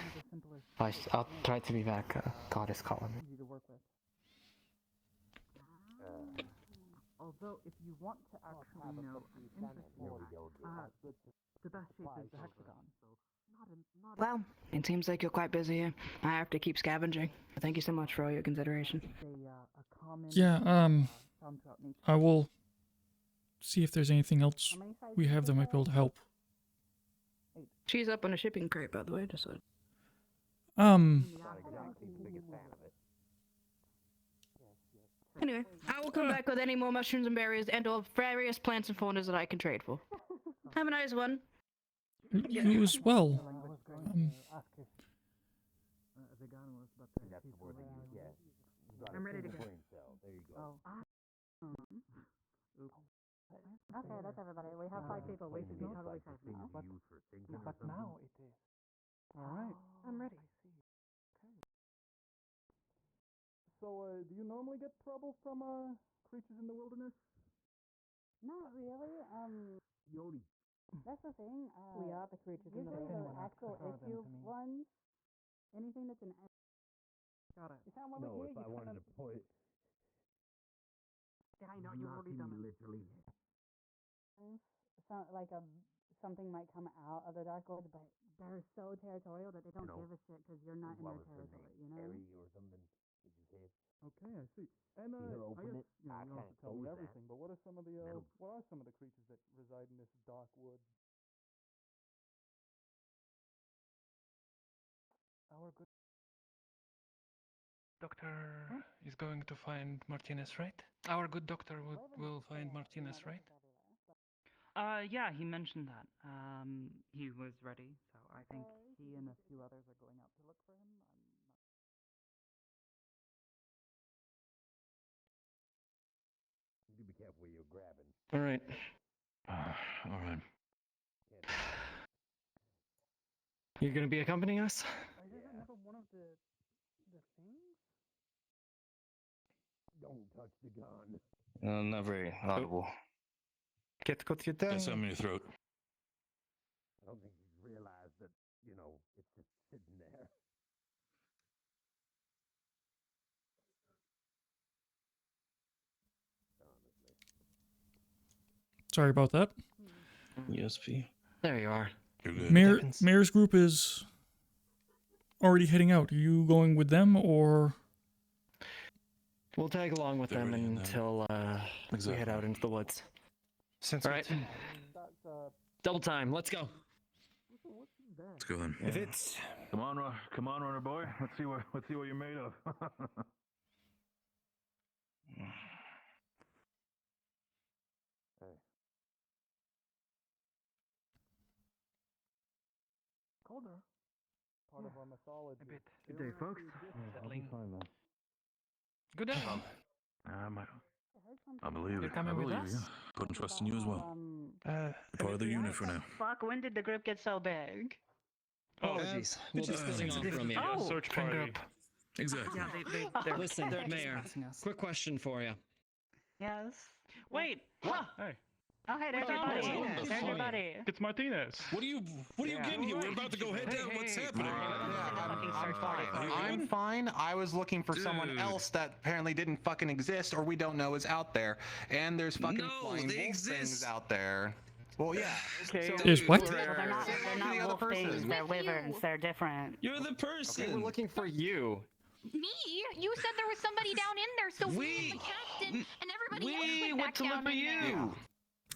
I'll try to be back. God is calling me. Although, if you want to actually know, I'm interested. The best shape is the hexagon. Well, it seems like you're quite busy here. I have to keep scavenging. Thank you so much for all your consideration. Yeah, I will see if there's anything else we have that might be able to help. She's up on a shipping crate, by the way, just so. Anyway, I will come back with any more mushrooms and berries and/or various plants and faunas that I can trade for. Have a nice one. You as well. I'm ready to go. Okay, that's everybody. We have 5 people. We should be totally safe now. But now it is. Alright. I'm ready. So, do you normally get trouble from creatures in the wilderness? Not really. Yodi. That's the thing. We are the creatures in the usually the wilderness. actual Prefer them issue to me. ones. Anything that's an. Got it. You sound well No, here, if you I wanted to point. Did I know you've already done it? Literally. Like something might come out of the Dark Lord, but they're so territorial that they don't give a shit because you're not in their territory, you know? Or something. Did you say it? Okay, I see. And You hear open I it? guess, you know, I you don't have to can't tell me close that. everything, but what are some of the creatures that reside in this dark wood? Our good Doctor is going to find Martinez, right? Our good doctor will find Martinez, right? Yeah, he mentioned that. He was ready, so I think he and a few others are going out to look for him. Do be careful where you're grabbing. All right. All right. You're gonna be accompanying us? Is this another one of the things? Don't touch the gun. Not very audible. Get cut your tongue. Got something in your throat. I don't think you realize that, it's just sitting there. Sorry about that. ESP. There you are. Mayor's group is already heading out. Are you going with them, or? We'll tag along with them until we head out into the woods. All right. Double time. Let's go. Let's go then. If it's come on, runner boy. Let's see what you're made of. Colder. Part of our mythology. A bit. Good day, folks. Good day. I believe You're it. coming with you. us? Put and trust in you as well. Part of the unit for now. Fuck, when did the group get so big? Apologies. We'll be splitting off from you. Oh. Search party. Exactly. They're Listen, just Mayor. passing us. Quick question for you. Yes. Wait. Hey. Oh, hey, there's your buddy. There's your buddy. It's Martinez. What are you getting here? We're about to go head down. What's happening? I'm fine. I'm fine. I was looking for someone else that apparently didn't fucking exist or we don't know is out there. And there's fucking flying wolf things out there. Well, yeah. Okay. Is what? Well, they're not wolf things. They're wyverns. They're different. You're the person. Okay, we're looking for you. Me? You said there was somebody down in there, so we, the captain, and everybody else went back down in there.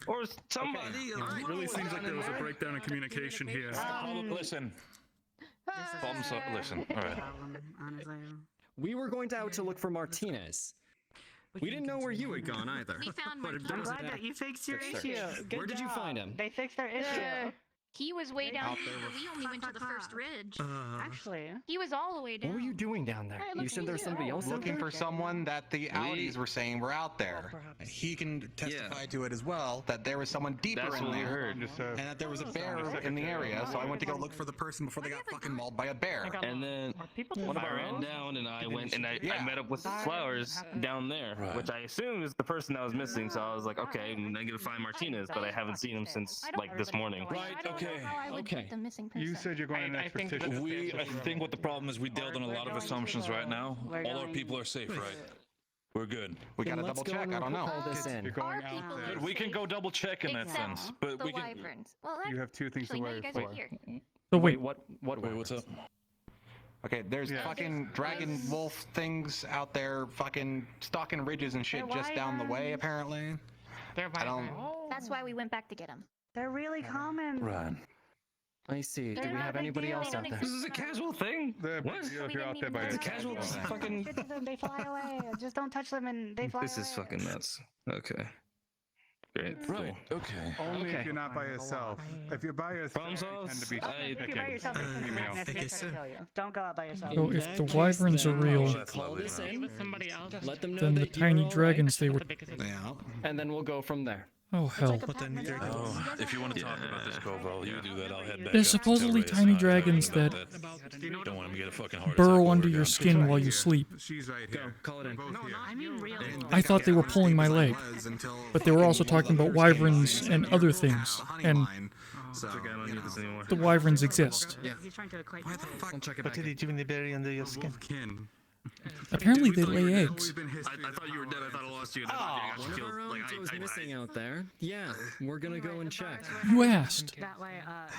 Or somebody. It really seems like there was a breakdown in communication here. Listen. Listen. All right. We were going out to look for Martinez. We didn't know where you had gone either. We found I'm glad that you fixed your issue. Where did you find him? They fixed their issue. He was way down Out here. there. We only went to the first ridge. Actually, he was all the way down. What were you doing down there? You said there was somebody else out Looking there? for someone that the Audis were saying were out there. He can testify to it as well, that there was someone deeper That's in what we there. heard. And that there was a bear in the area, so I went to go look for the person before they got fucking mauled by a bear. And then I ran down and I went and I met up with Flowers down there, which I assume is the person that was missing. So I was like, okay, I'm gonna find Martinez, but I haven't seen him since like this morning. Right, okay. The missing person. You said you're going on an expedition. I think what the problem is, we dealt on a lot of assumptions right now. All our people are safe, right? We're good. We gotta double check. I don't know. You're going out there. We can go double check in that sense, but the we can. wyverns. Well, You have two things to actually, no, worry you guys for. are here. So wait, What? Wait, what's up? Okay, there's fucking dragon wolf things out there, fucking stalking ridges and shit just down the way, apparently. I don't. That's why we went back to get him. they're really common. Right. I see. Do They're we not have a big anybody deal. else out there? This is a casual thing. They're What? big deal if you're out there by It's a yourself. casual fucking. Get to them, they fly away. Just don't touch them, and they fly This away. is fucking nuts. Okay. Great. Right. Okay. Only if you're not by yourself. If you're by yourself, Problem you solved. tend to be If you're by yourself, they tend to female. aggressive, they try to kill you. Don't go out by yourself. so if the wyverns are real, That's Call lovely. this man. in. Somebody else. Let them know then the that you were tiny all right, dragons they were. Yeah. and then we'll go from there. Oh hell! Oh, if you want to talk about this, Koval, you do that. I'll head back. There's up supposedly to Ray's tiny side. dragons About that Don't want him to get a fucking heart burrow attack under over your again. skin while you sleep. She's right here. Call it in. I mean, really. I thought they were pulling my leg, but they were also talking about wyverns and other things, and So, I don't need this anymore. the wyverns exist. He's trying to equate. why the fuck? I'll check it What back. did he do when they bury under your skin? Wolfkin. Apparently they lay eggs. I thought you were dead. I thought I lost you. One of our own was missing out there. Yeah, we're gonna go and check. You asked. That way,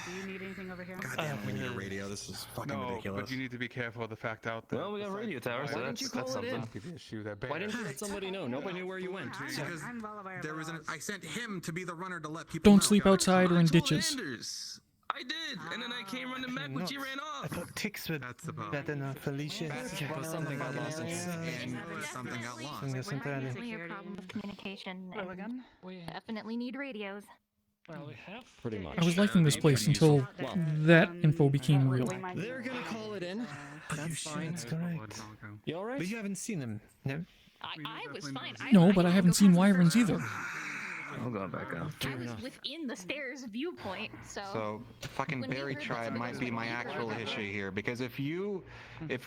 do you need anything over here? God damn, we need a radio. This is fucking No, ridiculous. but you need to be careful of the fact out there. Well, we got radio towers, so Why that's didn't you call it something. in? Give you a shoe that Why didn't you let somebody know? Nobody knew where you went. Because I'm well aware of there was the an. laws. I sent him to be the runner to let people. Don't know. sleep outside or in ditches. Anders. I did, and then I came running back when she ran I off. thought ticks were That's the problem. better than Felicia. But something got lost. And something got lost. Fingers entirely. Definitely a problem with communication. Hello and again. Definitely need radios. Well, we have. Pretty much. I was liking this place until that info became real. They're gonna call it in. That's fine. That's correct. You all right? But you haven't seen him, no? I was fine. No, but I haven't seen wyverns either. I'm going back out. I was within the stairs viewpoint, so. So, fucking When we Berry heard Tribe that might be my actual issue here, because if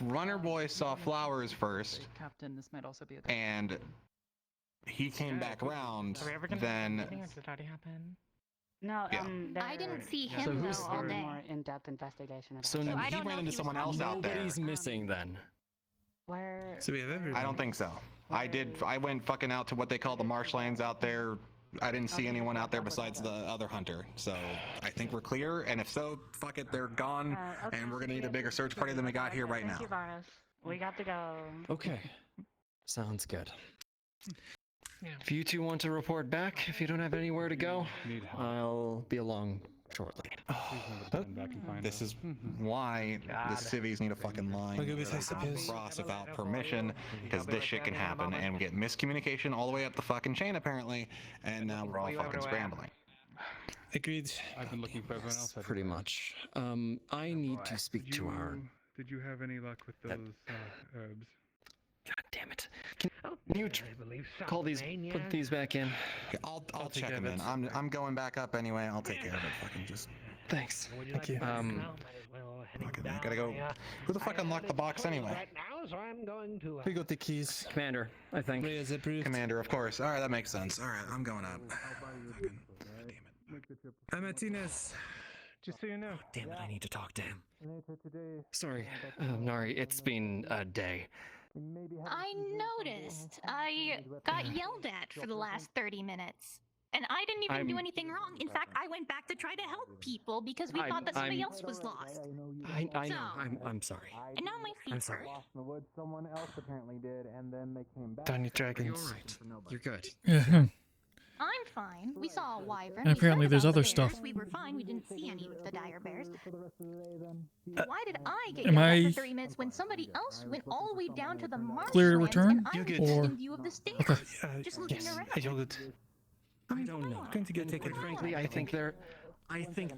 Runner Boy saw Flowers first, Captain, this might also be a. and he came back round, then Did it already happen? No, Yeah. I didn't see So him who's- though all day. more in-depth investigation. About So it. I he don't know ran if into he was someone else out there. Nobody's missing then. Where? So we have everyone. I don't think so. I went fucking out to what they call the marshlands out there. I didn't see anyone out there besides the other hunter. So I think we're clear. And if so, fuck it, they're gone. And we're gonna need a bigger search party than we got here right Thank now. you, Varus. We got to go. Okay. Sounds good. If you two want to report back, if you don't have anywhere to go, I'll be along shortly. This is why the civvies need a fucking line. Look at this, I suppose. Cross without permission, because this shit can happen, and we get miscommunication all the way up the fucking chain apparently, and now we're all fucking scrambling. Agreed. I've been looking for everyone else. Pretty much. I need to speak to our. Did you have any luck with those herbs? God damn it! Can you call these? Put these back in. Okay, I'll check them in. I'm going back up anyway. I'll take care of it. Fucking just. Thanks. Thank you. Fucking, I gotta go. Who the fuck unlocked the box anyway? We got the keys. Commander, I think. Reyes approved. Commander, of course. All right, that makes sense. All right, I'm going up. Martinez. Just so you know. Damn it! I need to talk to him. Sorry, Nari. It's been a day. I noticed. I got yelled at for the last 30 minutes. And I didn't even do anything wrong. In fact, I went back to try to help people because we thought that somebody else was lost. I know. I'm sorry. And now my feet I'm sorry. hurt. In the woods, someone else apparently did, and then they came back. Darn it, dragons. You're right. You're good. Yeah. I'm fine. We saw a wyvern. And apparently we there's heard other about the bears. stuff. We were fine. We didn't see any of the dire bears. Why did I get Am yelled at I for 30 minutes when somebody else went all the way down to the marshlands clear to return? and I You're was good. just Or- in view of the stairs, Okay. just looking Yes, around? you're good. I don't know. I'm going to go take a And drink. frankly, I think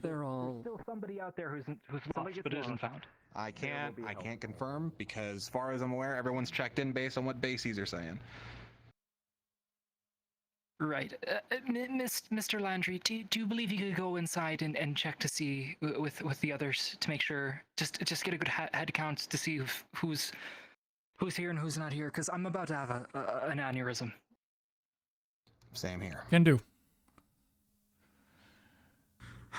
they're all. Still somebody out there who's lost but isn't found. I can't confirm because, as far as I'm aware, everyone's checked in based on what bases are saying. Right. Mr. Landry, do you believe you could go inside and check to see with the others to make sure, just get a good head count to see who's here and who's not here? Because I'm about to have an aneurysm. Same here. Can do.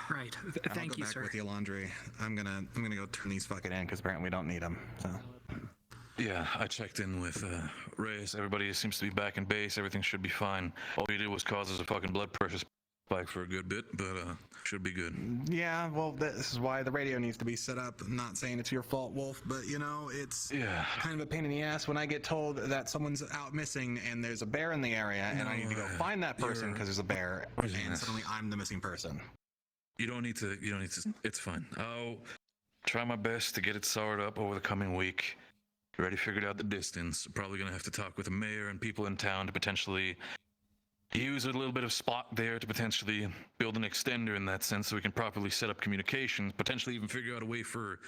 Right. Thank you, I'll go back sir. with you, Landry. I'm gonna go turn these fucking in because apparently we don't need them. So. Yeah, I checked in with Reyes. Everybody seems to be back in base. Everything should be fine. All you did was cause us a fucking blood pressure spike for a good bit, but should be good. Yeah, well, this is why the radio needs to be set up. I'm not saying it's your fault, Wolf, but it's kind of a pain in the ass when I get told that someone's out missing and there's a bear in the area and I need to go find that person because there's a bear, and suddenly I'm the missing person. You don't need to. It's fine. I'll try my best to get it sorted up over the coming week. Already figured out the distance. Probably gonna have to talk with the mayor and people in town to potentially use a little bit of spot there to potentially build an extender in that sense, so we can properly set up communications. Potentially even figure out a way for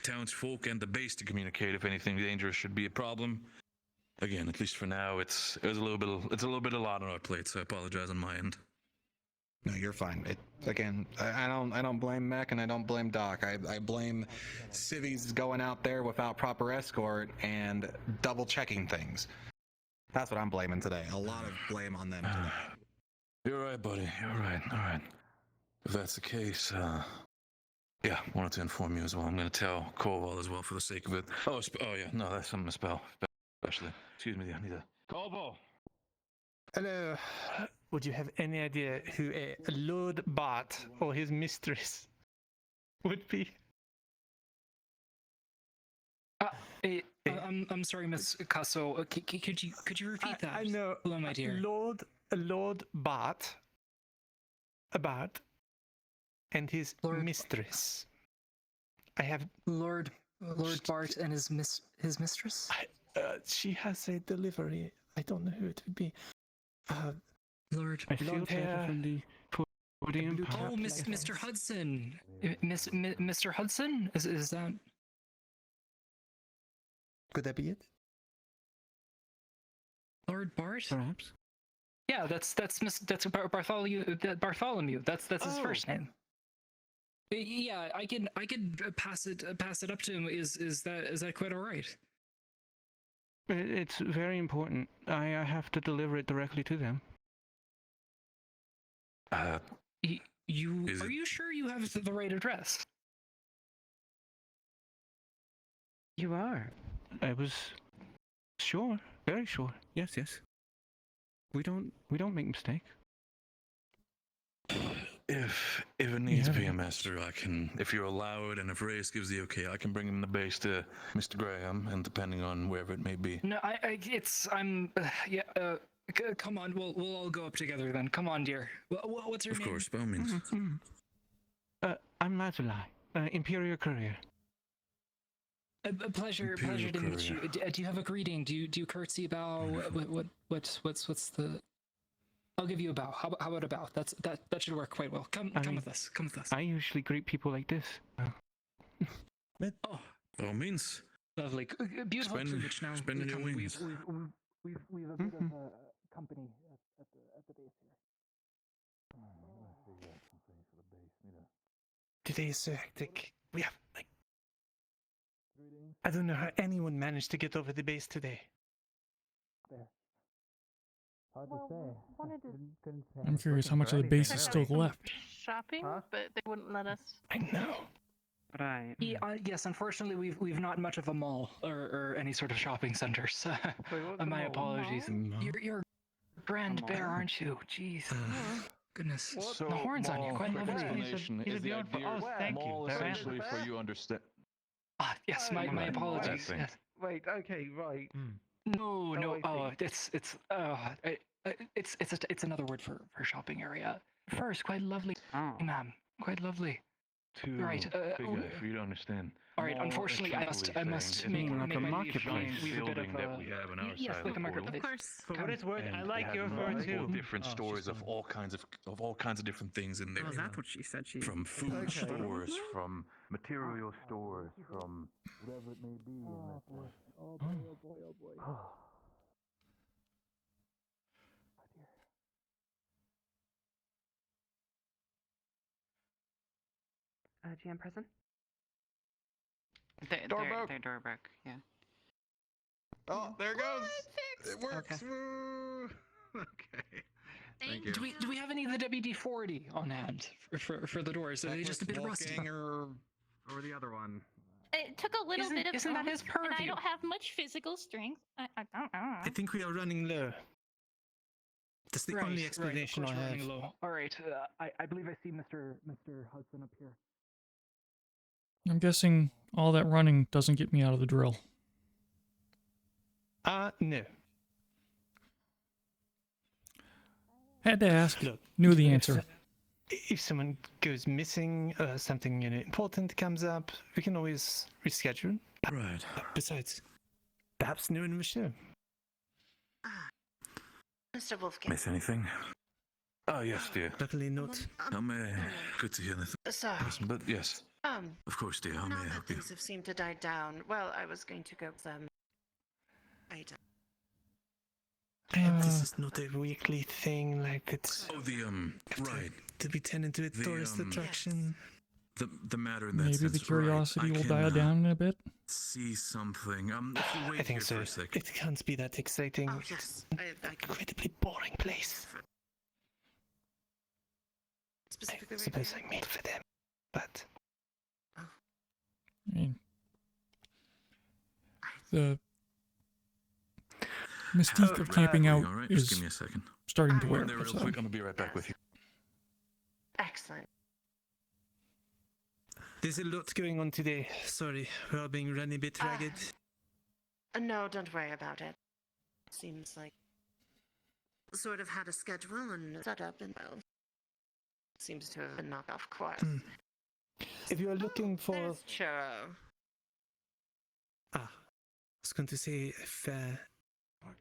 townsfolk and the base to communicate if anything dangerous should be a problem. Again, at least for now, it's a little bit a lot on our plate. So I apologize on my end. No, you're fine. I don't blame Mech and I don't blame Doc. I blame civvies going out there without proper escort and double checking things. That's what I'm blaming today. A lot of blame on them today. You're right, buddy. You're right. All right. If that's the case, yeah, wanted to inform you as well. I'm going to tell Koval as well for the sake of it. Oh yeah, no, that's something to spell. Especially, excuse me, I need a... Koval! Hello. Would you have any idea who a Lord Bart or his mistress would be? I'm sorry, Miss Casso. Could you repeat that? I know. Hello, my dear. Lord Bart. And his mistress. I have Lord Bart and his mistress. She has a delivery. I don't know who it would be. Lord hair. from the podium. Oh, Mr. Hudson. Mr. Hudson? Is that? Could that be it? Lord Bart? Perhaps. Yeah, that's Bartholomew. Bartholomew. That's his first name. Yeah, I can pass it up to him. Is that quite all right? It's very important. I have to deliver it directly to them. Are you sure you have the right address? You are. I was sure, very sure. Yes. We don't make mistakes. If it needs be a master, I can. If you allow it, and if Reyes gives the okay, I can bring him in the base to Mr. Graham, and depending on wherever it may be. No, come on, we'll all go up together then. Come on, dear. What's your name? Of course, by all means. I'm Mazulai, Imperial Courier. A pleasure to meet you. Do you have a greeting? Do you curtsy, bow? What's the? I'll give you a bow. How about a bow? That should work quite well. Come with us. Come with us. I usually greet people like this. By all means. Lovely. Beautiful privilege now. Spending your wings. We've a bit of company at the base here. Today is so hectic. We have I don't know how anyone managed to get over the base today. Hard to say. I'm curious how much of the base is still left. Shopping, but they wouldn't let us. I know. Right. Yes, unfortunately, we've not much of a mall or any sort of shopping centers. My apologies. You're grand bear, aren't you? Jeez. Goodness. The horns on you, quite lovely. Explanation is the idea mall essentially for you understand. Ah, yes, my apologies. Yes. Wait, okay, right. No, it's another word for shopping area. First, quite lovely, ma'am. Quite lovely. Right. Big for you to understand. All right. Unfortunately, I must make like a marketplace. we've a bit of Building that we have in our yes, side like a of the portal. marketplace. Of course. For what it's worth, I like your word too. Different stores of all kinds of different things in there. Oh, that's what she said. From food stores, from material stores, from Whatever it may be. Oh boy, oh boy, oh boy. GM present? Door broke. Their door broke, yeah. Oh, there it goes. It works. Okay. Woo. Okay. Thank you. Do we have any of the WD-40 on hand for the doors? Are they just a bit rusty? Or the other one? It took a little bit of isn't that his and I purview? don't have much physical strength. I don't know. I think we are running low. That's the only explanation right, of course I we're have. running low. All right. I believe I see Mr. Hudson up here. I'm guessing all that running doesn't get me out of the drill. No. Had to ask. Look, Knew the answer. If someone goes missing, something important comes up, we can always reschedule. Right. Besides, perhaps no one will show. Mr. Wolfgang. Miss anything? Oh yes, dear. Luckily not. Good to hear that. Sorry. But yes. Of course, dear. How may Now I that help you? things have seemed to die down, well, I was going to go with item. This is not a weekly thing, like it's... Oh, right. To be turned into a tourist attraction. The matter in that Maybe sense, the curiosity right, will I die can, down in a bit. See something. If you wait I think here so. for a sec. It can't be that exciting. Oh, yes. Incredibly boring place. Specifically, I suppose I made for them, but... I mean, the mystique of camping out All right, is just give me a second. starting to wear. There real so. quick. I'm gonna be right back with you. Excellent. There's a lot going on today. Sorry, we're all being run a bit ragged. No, don't worry about it. Seems like sort of had a schedule and set up, and well, seems to have been knocked off course. If you are looking for... There's Churro. I was going to say, if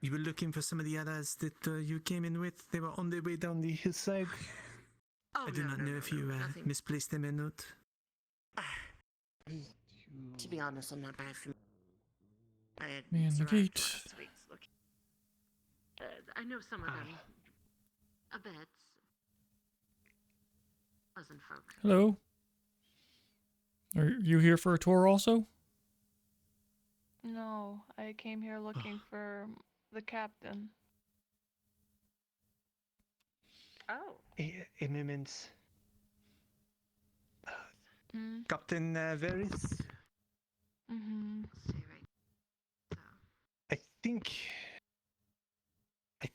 you were looking for some of the others that you came in with, they were on their way down the hillside. I do not know if you misplaced them or not. To be honest, I'm not very familiar. I had Man, the survived gate. last week's look. I know some of them. A bit. Pleasant folk. Hello. Are you here for a tour also? No, I came here looking for the captain. Oh. A moment. Captain Varys? Mm-hmm. I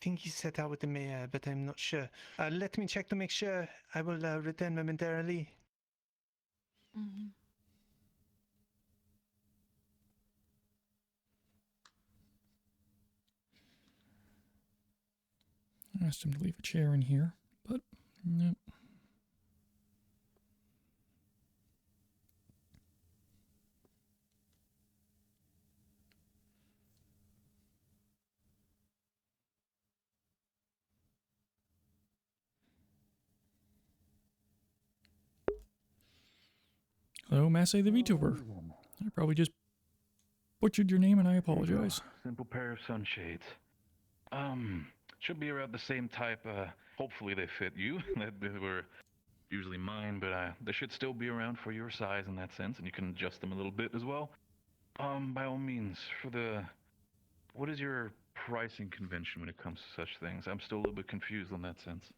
think he set out with the mayor, but I'm not sure. Let me check to make sure. I will return momentarily. Mm-hmm. I asked him to leave a chair in here, but no. Hello, Massey the VTuber. I probably just butchered your name and I apologize. Simple pair of sunshades. Should be around the same type. Hopefully they fit you. They were usually mine, but they should still be around for your size in that sense, and you can adjust them a little bit as well. By all means, what is your pricing convention when it comes to such things? I'm still a little bit confused in that sense.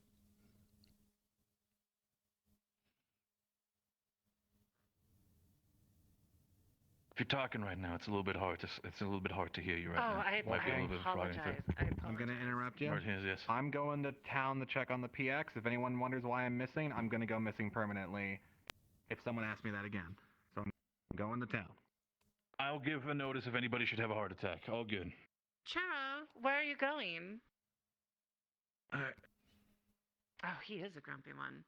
If you're talking right now, it's a little bit hard to hear you right now. I Might be a little bit froggy apologize. through. I'm gonna interrupt you. Martinez, yes. I'm going to town to check on the PX. If anyone wonders why I'm missing, I'm gonna go missing permanently. If someone asks me that again, so I'm going to town. I'll give a notice if anybody should have a heart attack. All good. Chara, where are you going? Uh, Oh, he is a grumpy one.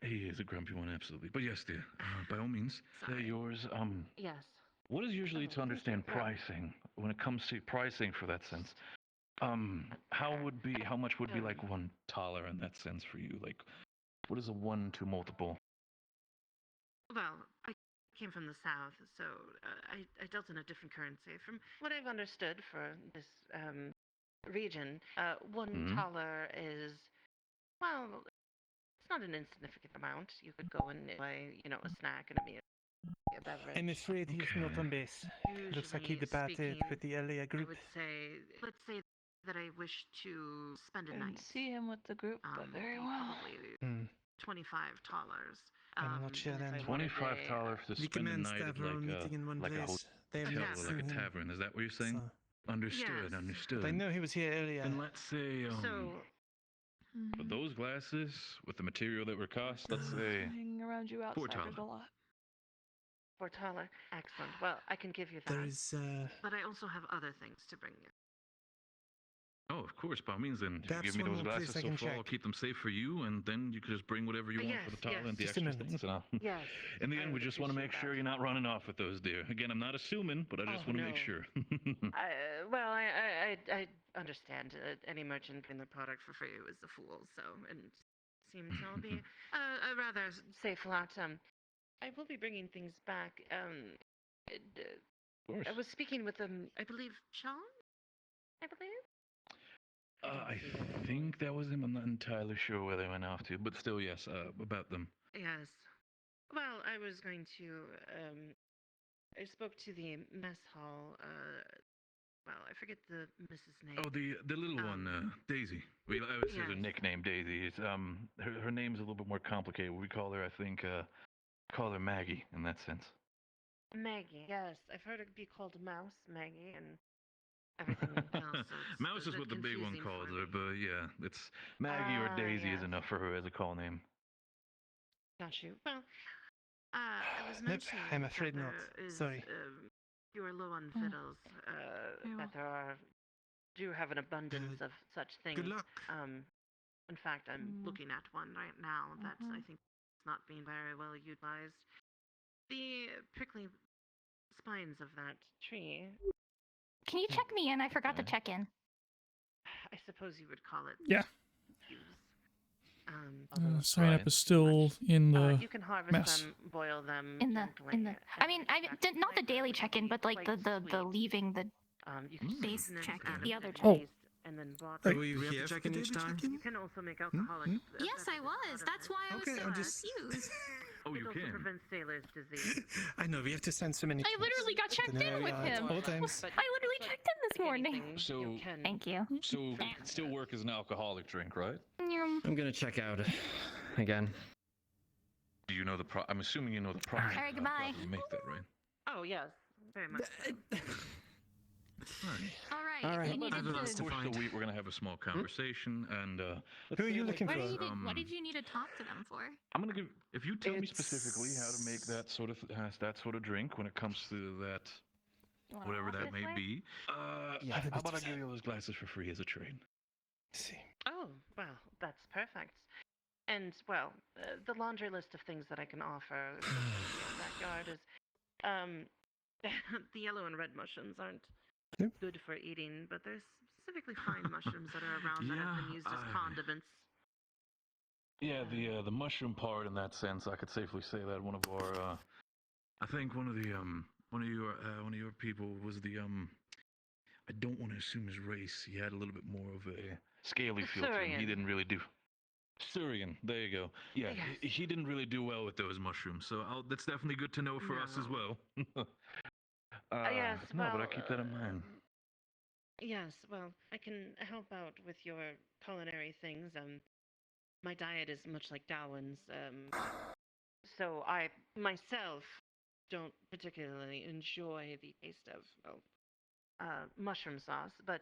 He is a grumpy one, absolutely. But yes, dear, by all means. They're yours. Yes. What is usually to understand pricing when it comes to pricing for that sense? How much would be like one taller in that sense for you? Like, what is a 1-to multiple? Well, I came from the south, so I dealt in a different currency. From what I've understood for this region, one taller is, well, it's not an insignificant amount. You could go and buy, a snack and a meal, a beverage. I'm afraid he's not on base. Looks like he departed with the earlier group. I would say, let's say that I wish to spend a night. See him with the group, but very well. Probably 25 dollars. I'm not sure then. $25 to spend a night at like a hotel or like a tavern. Is that what you're saying? Understood, understood. I know he was here earlier. Then let's say, for those glasses with the material that were cost, let's say Hanging around you outsiders a lot. $4. Excellent. Well, I can give you that. There is, But I also have other things to bring you. Oh, of course, by all means, then you That's give me one those more place glasses I so can far, I'll check. keep them safe for you, and then you can just bring whatever you want for the taller and the Just a extra minute. things. And Yes. in the end, we just want to make sure you're not running off with those, dear. Again, I'm not assuming, but I just want to make sure. Well, I understand. Any merchant in the product for free is a fool, so, and seems I'll be a rather safe lot. I will be bringing things back. Of course. I was speaking with, I believe, Sean? I believe? I think that was him. I'm not entirely sure where they went off to, but still, yes, about them. Yes. Well, I was going to, I spoke to the mess hall, well, I forget the Mrs. name. Oh, the little one, Daisy. We always say her nickname Daisy. It's her name's a little bit more complicated. We call her, I think, call her Maggie in that sense. Maggie, yes. I've heard it be called Mouse, Maggie, and everything else. So Mouse is what the big one calls her, but yeah, it's Maggie or Daisy is enough for her as a call name. Got you. Well, I was Nope, mentioning I'm afraid that not. there is, Sorry. you are low on fiddles. That there do have an abundance of such things. Good luck. In fact, I'm looking at one right now that I think is not being very well utilized. The prickly spines of that tree. Can you check me in? I forgot to check in. I suppose you would call it. Yeah. Sign up Brian. is still in the You can harvest mess. them, boil them. In the. I mean, I did not the daily check-in, but like the leaving the you can base check-in, the other Oh. check-in. And then bought Right. them. Were you here for the daily check-in? You can also make alcoholic. Yes, I was. That's why I was Okay, so I'm just- confused. Oh, It you also can. prevents sailor's disease. I know, we have to send so many. I literally got checked in with him. All times. I literally checked in this morning. So, Thank you. so it can still work as an alcoholic drink, right? I'm gonna check out again. Do you know the I'm assuming you know the process. All right, goodbye. You make that, right? Oh yes, very much. So. All right. All right. You needed Of to. course, so we're gonna have a small conversation, and Who are you looking What for? did you need to talk to them for? I'm gonna give. If you tell me specifically how to make that sort of drink when it comes to that, whatever that may be, yeah. How about I give you those glasses for free as a trade? See. Oh well, that's perfect. And well, the laundry list of things that I can offer in the backyard is, the yellow and red mushrooms aren't good for eating, but there's specifically fine mushrooms that are around that have been used as condiments. Yeah, the mushroom part in that sense, I could safely say that one of our, I think one of your people was the I don't want to assume his race. He had a little bit more of a scaly feel to him. He didn't really do. Surian, there you go. Yeah, he didn't really do well with those mushrooms, so that's definitely good to know for us as well. Yes, no, well, but I keep that in mind. Yes, well, I can help out with your culinary things. My diet is much like Darwin's. So I myself don't particularly enjoy the taste of mushroom sauce, but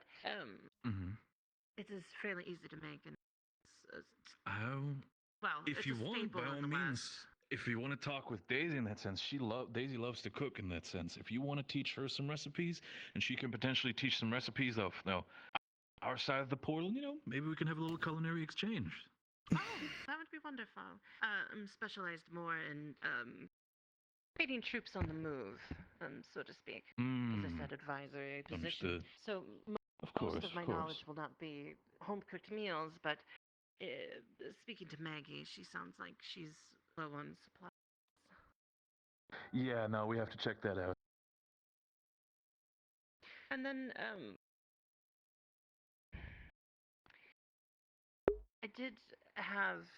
it is fairly easy to make, and well, If it's you a want, staple by all nonetheless. means. If you want to talk with Daisy in that sense, Daisy loves to cook in that sense. If you want to teach her some recipes, and she can potentially teach some recipes of our side of the portal, maybe we can have a little culinary exchange. Oh, that would be wonderful. I'm specialized more in creating troops on the move, so to speak. As I said, advisory position. Understood. So most of my knowledge will not be home cooked meals, but speaking to Maggie, she sounds like she's low on supplies. Yeah, no, we have to check that out. And then I did have.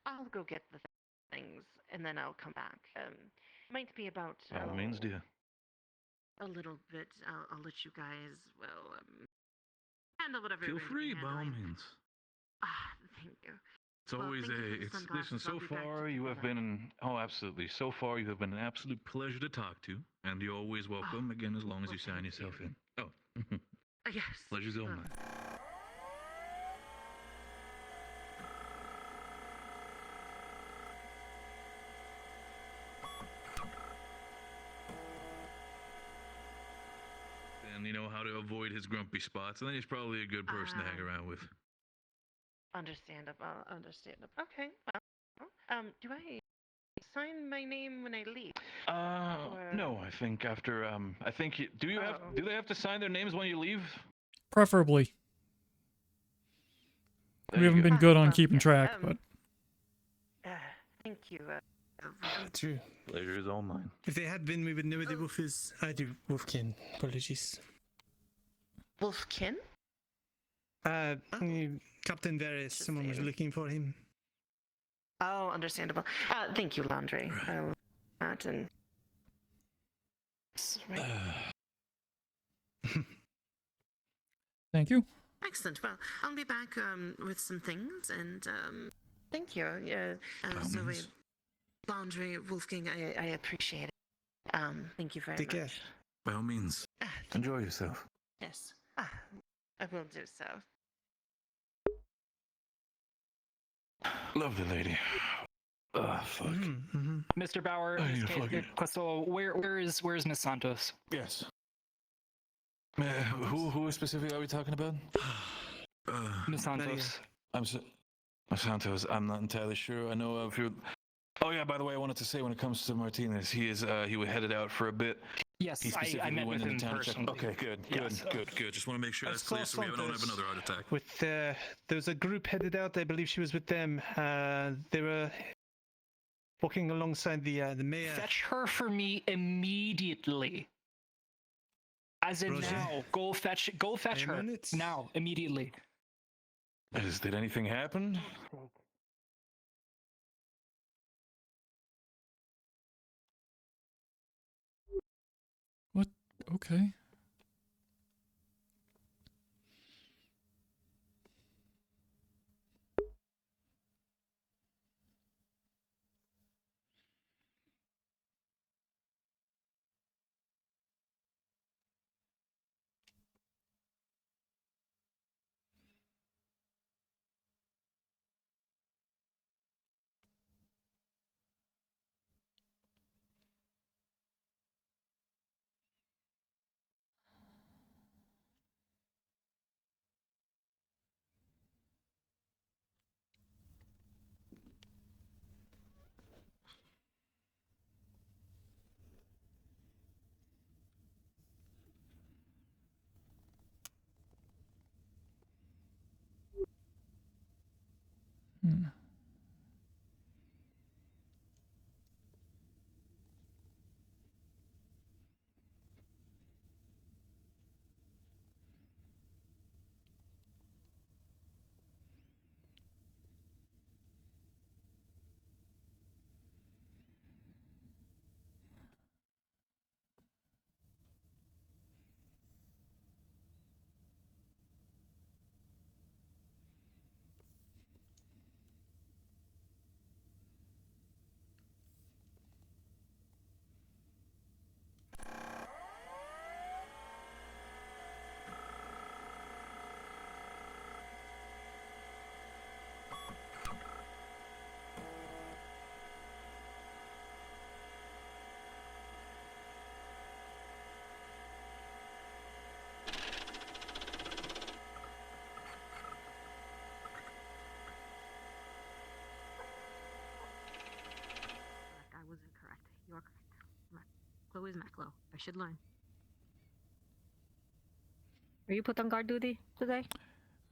I'll go get the things, and then I'll come back. Might be about. By all means, dear. A little bit. I'll let you guys, handle whatever. Feel free, by all means. Thank you. It's always listen, so far you have been absolutely. So far you have been an absolute pleasure to talk to, and you're always welcome again as long as you sign yourself in. Oh. Yes. Pleasure's all mine. And you know how to avoid his grumpy spots, and then he's probably a good person to hang around with. Understandable. Okay. Well, do I sign my name when I leave? No, I think after do they have to sign their names when you leave? Preferably. We haven't been good on keeping track, but. Thank you. True. Pleasure is all mine. If they had been, we would know where the wolf is. I do. Wolfkin. Apologies. Wolfkin? Captain Varys. Someone was looking for him. Oh, understandable. Thank you, Landry. I'll that and. Thank you. Excellent. Well, I'll be back with some things, and thank you. Zoe, Landry, Wolfgang, I appreciate it. Thank you very much. By all means. Enjoy yourself. Yes, I will do so. Lovely lady. Fuck. Mr. Bauer, so where is Miss Santos? Yes. Who specifically are we talking about? Miss Santos. Miss Santos. I'm not entirely sure. I know of you. Oh yeah. By the way, I wanted to say when it comes to Martinez, he headed out for a bit. Yes, I met with him personally. Okay, good. Just want to make sure that's clear so we don't have another heart attack. With there was a group headed out. I believe she was with them. They were walking alongside the mayor. Fetch her for me immediately. As in now, go fetch her now, immediately. Did anything happen? What? Okay. You are correct. Chloe is Maclo. I should learn. Are you put on guard duty today?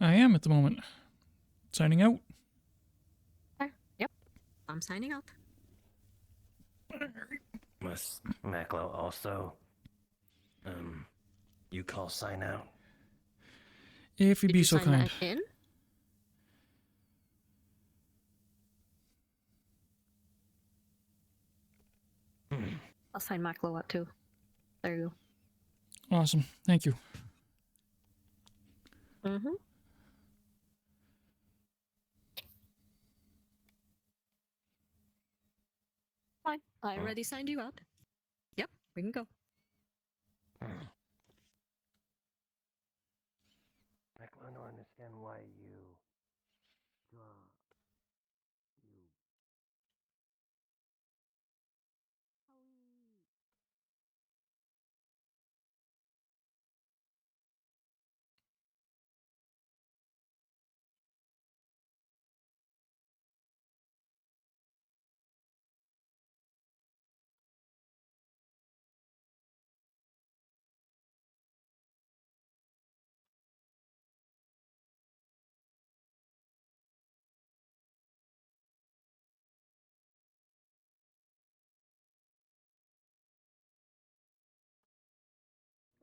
I am at the moment. Signing out. Yep. I'm signing out. Must Maclo also, you call sign out? If you'd be so kind. In? I'll sign Maclo out too. There you go. Awesome. Thank you. Mm-hmm. Fine. I already signed you out. Yep, we can go. I don't understand why you.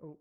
Oh.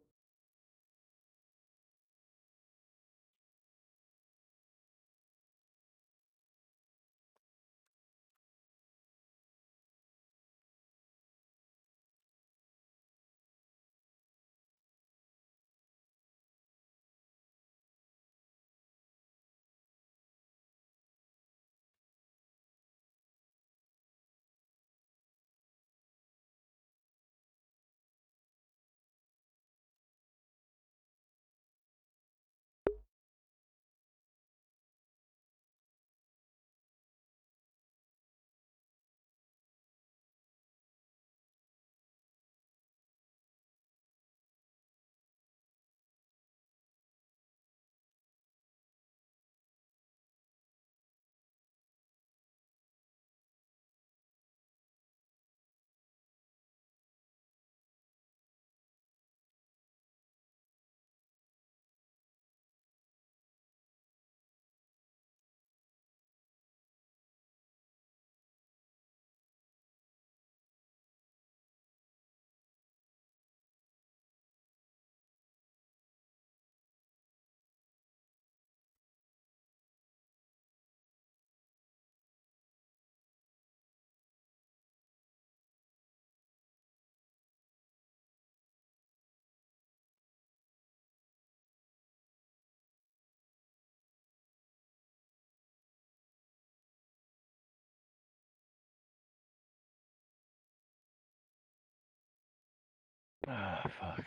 Ah, fuck.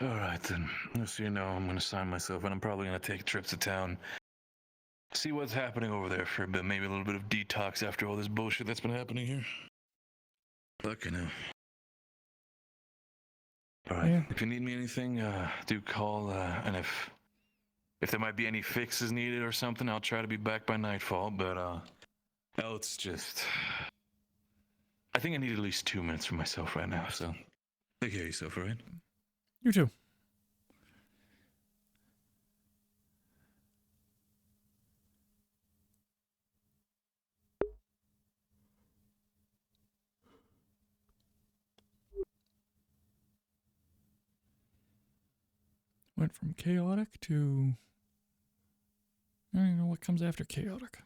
Alright then, just so you know, I'm gonna sign myself and I'm probably gonna take a trip to town. See what's happening over there for a bit, maybe a little bit of detox after all this bullshit that's been happening here. Fucking hell. Alright, Yeah. if you need me anything, do call, and if there might be any fixes needed or something, I'll try to be back by nightfall, but, else just... I think I need at least 2 minutes for myself right now, so... Take care of yourself, alright? You too. Went from chaotic to... I don't even know what comes after chaotic.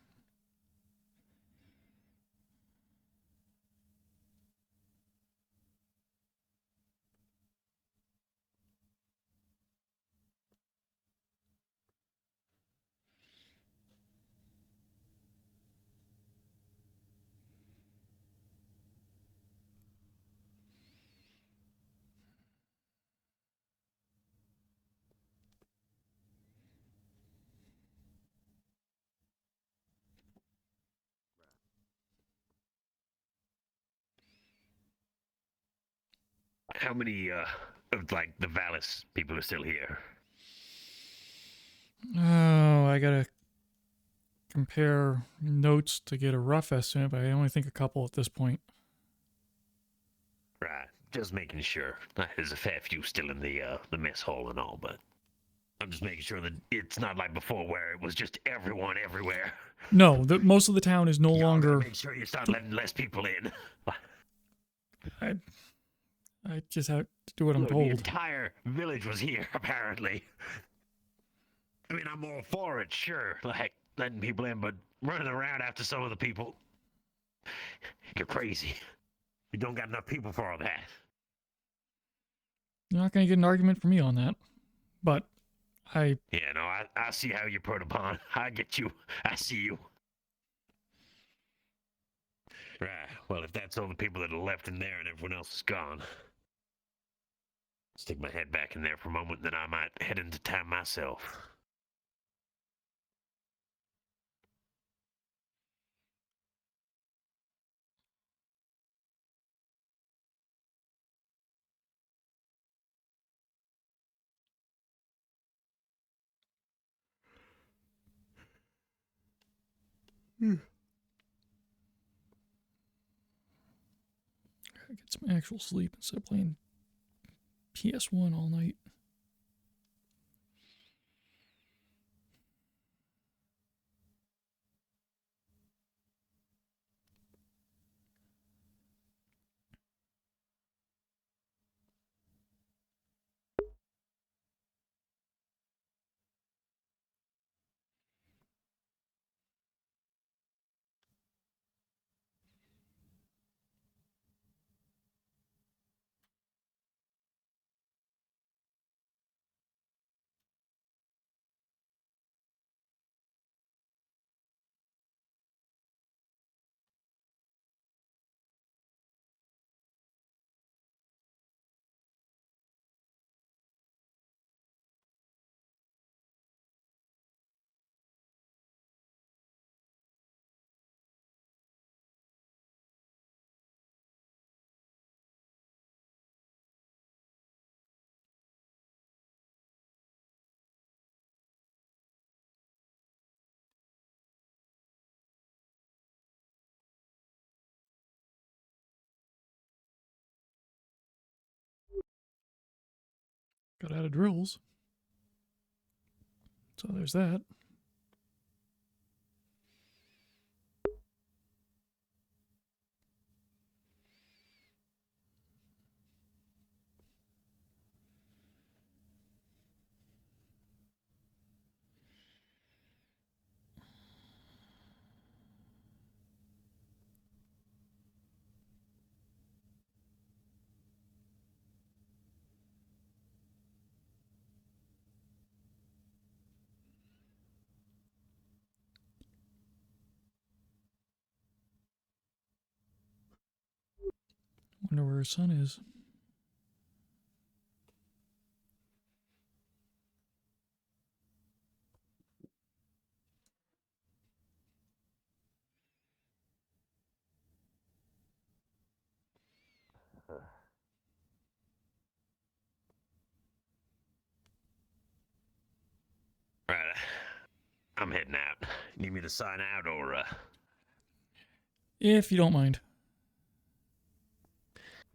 How many of like the Valis people are still here? Oh, I gotta compare notes to get a rough estimate, but I only think a couple at this point. Right, just making sure. There's a fair few still in the mess hall and all, but I'm just making sure that it's not like before where it was just everyone everywhere. No, most of the town is no longer. Make sure you start letting less people in. I just have to do what I'm Look, told. The entire village was here, apparently. I mean, I'm all for it, sure, like letting people in, but running around after some of the people, you're crazy. You don't got enough people for all that. You're not going to get an argument from me on that, but Yeah, no, I see how you're put upon. I get you. I see you. Right, well, if that's all the people that are left in there and everyone else is gone, stick my head back in there for a moment, then I might head into town myself. Gotta get some actual sleep instead of playing PS1 all night. Got out of drills. So there's that. Wonder where his son is. Right, I'm heading out. Need me to sign out, or, If you don't mind.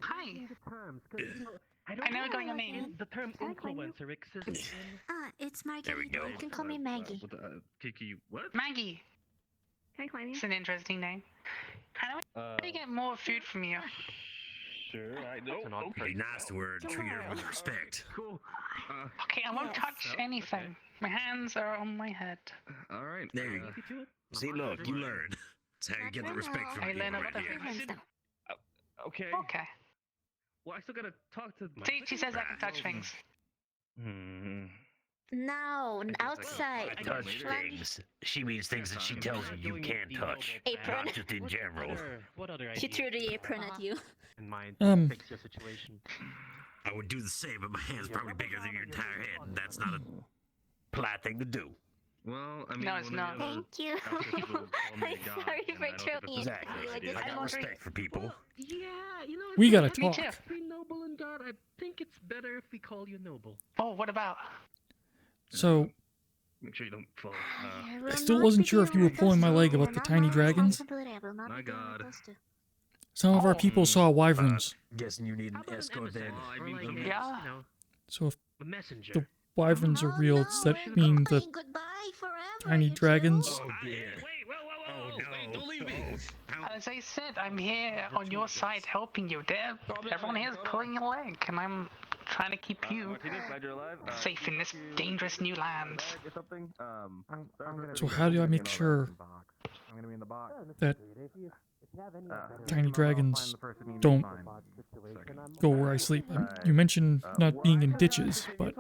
Hi. I know going your name. The term influencer exists in... It's Maggie. There we go. You can call me Maggie. Kiki, what? Maggie. Hi, Kleiny. It's an interesting name. How do we get more food from you? Sure, I know. Be nice to her and treat her with respect. Cool. Okay, I won't touch anything. My hands are on my head. All right. There you go. See, look, you learn. That's how you get the respect from I people learn a right lot of here. things. Okay. Okay. Well, I still gotta talk to... See, she says I can touch things. No, outside. Touch things. She means things that she tells you you can't touch. Apron. Not just in general. What other She threw the apron at you. in mind to fix your situation? I would do the same, but my hand's probably bigger than your entire head, and that's not a polite thing to do. Well, I mean, No, it's not. Thank you. I'm sorry for choking. Exactly. I got respect for people. Yeah, you know, We gotta Me talk. too. between noble and God, I think it's better if we call you noble. Oh, what about? So, Make sure you don't fall. I still wasn't sure if you were pulling my leg about the tiny dragons. My God. Some of our people saw wyverns. Guessing you need an escort then. Yeah. So if A messenger. the wyverns are real, does that mean the tiny dragons? Oh dear. Oh no. Don't leave me. As I said, I'm here on your side helping you. Everyone here is pulling your leg, and I'm trying to keep you safe in this dangerous new land. So how do I make sure that tiny dragons don't go where I sleep? You mentioned not being in ditches, but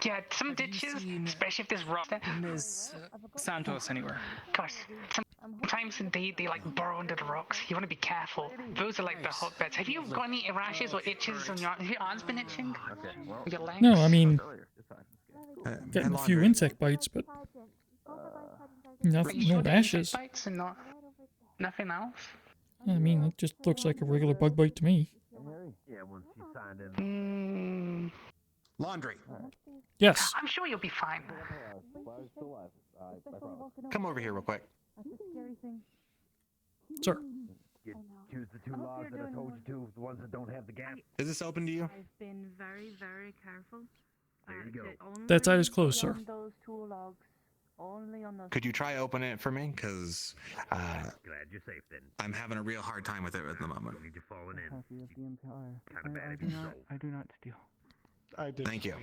Yeah, some ditches, especially if there's rock. Is Santos anywhere? Gosh, sometimes they like burrow under the rocks. You want to be careful. Those are like the hotbeds. Have you got any rashes or itches on your? Have your arms been itching? Your legs? no, I mean, getting a few insect bites, but nothing, no rashes. Bites and nothing else. I mean, it just looks like a regular bug bite to me. Yeah, once you signed in. Laundry. Yes. I'm sure you'll be fine. Come over here real quick. Sir. Choose the two logs that I told you to, the ones that don't have the gap. Is this open to you? I've been very, very careful. There you go. That side is closed, sir. Those two logs. Only on those. Could you try opening it for me? Because Glad you're safe then. I'm having a real hard time with it at the moment. Don't need you falling in. Kind of bad if you sold. I do not steal. Thank you.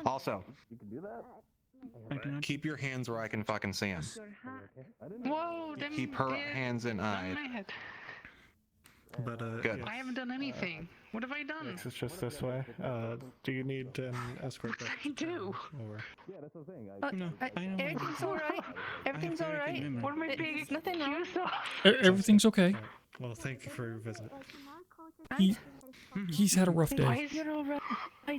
Also, You can do that. keep your hands where I can fucking see them. Whoa, Keep her hands and eyes. But Good. I haven't done anything. What have I done? It's just this way. Do you need an escort? I do. Or... Yeah, that's what I'm saying. No, Everything's alright. Everything's alright. What am I being nothing wrong. accused of? Everything's okay. Well, thank you for your visit. He's had a rough day. You're alright,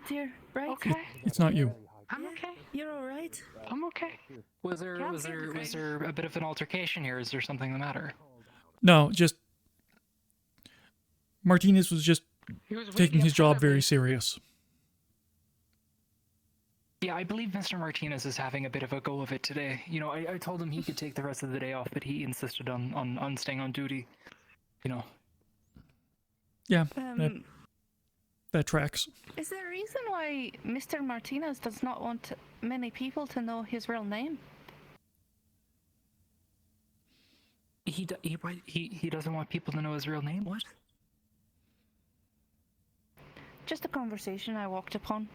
dear. Right? Okay. It's not you. I'm okay. You're alright. I'm okay. Was there a bit of an altercation here? Is there something the matter? No, just Martinez was just taking his job very serious. Yeah, I believe Mr. Martinez is having a bit of a go of it today. You know, I told him he could take the rest of the day off, but he insisted on staying on duty. You know. Yeah, that tracks. Is there a reason why Mr. Martinez does not want many people to know his real name? He doesn't want people to know his real name? What? Just a conversation I walked upon.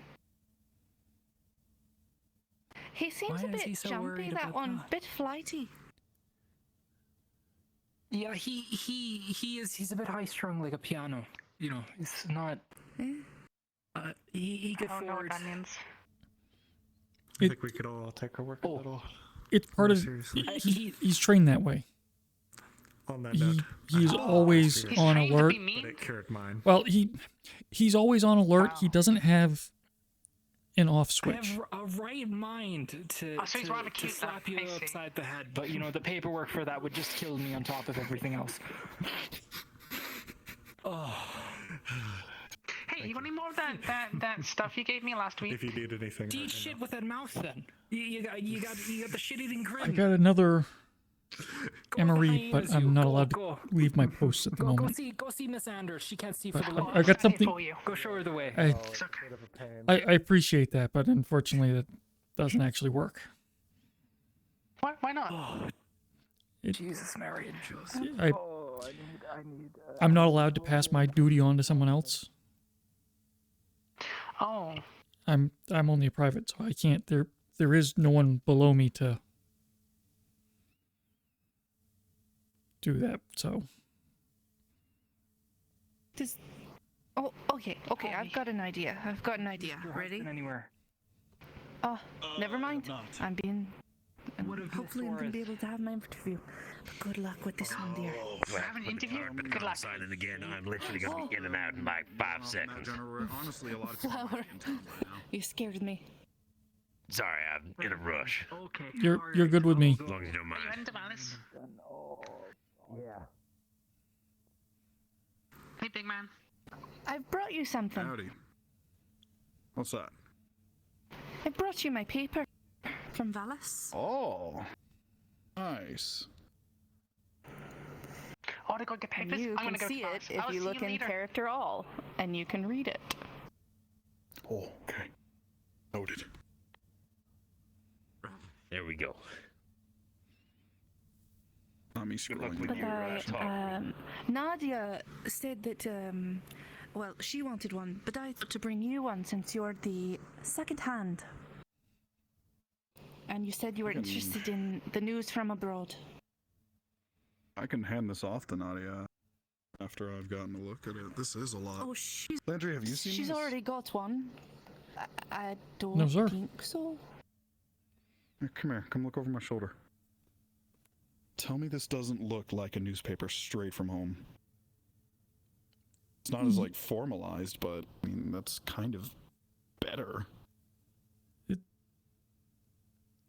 He seems Why a is he bit so jumpy, worried that about one. that? Bit flighty. Yeah, he's a bit high strung like a piano. You know, it's not. He could I don't know what forward. that means. I think we could all take our work a little. It's part more of. seriously. He's trained that way. On that note, He's always on alert. But it cured mine. Well, he's always on alert. He doesn't have an off switch. I have a right mind to slap you upside the head, but you know the paperwork for that would just kill me on top of everything else. Oh. Hey, you want any more of that stuff you gave me last week? If you need anything, Eat shit with that mouth, then. You got the shit-eating grin. I got another Emery, but I'm not allowed to leave my post at the moment. Go see Miss Anders. She can't see for But the love. I got something. Go show her the way. I appreciate that, but unfortunately, that doesn't actually work. Why not? Jesus, Mary and Joseph. I'm not allowed to pass my duty on to someone else. Oh. I'm only a private, so I can't. There is no one below me to do that. So. Oh, okay. I've got an idea. Ready? Anywhere. Oh, never mind. I'm being. Hopefully, I'm gonna be able to have my interview. But good luck with this one, dear. Have an interview? Good luck. Signing again. I'm literally gonna be in and out in like 5 seconds. Honestly, a lot of Flower, you scared me. Sorry, I'm in a rush. Okay. You're good with me. As long as you don't mind. Are you into Alice? Yeah. Hey, big man. I've brought you something. Howdy. What's that? I brought you my paper from Valis. Oh, nice. Oh, to go get papers? You I'm can gonna go see to it class. if I'll you see look in later. Character All, and you can read it. Oh, okay. Noted. There we go. Not me scrolling. But Nadia said that, well, she wanted one, but I thought to bring you one since you're the second hand. And you said you were interested in the news from abroad. I can hand this off to Nadia after I've gotten a look at it. This is a lot. Oh, Landry, have you seen she's this? already got one. I don't No, sir. think so. Here, come here. Come look over my shoulder. Tell me this doesn't look like a newspaper straight from home. It's not as, like, formalized, but, I mean, that's kind of better.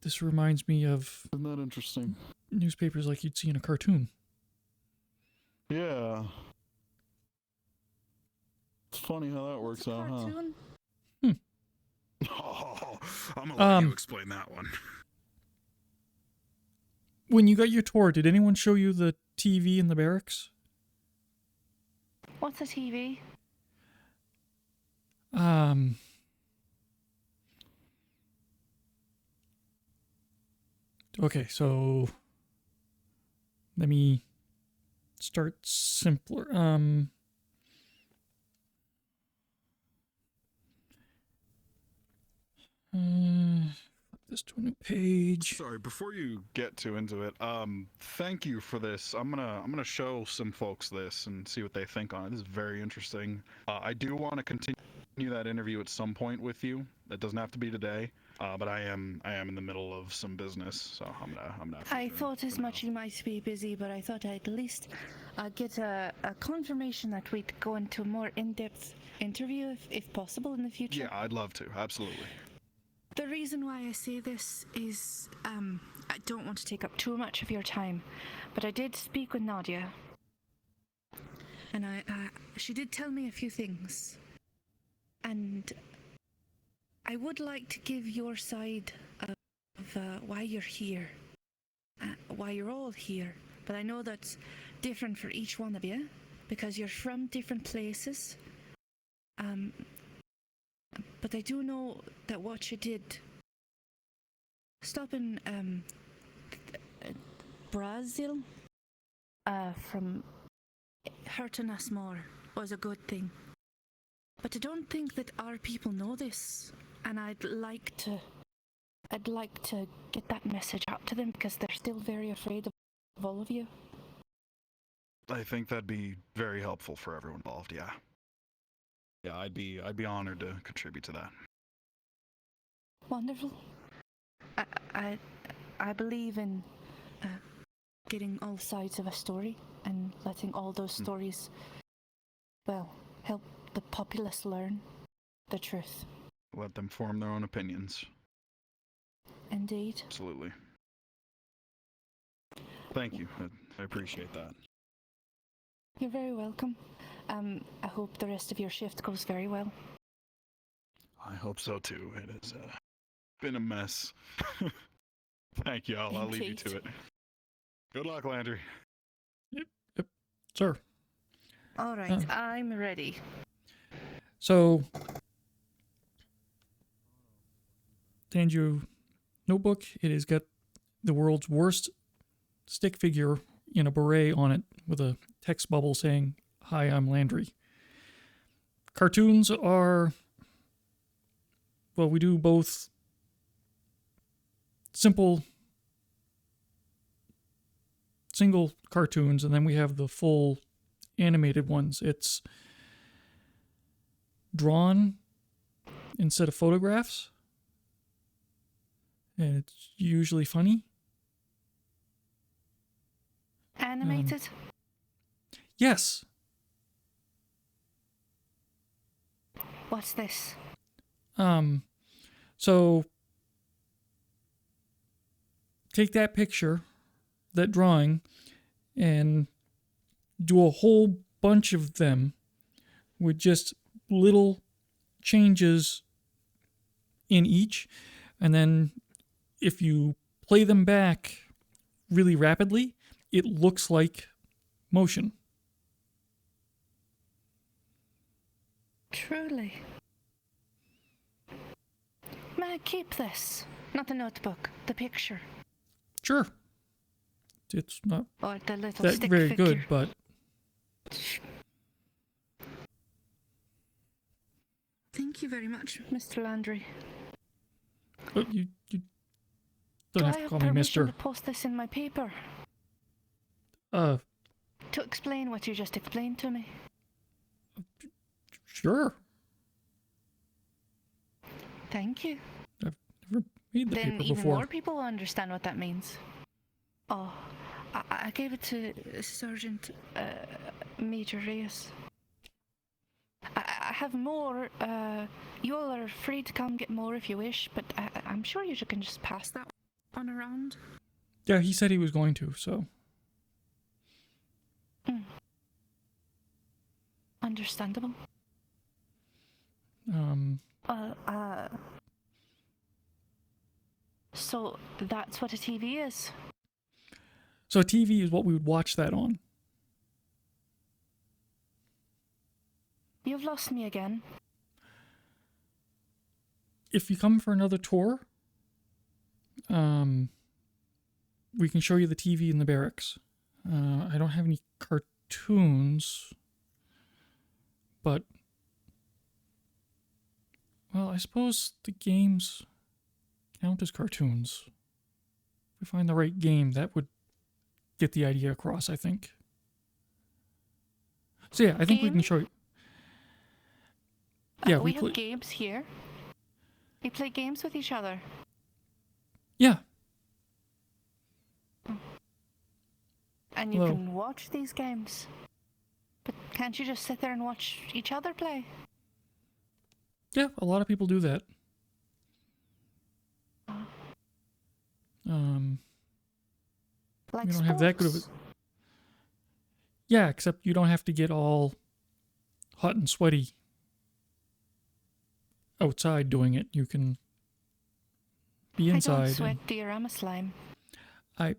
This reminds me of... Isn't that interesting? Newspapers like you'd see in a cartoon. Yeah. It's funny how that works out, huh? Oh, I'm gonna let you explain that one. When you got your tour, did anyone show you the TV in the barracks? What's a TV? Okay, so let me start simpler. Flip this to a new page. Sorry, before you get into it, thank you for this. I'm gonna show some folks this and see what they think on it. This is very interesting. I do want to continue that interview at some point with you. That doesn't have to be today. But I am in the middle of some business, so I'm gonna. I thought as much you might be busy, but I thought I'd at least get a confirmation that we'd go into a more in-depth interview if possible in the future. Yeah, I'd love to. Absolutely. The reason why I say this is I don't want to take up too much of your time, but I did speak with Nadia, and she did tell me a few things, and I would like to give your side of why you're here, why you're all here, but I know that's different for each one of you, because you're from different places. But I do know that what you did, stopping Brazil from hurting us more, was a good thing. But I don't think that our people know this, and I'd like to get that message out to them, because they're still very afraid of all of you. I think that'd be very helpful for everyone involved. Yeah. Yeah, I'd be honored to contribute to that. Wonderful. I believe in getting all sides of a story and letting all those stories, well, help the populace learn the truth. Let them form their own opinions. Indeed. Absolutely. Thank you. I appreciate that. You're very welcome. I hope the rest of your shift goes very well. I hope so too. It has been a mess. Thank you. I'll leave you to it. Good luck, Landry. Yep, sir. All right, I'm ready. So, hand you notebook. It has got the world's worst stick figure in a beret on it with a text bubble saying, "Hi, I'm Landry." Cartoons are, well, we do both single cartoons, and then we have the full animated ones. It's drawn instead of photographs, and it's usually funny. Animated? Yes. What's this? So take that picture, that drawing, and do a whole bunch of them with just little changes in each, and then if you play them back really rapidly, it looks like motion. Truly. May I keep this? Not the notebook, the picture. Sure. It's not Or the little that stick very figure. good, but Thank you very much, Mr. Landry. you don't Do have I to have call me permission Mister. to post this in my paper? Uh, To explain what you just explained to me? sure. Thank you. I've never made the Then paper even before. more people will understand what that means. Oh, I gave it to Sergeant Major Reyes. I have more. You all are free to come get more if you wish, but I'm sure you can just pass that on around. Yeah, he said he was going to, so. Understandable. So that's what a TV is. So a TV is what we would watch that on. You've lost me again. If you come for another tour, we can show you the TV in the barracks. I don't have any cartoons, but, well, I suppose the games count as cartoons. If we find the right game, that would get the idea across, I think. So yeah, I think we can show you. Yeah, we have games here. We play games with each other. Yeah. And you can watch these games. But can't you just sit there and watch each other play? Yeah, a lot of people do that. Like you don't have that good of a... Yeah, except you don't have to get all hot and sweaty outside doing it. You can be inside. I don't sweat, dear. I'm a slime. I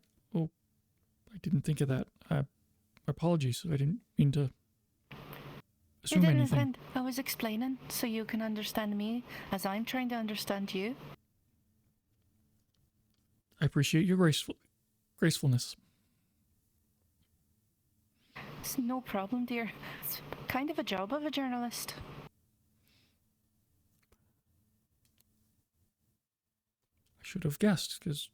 didn't think of that. Apologies. I didn't mean to assume anything. I was explaining so you can understand me as I'm trying to understand you. I appreciate your gracefulness. It's no problem, dear. It's kind of a job of a journalist. I should have guessed, because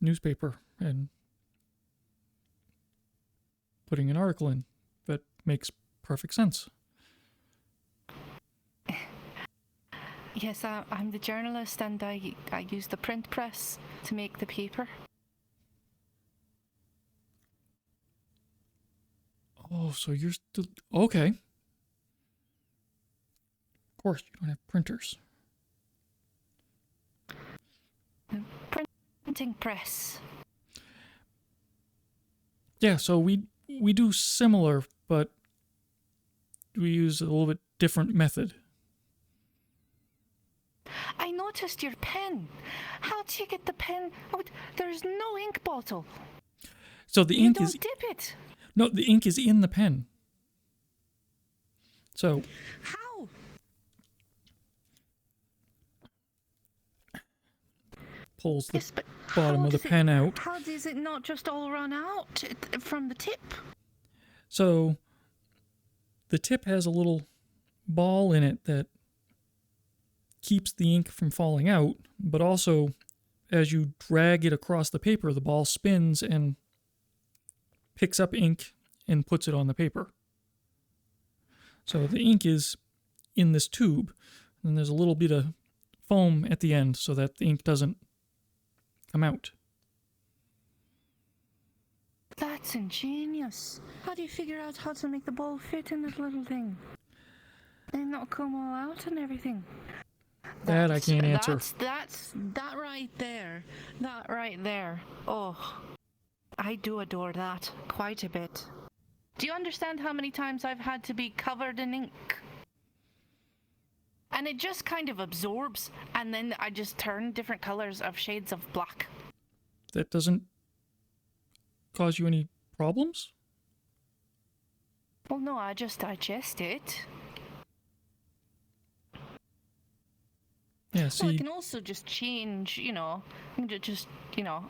newspaper and putting an article in, that makes perfect sense. Yes, I'm the journalist, and I use the print press to make the paper. Oh, so you're still... Okay. Of course, you don't have printers. The printing press. Yeah, so we do similar, but we use a little bit different method. I noticed your pen. How do you get the pen? Oh, there's no ink bottle. So the ink is... You don't dip it. No, the ink is in the pen. So... How? Pulls the bottom of the pen out. How does it not just all run out from the tip? So the tip has a little ball in it that keeps the ink from falling out, but also as you drag it across the paper, the ball spins and picks up ink and puts it on the paper. So the ink is in this tube, and there's a little bit of foam at the end so that the ink doesn't come out. That's ingenious. How do you figure out how to make the ball fit in that little thing? And not come all out and everything. That I can't answer. That's that right there. That right there. Oh, I do adore that quite a bit. Do you understand how many times I've had to be covered in ink? and it just kind of absorbs, and then I just turn different colors of shades of black. That doesn't cause you any problems? Well, no, I just digest it. Yeah, see... Well, I can also just change, you know, I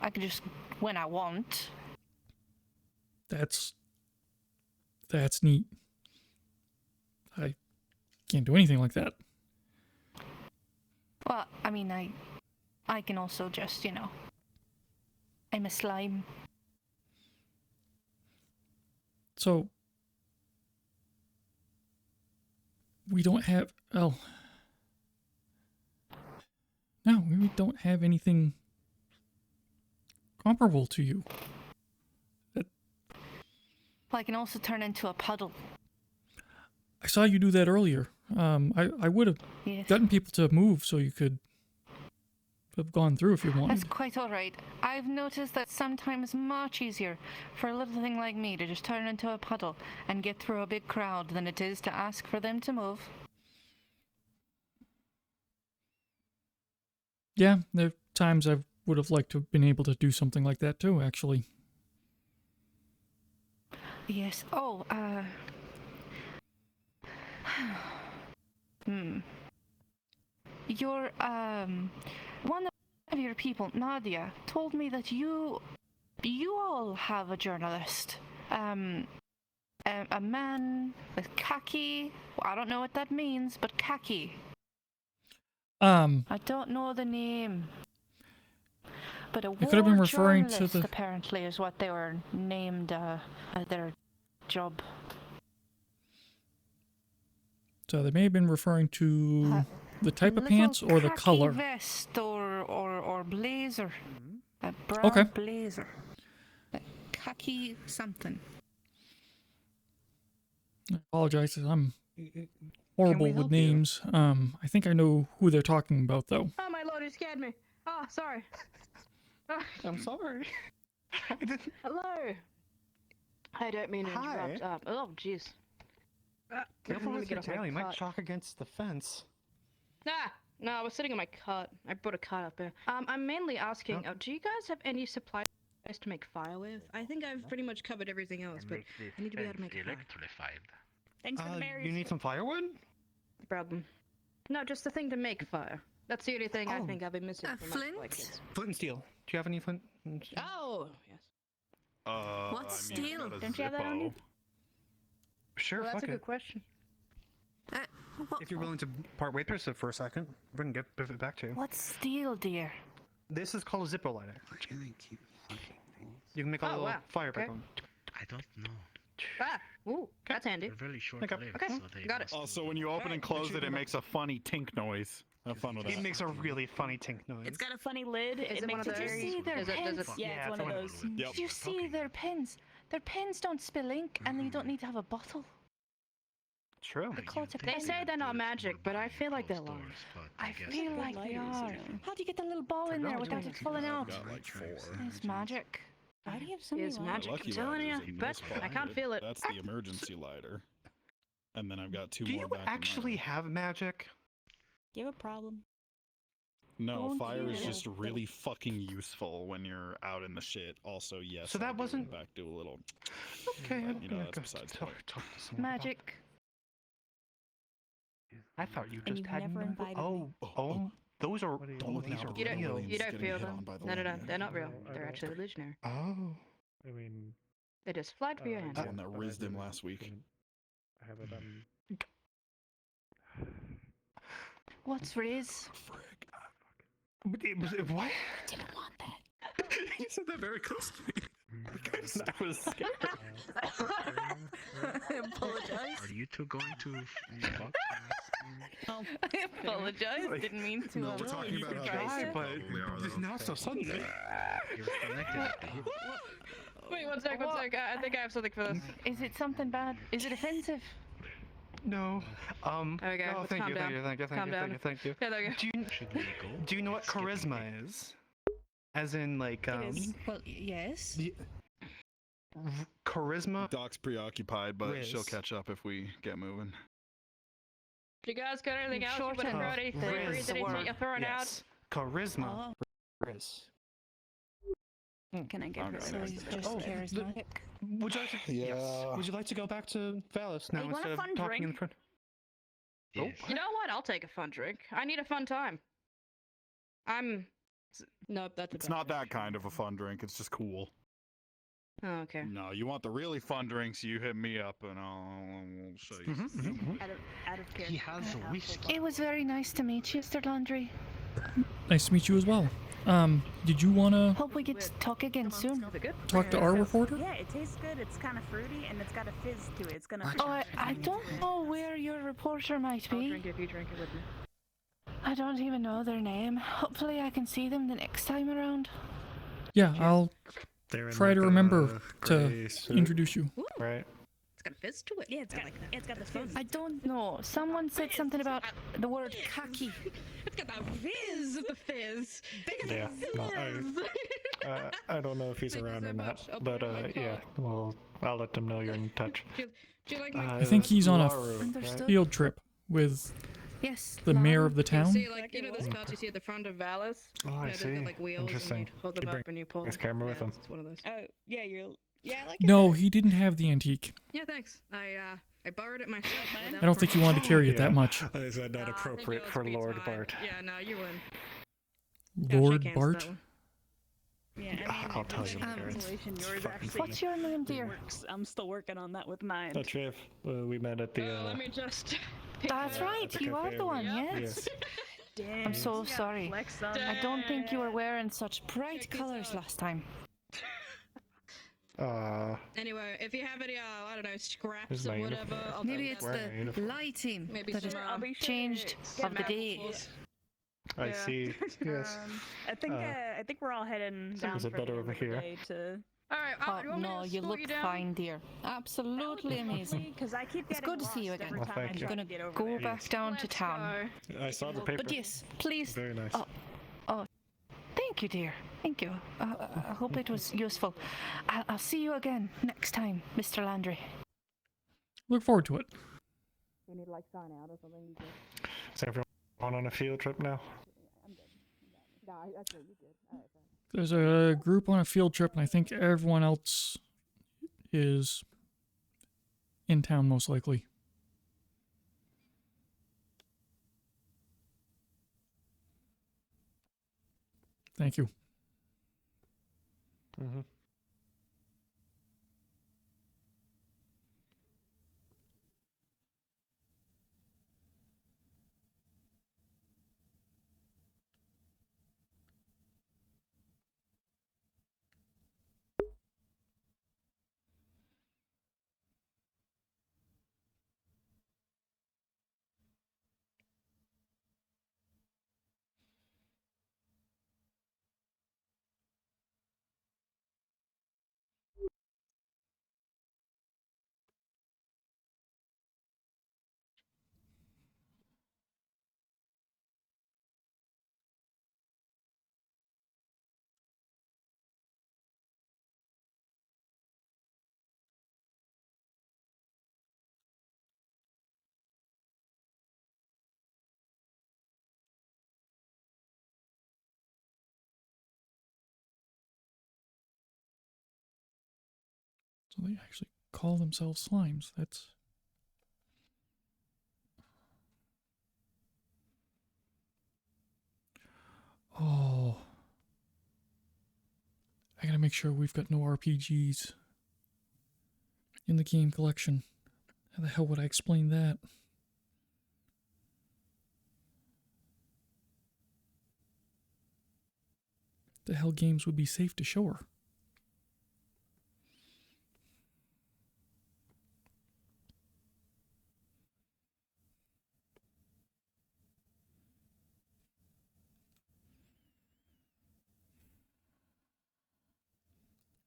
can just, when I want. That's neat. I can't do anything like that. Well, I mean, I can also just, I'm a slime. So, we don't have, no, we don't have anything comparable to you. Well, I can also turn into a puddle. I saw you do that earlier. I would have gotten people to move so you could have gone through if you wanted. That's quite alright. I've noticed that sometimes much easier for a little thing like me to just turn into a puddle and get through a big crowd than it is to ask for them to move. Yeah, there are times I would have liked to have been able to do something like that too, actually. Yes. Oh, Your, one of your people, Nadia, told me that you all have a journalist. A man with khaki. I don't know what that means, but khaki. I don't know the name. But a war could have been referring to journalist, the... apparently, is what they were named, their job. So they may have been referring to the type of pants or the color. Vest or blazer. A brown blazer. A khaki something. I apologize, I'm horrible with names. I think I know who they're talking about, though. Oh my lord, you scared me. Oh, sorry. I'm sorry. Hello. I don't mean to interrupt. Oh, jeez. Careful with your tail, you might chalk against the fence. No, I was sitting on my cart. I brought a cart up there. I'm mainly asking, do you guys have any supplies to make fire with? I think I've pretty much covered everything else, but I need to be able to make fire. Thanks for the berries. You need some firewood? No problem. No, just the thing to make fire. That's the only thing I think I've been missing from flint? my kids. Flint and steel. Do you have any flint? Oh, yes. What's steel? Don't you have that on you? Sure, Well, that's fuck a it. good question. If you're willing to part waiters for a second, we can give it back to you. What's steel, dear? This is called a Zippo lighter. You can make a little fire back on. I don't know. Ooh, that's handy. They're really short Okay. lived, Okay, so they got it. Also, when you open and close it, it makes a funny tink noise. Have fun with that. It makes a really funny tink noise. It's got a funny lid. Is it one makes of it those? very... See their pens? Yeah, it's one of those. Did you see their pens? Their pens don't spill ink, and you don't need to have a bottle. True. They say they're not magic, but I feel like they're lying. I feel like they are. How do you get the little ball in there without it falling out? It's magic. Why do you have so many It's magic, I'm telling you, but I can't feel it. That's the emergency lighter. And then I've got two Do more you back in actually have magic? Do you have a problem? No, Don't fire is you? just really fucking useful when you're out in the shit. Also, yes. So that I do, wasn't- in fact, do a little. Okay, But, you know, that's besides the point. Magic. I thought you And just you had never no- invited Oh, those are these are You real. don't feel them. No, they're not real. They're actually illusionary. Oh. I mean, They just fly through your hand. The one that rizzed him last week. I have it What's Riz? What? Didn't want that. You said that very close to me. I was scared. I apologize. Are you two going to fuck? I apologize. Didn't mean to. No, we're talking about how Try, they but probably are, it's though. not so Sunday. You're connected. Wait, one sec. I think I have something for this. Is it something bad? Is it offensive? No. There we go. No, Let's thank calm you, down. thank you, Calm down. thank you. Yeah, there we go. Do you know what charisma is? As in, like, Well, yes. Charisma? Doc's preoccupied, but Riz. she'll catch up if we get moving. You guys got anything else you want to Shorten throw any the anything word. you're throwing out? Yes. Charisma. Riz. Can I get her? So he's just charismatic. Would you like to? Yeah. Yes. Would you like to go back to Valis now Hey, you want a instead of fun talking in drink? front? Yes. You know what? I'll take a fun drink. I need a fun time. Nope, that's a It's bad not that idea. kind of a fun drink. It's just cool. Oh, okay. No, you want the really fun drinks, you hit me up and I'll show you. Out of character. He has whiskey. It was very nice to meet you, Mr. Landry. Nice to meet you as well. Did you want to Hope we get to talk again soon. talk to our reporter? Yeah, it tastes good. It's kind of fruity and it's got a fizz to it. It's gonna. Oh, I don't know where your reporter might I'll be. drink it if you drink it with me. I don't even know their name. Hopefully I can see them the next time around. Yeah, I'll They're in try like to a remember to gray suit, introduce you. right? It's got a fizz to it. Yeah, it's got the fizz. I don't know. Someone said something about the word khaki. It's got the fizz of the fizz. Yeah. No, I don't know if he's around or not, but yeah. Well, I'll let them know you're in touch. Do you like me? I think he's on a Understood. field trip with Yes. the mayor of the You town. see, like, you know those carts you see at the front of Vallis? Oh, You I know, they've see. got, like, wheels and Interesting. you hold them He up and you pull his them. camera with him. It's one of those. Oh, yeah, I like No, he didn't have the antique. Yeah, thanks. I borrowed it myself. I don't think he wanted to carry it that much. Is that not appropriate for Lord Bart? Yeah, no, you win. Lord Bart? Yeah, I mean, I'll tell you later. consolation, yours fucking actually What's your name, dear? works. I'm still working on that with mine. That's Shiv. We met at the. Let me just. That's right. the You are cafe the one, over- yes. Damn, I'm so you got sorry. flex on I don't think you were that. wearing such bright colors last time. Anyway, if you have any, I don't know, scraps Here's or my whatever, uniform. I'll Maybe take it's them. Wearing a the uniform. lighting Maybe that some, has I'll be sure changed to of the get day. apples. I Yeah. see. Yes. I think we're all heading down Is it for better the over end of the here? day to. All right, Oh, you want me no, to you escort look you down? fine, dear. Absolutely amazing. Because I keep It's getting good to see you lost again. every Well, time thank I you. try I'm to gonna get over go there. back down to Let's town. go. I saw the paper. But yes, please. Very nice. Oh, thank you, dear. Thank you. I hope it was useful. I'll see you again next time, Mr. Landry. Look forward to it. You need to like sign out or something. You good? Is everyone on a field trip now? No, that's what you did. All right, fine. There's a group on a field trip, and I think everyone else is in town, most likely. Thank you. Mm-hmm. So they actually call themselves slimes. That's... Oh. I gotta make sure we've got no RPGs in the game collection. How the hell would I explain that? The hell games would be safe to show her?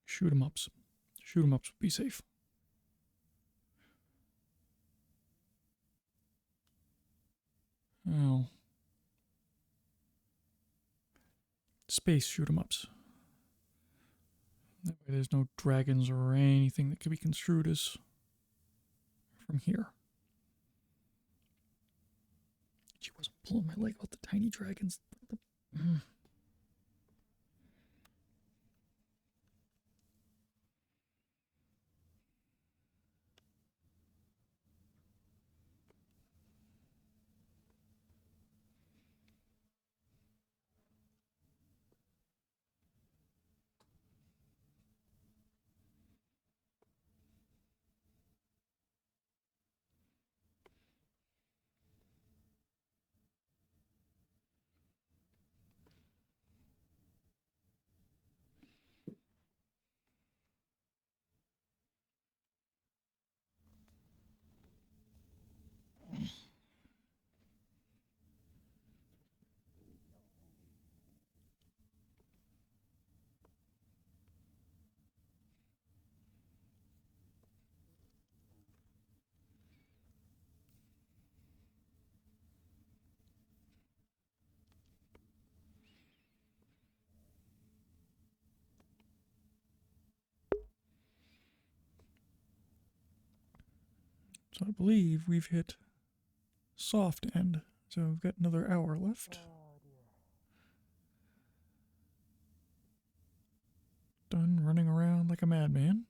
Shoot 'em ups. Shoot 'em ups would be safe. Oh. Space shoot 'em ups. That way there's no dragons or anything that could be construed as from here. Pulling my leg about the tiny dragons. Mm. So I believe we've hit soft end. So we've got another hour left. Done running around like a madman.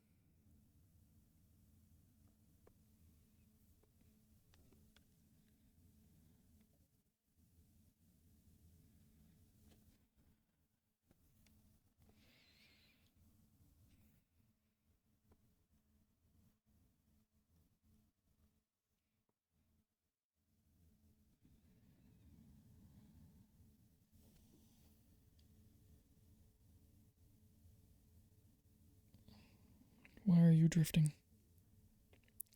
Why are you drifting?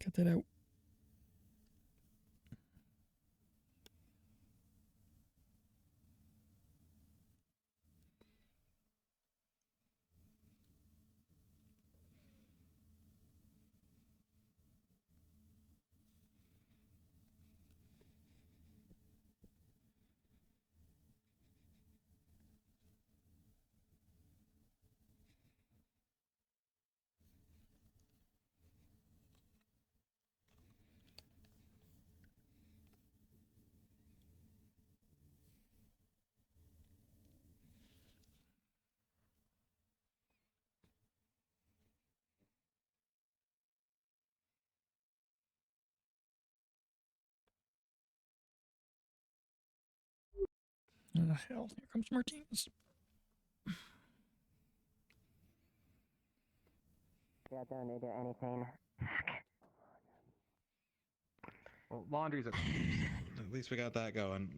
Cut that out. Oh, hell, here comes Martinez. Yeah, don't need to do anything. Well, laundry's at least we got that going.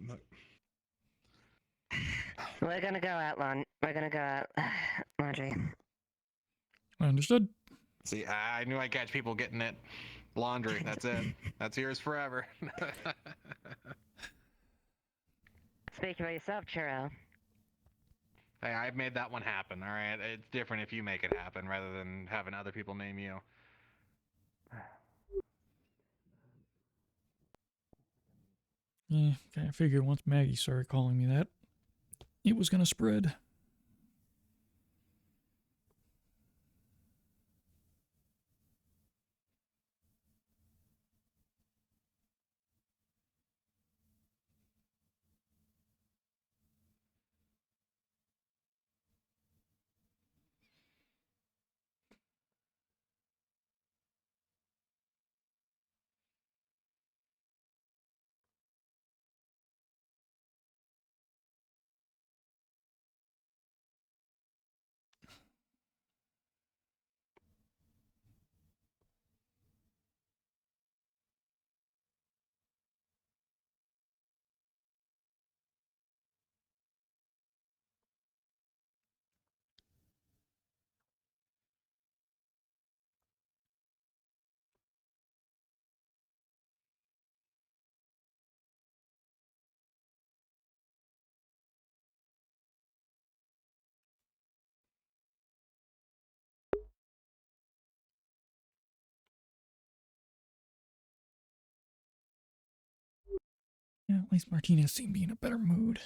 We're gonna go out, laundry. Understood. See, I knew I'd catch people getting it. Laundry, that's it. That's yours forever. Speak for yourself, Churro. Hey, I've made that one happen, alright? It's different if you make it happen rather than having other people name you. Yeah, kind of figured once Maggie started calling me that, it was gonna spread. Yeah, at least Martinez seemed to be in a better mood.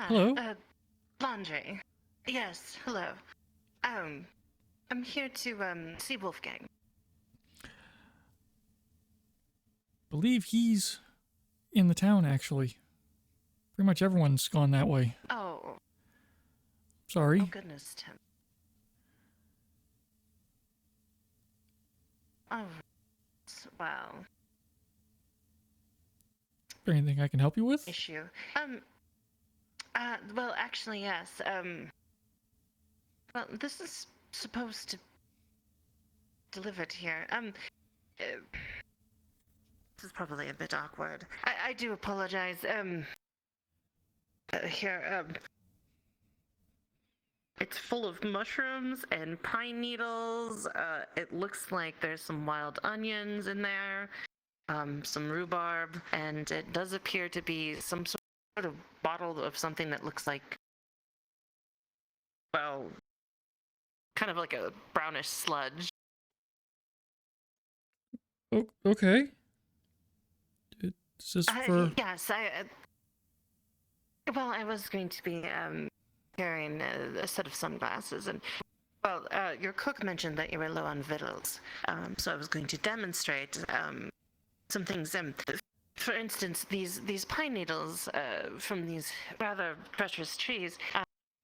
Hello. Landry. Yes, hello. I'm here to, see Wolfgang. Believe he's in the town, actually. Pretty much everyone's gone that way. Oh. Sorry. Oh, goodness, Tim. Oh, well. Is there anything I can help you with? Issue. Well, actually, yes. Well, this is supposed to delivered here. This is probably a bit awkward. I do apologize. Here, it's full of mushrooms and pine needles. It looks like there's some wild onions in there, some rhubarb, and it does appear to be some sort of bottle of something that looks like, well, kind of like a brownish sludge. Oh, okay. Is this for... Yes, well, I was going to be, carrying a set of sunglasses, and, well, your cook mentioned that you were low on victuals, so I was going to demonstrate, some things. For instance, these pine needles, from these rather treacherous trees,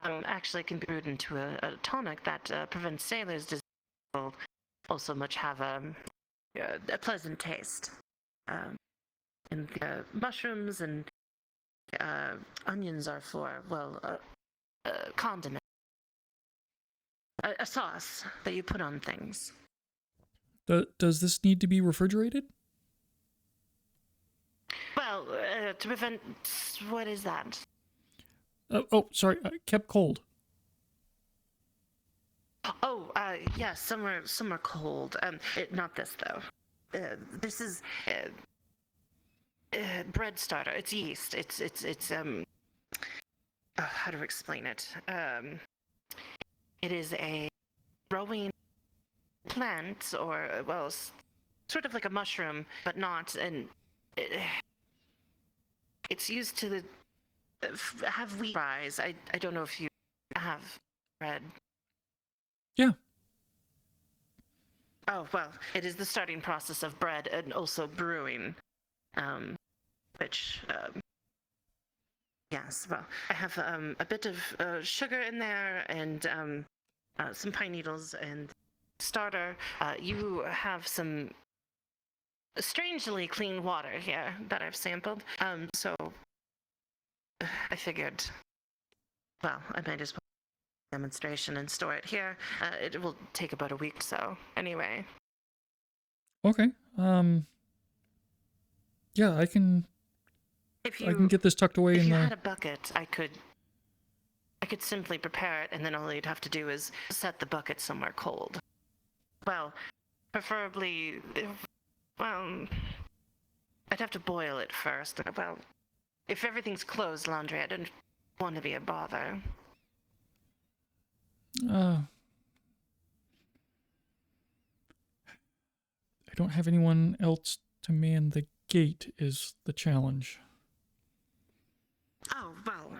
actually can be brewed into a tonic that, prevents sailors' disease. Also have a pleasant taste. And the mushrooms and onions are for, well, condiment. A sauce that you put on things. Does this need to be refrigerated? Well, to prevent... What is that? Oh, sorry. Kept cold. Oh, yes, some are cold. Not this, though. This is... bread starter. It's yeast. It's how to explain it? It is a growing plant, or, well, sort of like a mushroom, but not, and it's used to have wheat rise. I don't know if you have bread. Yeah. Oh, well, it is the starting process of bread and also brewing. Which, yes, well, I have a bit of sugar in there and some pine needles and starter. You have some strangely clean water here that I've sampled. So I figured, well, I might as well demonstration and store it here. It will take about a week or so. Anyway. Okay. Yeah, I can get this tucked away in the... If you had a bucket, I could simply prepare it, and then all you'd have to do is set the bucket somewhere cold. Well, preferably, well, I'd have to boil it first. Well, if everything's closed, Landry, I don't want to be a bother. I don't have anyone else to man the gate is the challenge. Oh, well,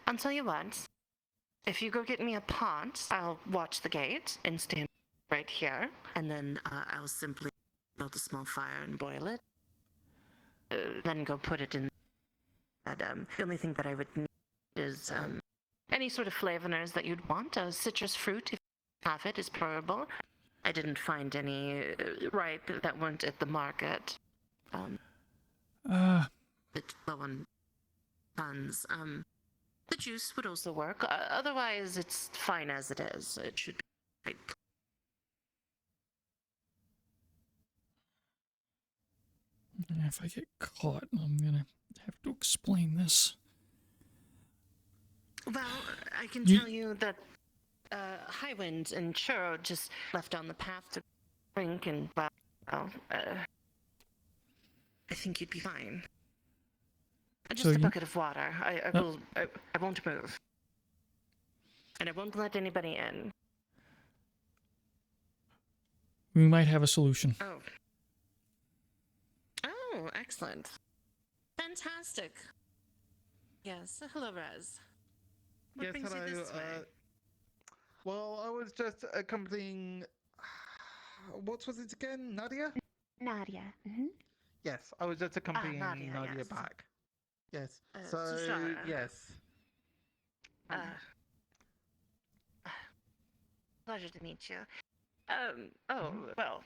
I'll tell you what. If you go get me a pot, I'll watch the gate and stand right here, and then I'll simply build a small fire and boil it. Then go put it in. But, the only thing that I would need is any sort of flavorings that you'd want. Citrus fruit, if you have it, is preferable. I didn't find any ripe that weren't at the market. It's low on tons. The juice would also work. Otherwise, it's fine as it is. It should be right. If I get caught, I'm gonna have to explain this. Well, I can tell you that Highwind and Churro just left on the path to drink, and, well, I think you'd be fine. Just a bucket of water. I won't move. And I won't let anybody in. We might have a solution. Oh. Oh, excellent. Fantastic. Yes, hello, Raz. What Yes, brings hello. you this way? Well, I was just accompanying. What was it again? Nadia? Nadia. Mm-hmm. Yes, I was just accompanying Nadia, Nadia yes. back. Yes. So, Shara. Yes. Pleasure to meet you. Well,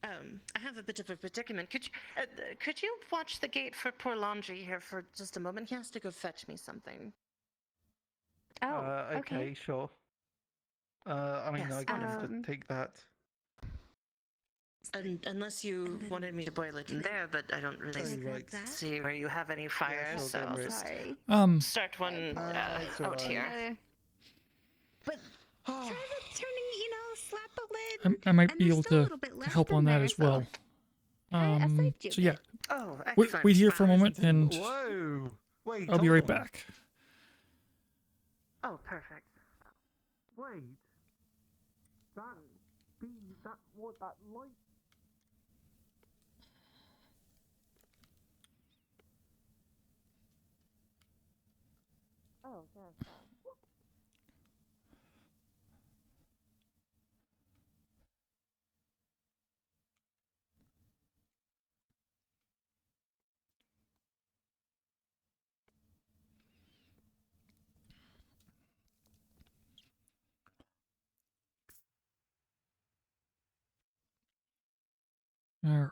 I have a bit of a predicament. Could you watch the gate for poor Landry here for just a moment? He has to go fetch me something. Oh, Okay, sure. I mean, Yes, I can just take that. Unless you wanted me to boil it in there, but I don't really right. see where you have any fire, sure, so go I'll for it. just Sorry. start one it's out alright. here. But try the turning, slap a lid. I might and be there's able still a to little bit left help in on that there, as so well. I saved you So a yeah, bit. Oh, wait excellent. here for a moment, and Whoa! Wait, I'll be right hold on. back. Oh, perfect. Wait. That light. Oh, yes. All right.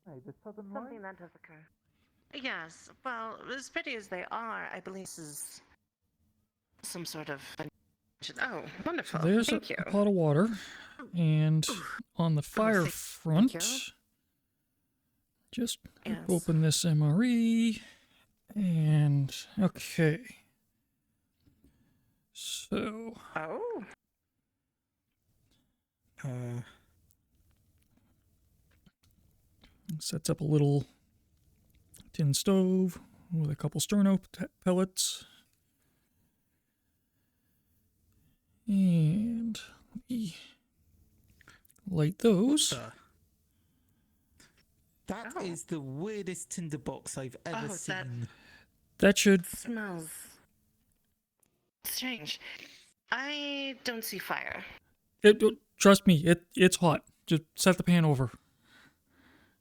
Hey, the southern Something that does occur. Yes, well, as pretty as they are, I believe this is some sort of. Oh, wonderful. So there's Thank you. a pot of water, and on the fire thank front, you. just Yes. open this MRE, and okay. So. Oh. Sets up a little tin stove with a couple sterno pellets. And we light those. That is the weirdest tinderbox I've ever seen. That should. Smells strange. I don't see fire. Trust me, it's hot. Just set the pan over.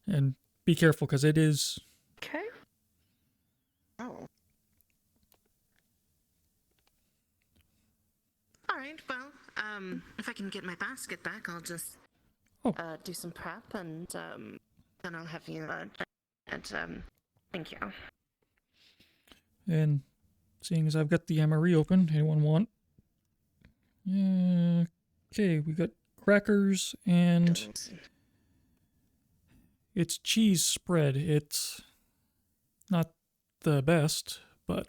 And be careful, because it is. Okay. Oh. All right. Well, if I can get my basket back, I'll just do some prep, and then I'll have you. Thank you. And seeing as I've got the MRE open, anyone want? Yeah. Okay, we got crackers and. It's cheese spread. It's not the best, but.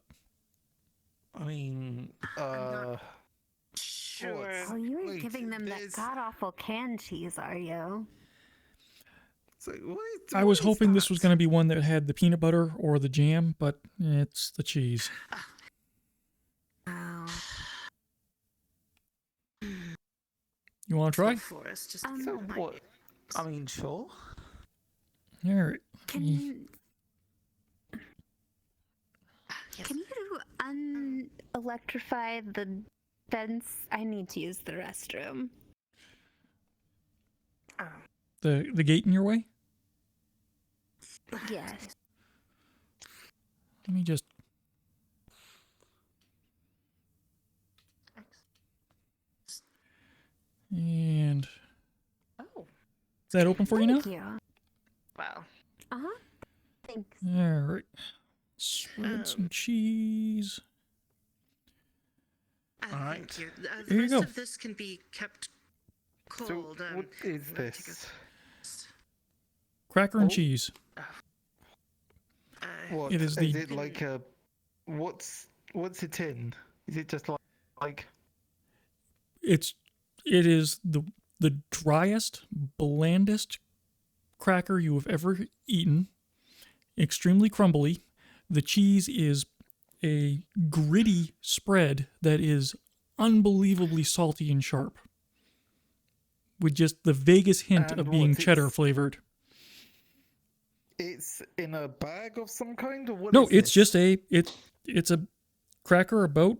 I mean, Sure. Oh, you were giving them that god-awful canned cheese, are you? So I was hoping this was going to be one that had the peanut butter or the jam, but it's the cheese. Oh. You want to try? So what? I mean, sure. All right. Can you unelectrify the fence? I need to use the restroom. The gate in your way? Yes. Let me just. And. Oh. Is that open for you now? Thank you. Wow. Uh-huh. Thanks. All right. Spread some cheese. All right. Thank you. Here The you rest go. of this can be kept cold. So what is this? Cracker and cheese. What It is is the- it like a? What's it in? Is it just like? It is the driest, blandest cracker you have ever eaten. extremely crumbly. The cheese is a gritty spread that is unbelievably salty and sharp, with just the vaguest hint And of being what, cheddar it's- flavored. It's in a bag of some kind, or what? No, is it's this? just it's a cracker about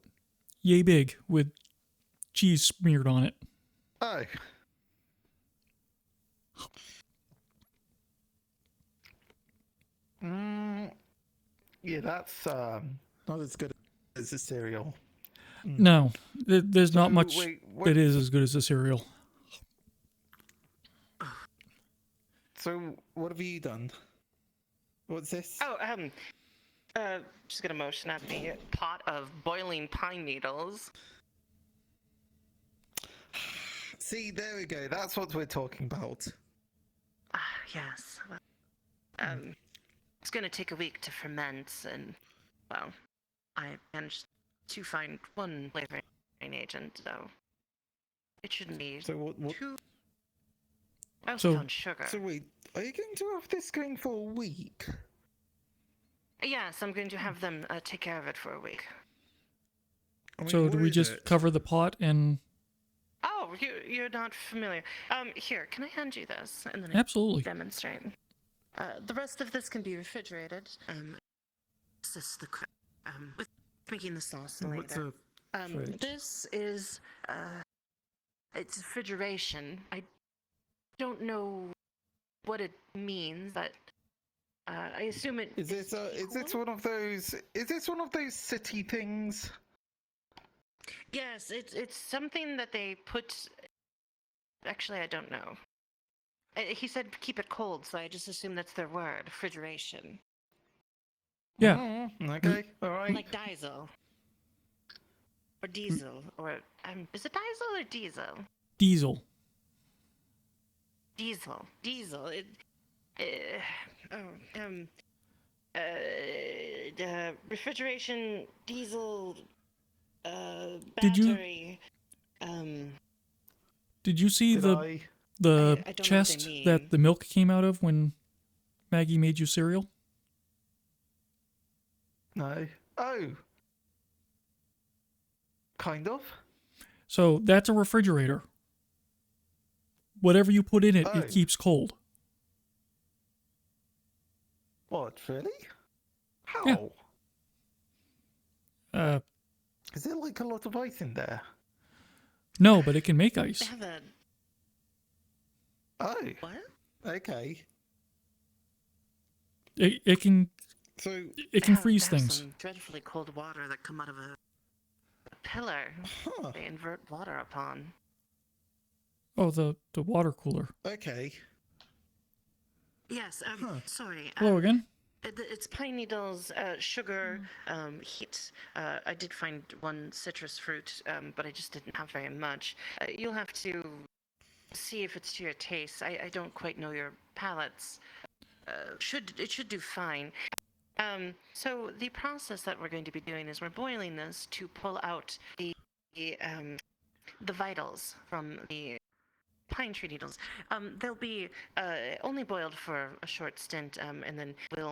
yay big with cheese smeared on it. Oh. Yeah, that's not as good as the cereal. No, there's not So, much wait, what- that is as good as the cereal. So, what have you done? What's this? Oh, just gonna motion at the pot of boiling pine needles. See, there we go. That's what we're talking about. Yes. It's gonna take a week to ferment, and well, I managed to find one flavoring agent, so it shouldn't be too. I also found sugar. So wait, are you going to have this going for a week? Yes, I'm going to have them take care of it for a week. So do we just cover the pot and... Oh, you're not familiar. Here, can I hand you this and then Absolutely. demonstrate? The rest of this can be refrigerated. This is the with making the sauce What's later. a fridge? This is it's refrigeration. I don't know what it means, but I assume it Is this one of those? Is this one of those city things? Yes, it's something that they put. Actually, I don't know. He said keep it cold, so I just assume that's their word, refrigeration. Yeah. Okay. All right. Like diesel. Or diesel, or is it diesel or diesel? Diesel. Diesel. Refrigeration, diesel, battery. Did you see Did the I don't know what they chest mean. that the milk came out of when Maggie made you cereal? No. Oh. Kind of. So that's a refrigerator. Whatever you put in it, Oh. it keeps cold. What? Really? How? Yeah. Is there like a lot of ice in there? No, but it can make They ice. have a Oh. what? Okay. It can So it can They freeze have things. Some dreadfully cold water that come out of a pillar. They invert water upon. Oh, the water cooler. Okay. Yes. Sorry. Hello again. It's pine needles, sugar, heat. I did find one citrus fruit, but I just didn't have very much. You'll have to see if it's to your taste. I don't quite know your palates. It should do fine. So the process that we're going to be doing is we're boiling this to pull out the vitals from the pine tree needles. They'll be only boiled for a short stint, and then we'll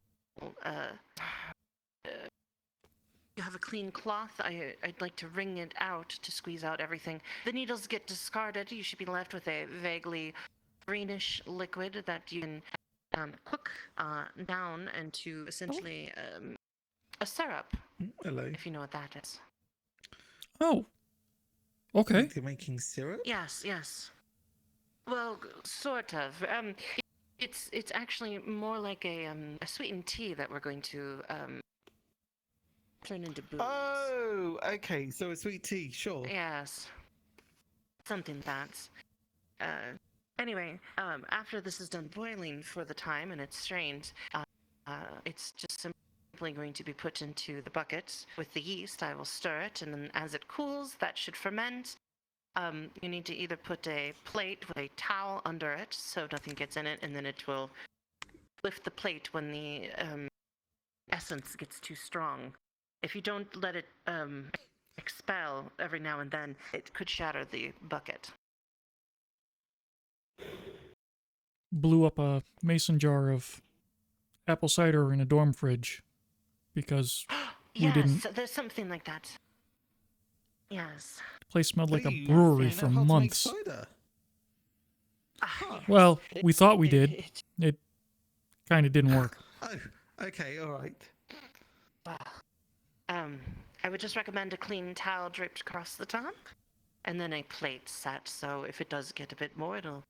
you have a clean cloth. I'd like to wring it out to squeeze out everything. The needles get discarded. You should be left with a vaguely greenish liquid that you can cook down into essentially a syrup. Hello. If you know what that is. Oh. Okay. You're making syrup? Yes. Well, sort of. It's actually more like a sweetened tea that we're going to turn into booze. Oh, okay. So a sweet tea, sure. Yes. Something that's. Anyway, after this is done boiling for the time and it's strained, it's just simply going to be put into the bucket with the yeast. I will stir it, and then as it cools, that should ferment. You need to either put a plate with a towel under it so nothing gets in it, and then it will lift the plate when the essence gets too strong. If you don't let it expel every now and then, it could shatter the bucket. Blew up a mason jar of apple cider in a dorm fridge because we Yes, didn't. there's something like that. Yes. The place smelled like a Please, brewery you for know how to make months. cider? Well, we thought we did. It kind of didn't work. Oh, okay, all right. I would just recommend a clean towel draped across the top, and then a plate set, so if it does get a bit more, it'll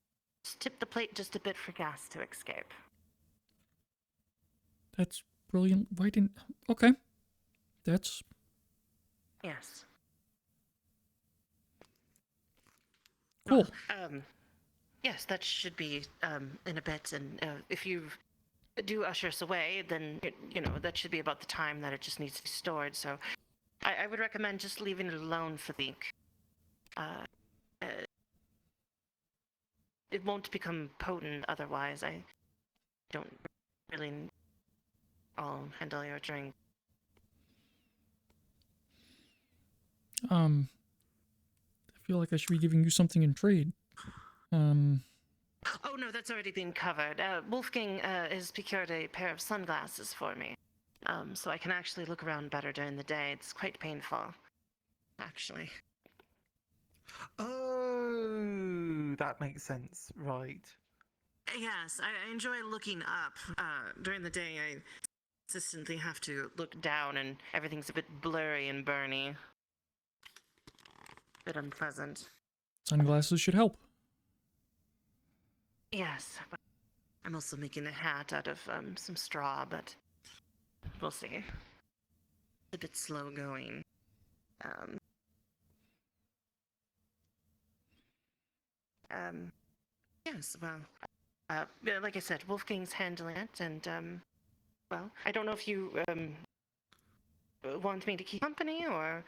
just tip the plate just a bit for gas to escape. That's brilliant. Why didn't... Okay. That's... Yes. Cool. Yes, that should be in a bit, and if you do usher us away, then you know that should be about the time that it just needs to be stored. So, I would recommend just leaving it alone for the week. It won't become potent otherwise. I don't really. I'll handle your drink. I feel like I should be giving you something in trade. Oh no, that's already been covered. Wolfgang has procured a pair of sunglasses for me, so I can actually look around better during the day. It's quite painful, actually. Oh, that makes sense. Right. Yes, I enjoy looking up. During the day, I consistently have to look down, and everything's a bit blurry and burny. A bit unpleasant. Sunglasses should help. Yes, but I'm also making a hat out of some straw, but we'll see. It's a bit slow going. Yes, well, yeah, like I said, Wolfgang's handling it, and well, I don't know if you want me to keep company, or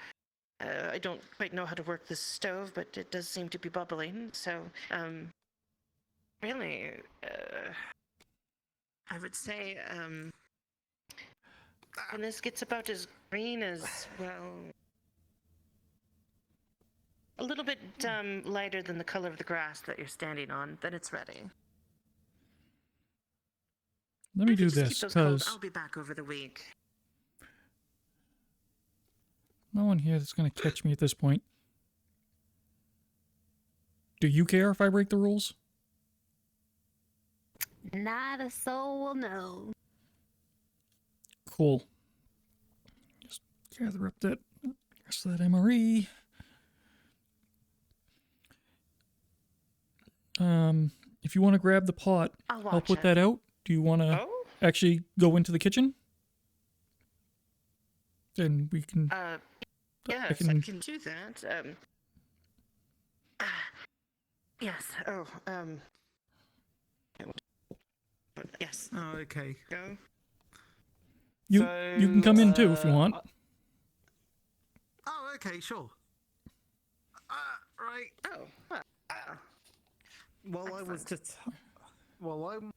I don't quite know how to work this stove, but it does seem to be bubbling, so really, I would say, when this gets about as green as, well, a little bit lighter than the color of the grass that you're standing on, then it's ready. Let me If you do just keep this, those cold, because I'll be back over the week. no one here that's going to catch me at this point. Do you care if I break the rules? Not a soul will know. Cool. Just gather up that rest of that MRE. If you want to grab the pot, I'll put that out. Do you want to actually go into the kitchen? Then we can... Yes, I can do that. Yes, yes. Oh, okay. Go. You can come in too if you want. Oh, okay, sure. Right. Oh. Well, I was just. Well, I'm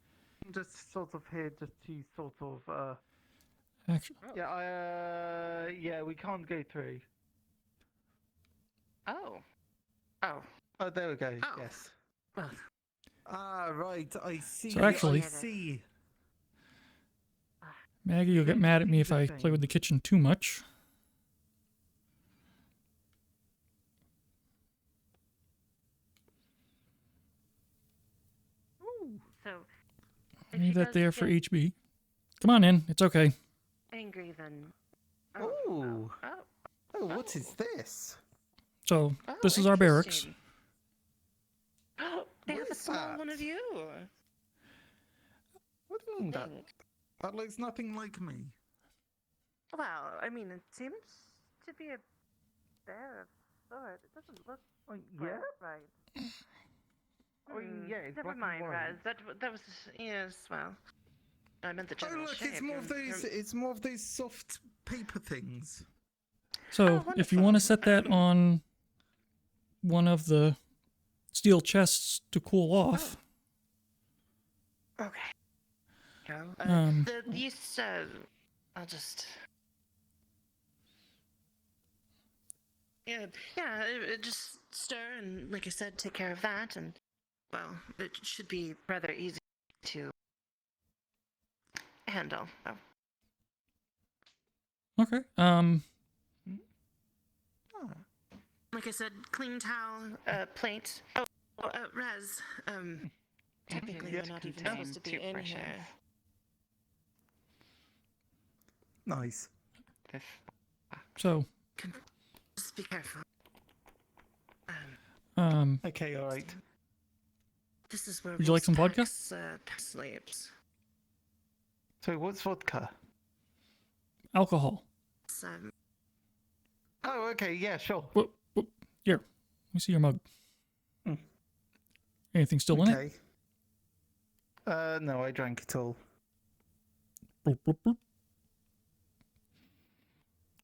just sort of here just to sort of. Actually. Yeah, yeah, we can't go through. Oh. Oh. Oh, there we go. Oh. Yes. Right. I see. So actually- I see. Maggie, you'll get mad at me if I play with the kitchen too much. So. Leave that there for HB. Come on in. It's okay. Angry then. Oh. Oh, what is this? So, this is our barracks. They have a small one of you. What do you mean that looks nothing like me. Well, I mean, it seems to be a bear of sort. It doesn't look yeah? right. Oh, yeah, it's Never black and mind, white. Raz. That was yes. Well, I meant the Oh, general look, shape. it's more of those. It's more of those soft paper things. So, if you want to set that on one of the steel chests to cool off. Okay. These, I'll just. Yeah, just stir and, like I said, take care of that, and well, it should be rather easy to handle. Oh. Okay. Like I said, clean towel, plate. Oh, Rez. Technically, we're not even supposed to be in here. Nice. So. Just be careful. Okay, all right. This is where Would you like some vodka? Sleeps. So what's vodka? Alcohol. Oh, okay, yeah, sure. Here, let me see your mug. Anything still in it? No, I drank it all. Boop, boop, boop.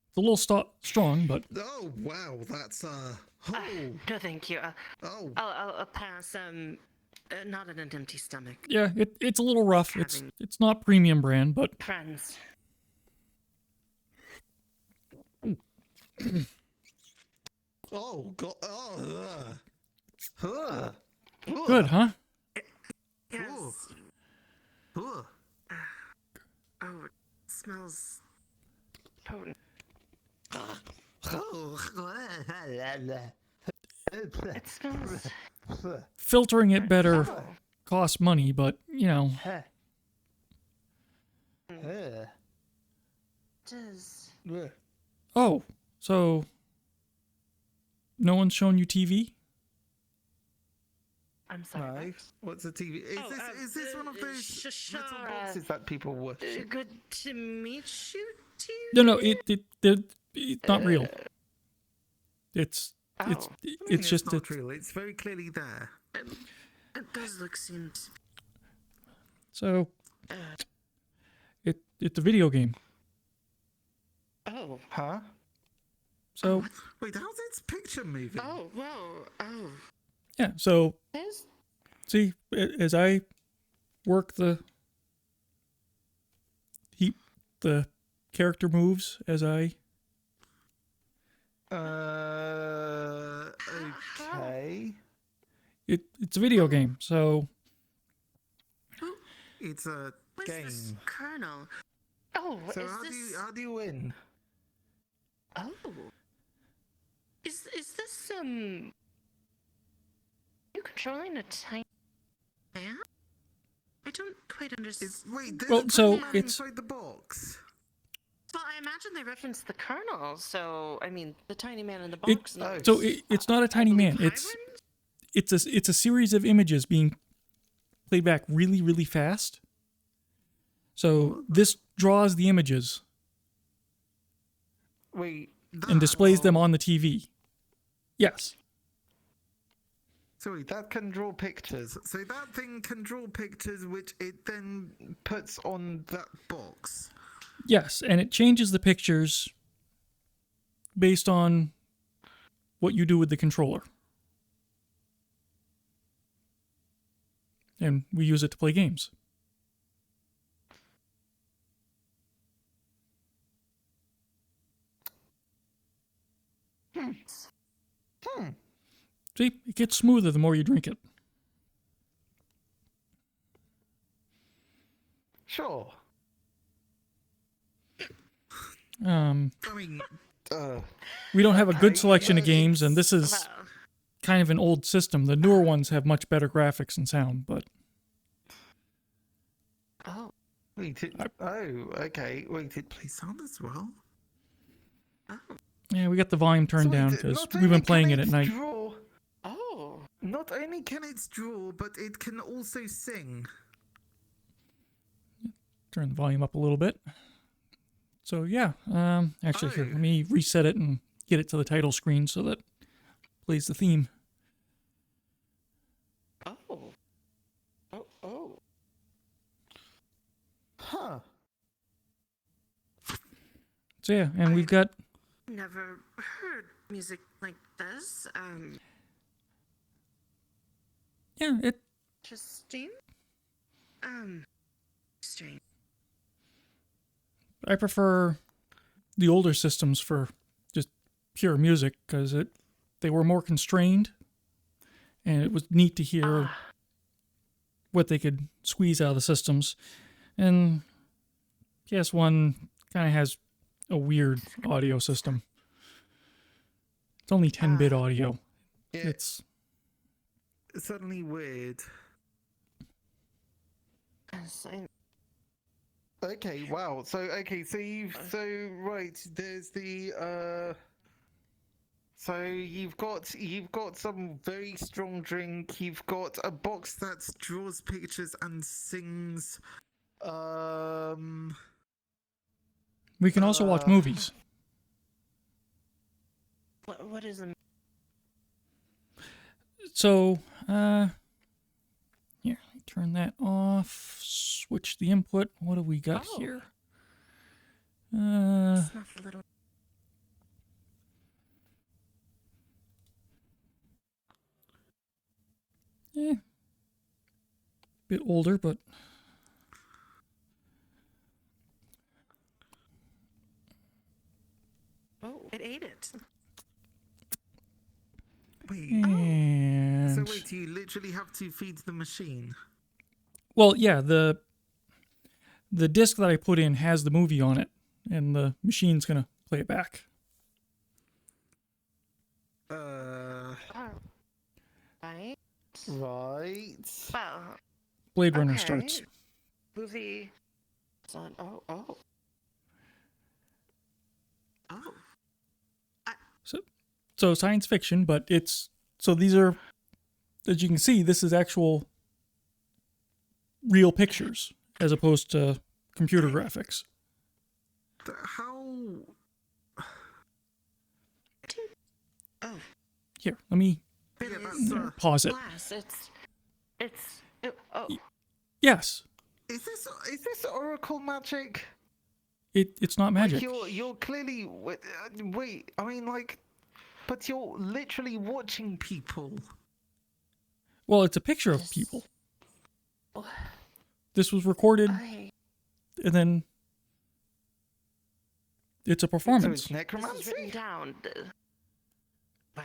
It's a little strong, but... Oh, wow, that's, no, thank you. I'll pass, not on an empty stomach. Yeah, it's a little rough. It's not premium brand, but... Friends. Oh, God. Good, huh? Yes. Oh, it smells potent. It smells... Filtering it better costs money, but, you know... Oh, so... No one's shown you TV? I'm sorry. No. What's the TV? Is this one of those little boxes that people watch? Good to meet you, TV? No, it's not real. It's just not real. It's very clearly there. It does look seem to... So it's a video game. Oh. Huh? So wait, how's its picture moving? Oh, whoa. Oh. Yeah, so see, as I work the character moves as I okay. It's a video game, so it's a game. This Colonel? Oh, so is how do you win? Oh. Is this you controlling a tiny man? I don't quite understand. Wait, well, so it's inside the box. Well, I imagine they referenced the Colonel, so I mean the tiny man in the box. It's not a tiny man. It's a series of images being played back really, really fast. So this draws the images. Wait. And displays them on the TV. Yes. Sorry, that can draw pictures. So that thing can draw pictures which it then puts on that box. Yes, and it changes the pictures based on what you do with the controller. And we use it to play games. See, it gets smoother the more you drink it. Sure. I mean, we don't have a good selection of games, and this is kind of an old system. The newer ones have much better graphics and sound, but... Oh. Wait, okay. Wait, it plays sound as well? Oh. Yeah, we got the volume turned down because we've been playing it at night. Oh. Not only can it draw, but it can also sing. Turn the volume up a little bit. So yeah, actually here, let me reset it and get it to the title screen so that it plays the theme. Oh. Oh. Huh. So yeah, and we've got... Never heard music like this. Yeah, it... Interesting. Strange. I prefer the older systems for just pure music because they were more constrained, and it was neat to hear what they could squeeze out of the systems. And PS1 kind of has a weird audio system. It's only 10-bit audio. Yeah. It's suddenly weird. Okay, wow. So right, there's the so you've got some very strong drink, you've got a box that draws pictures and sings. We can also watch movies. What is a... So, here, turn that off, switch the input. What do we got here? Snuff a little. Bit older, but Oh, it ate it. Wait. and So wait, you literally have to feed the machine. well, yeah, the disc that I put in has the movie on it, and the machine's gonna play it back. Right. Right. Well. Blade Runner okay. starts. Movie. It's on. Oh. So science fiction, but these are, as you can see, this is actual real pictures as opposed to computer graphics. How? Oh. Here, let me pause it. Glass. It's. Oh. Yes, Is this oracle magic? it's not magic. Like you're clearly wait. I mean, like, but you're literally watching people. Well, it's a picture of people. This was recorded, and then it's a performance. So it's necromancy? This is written down. Well,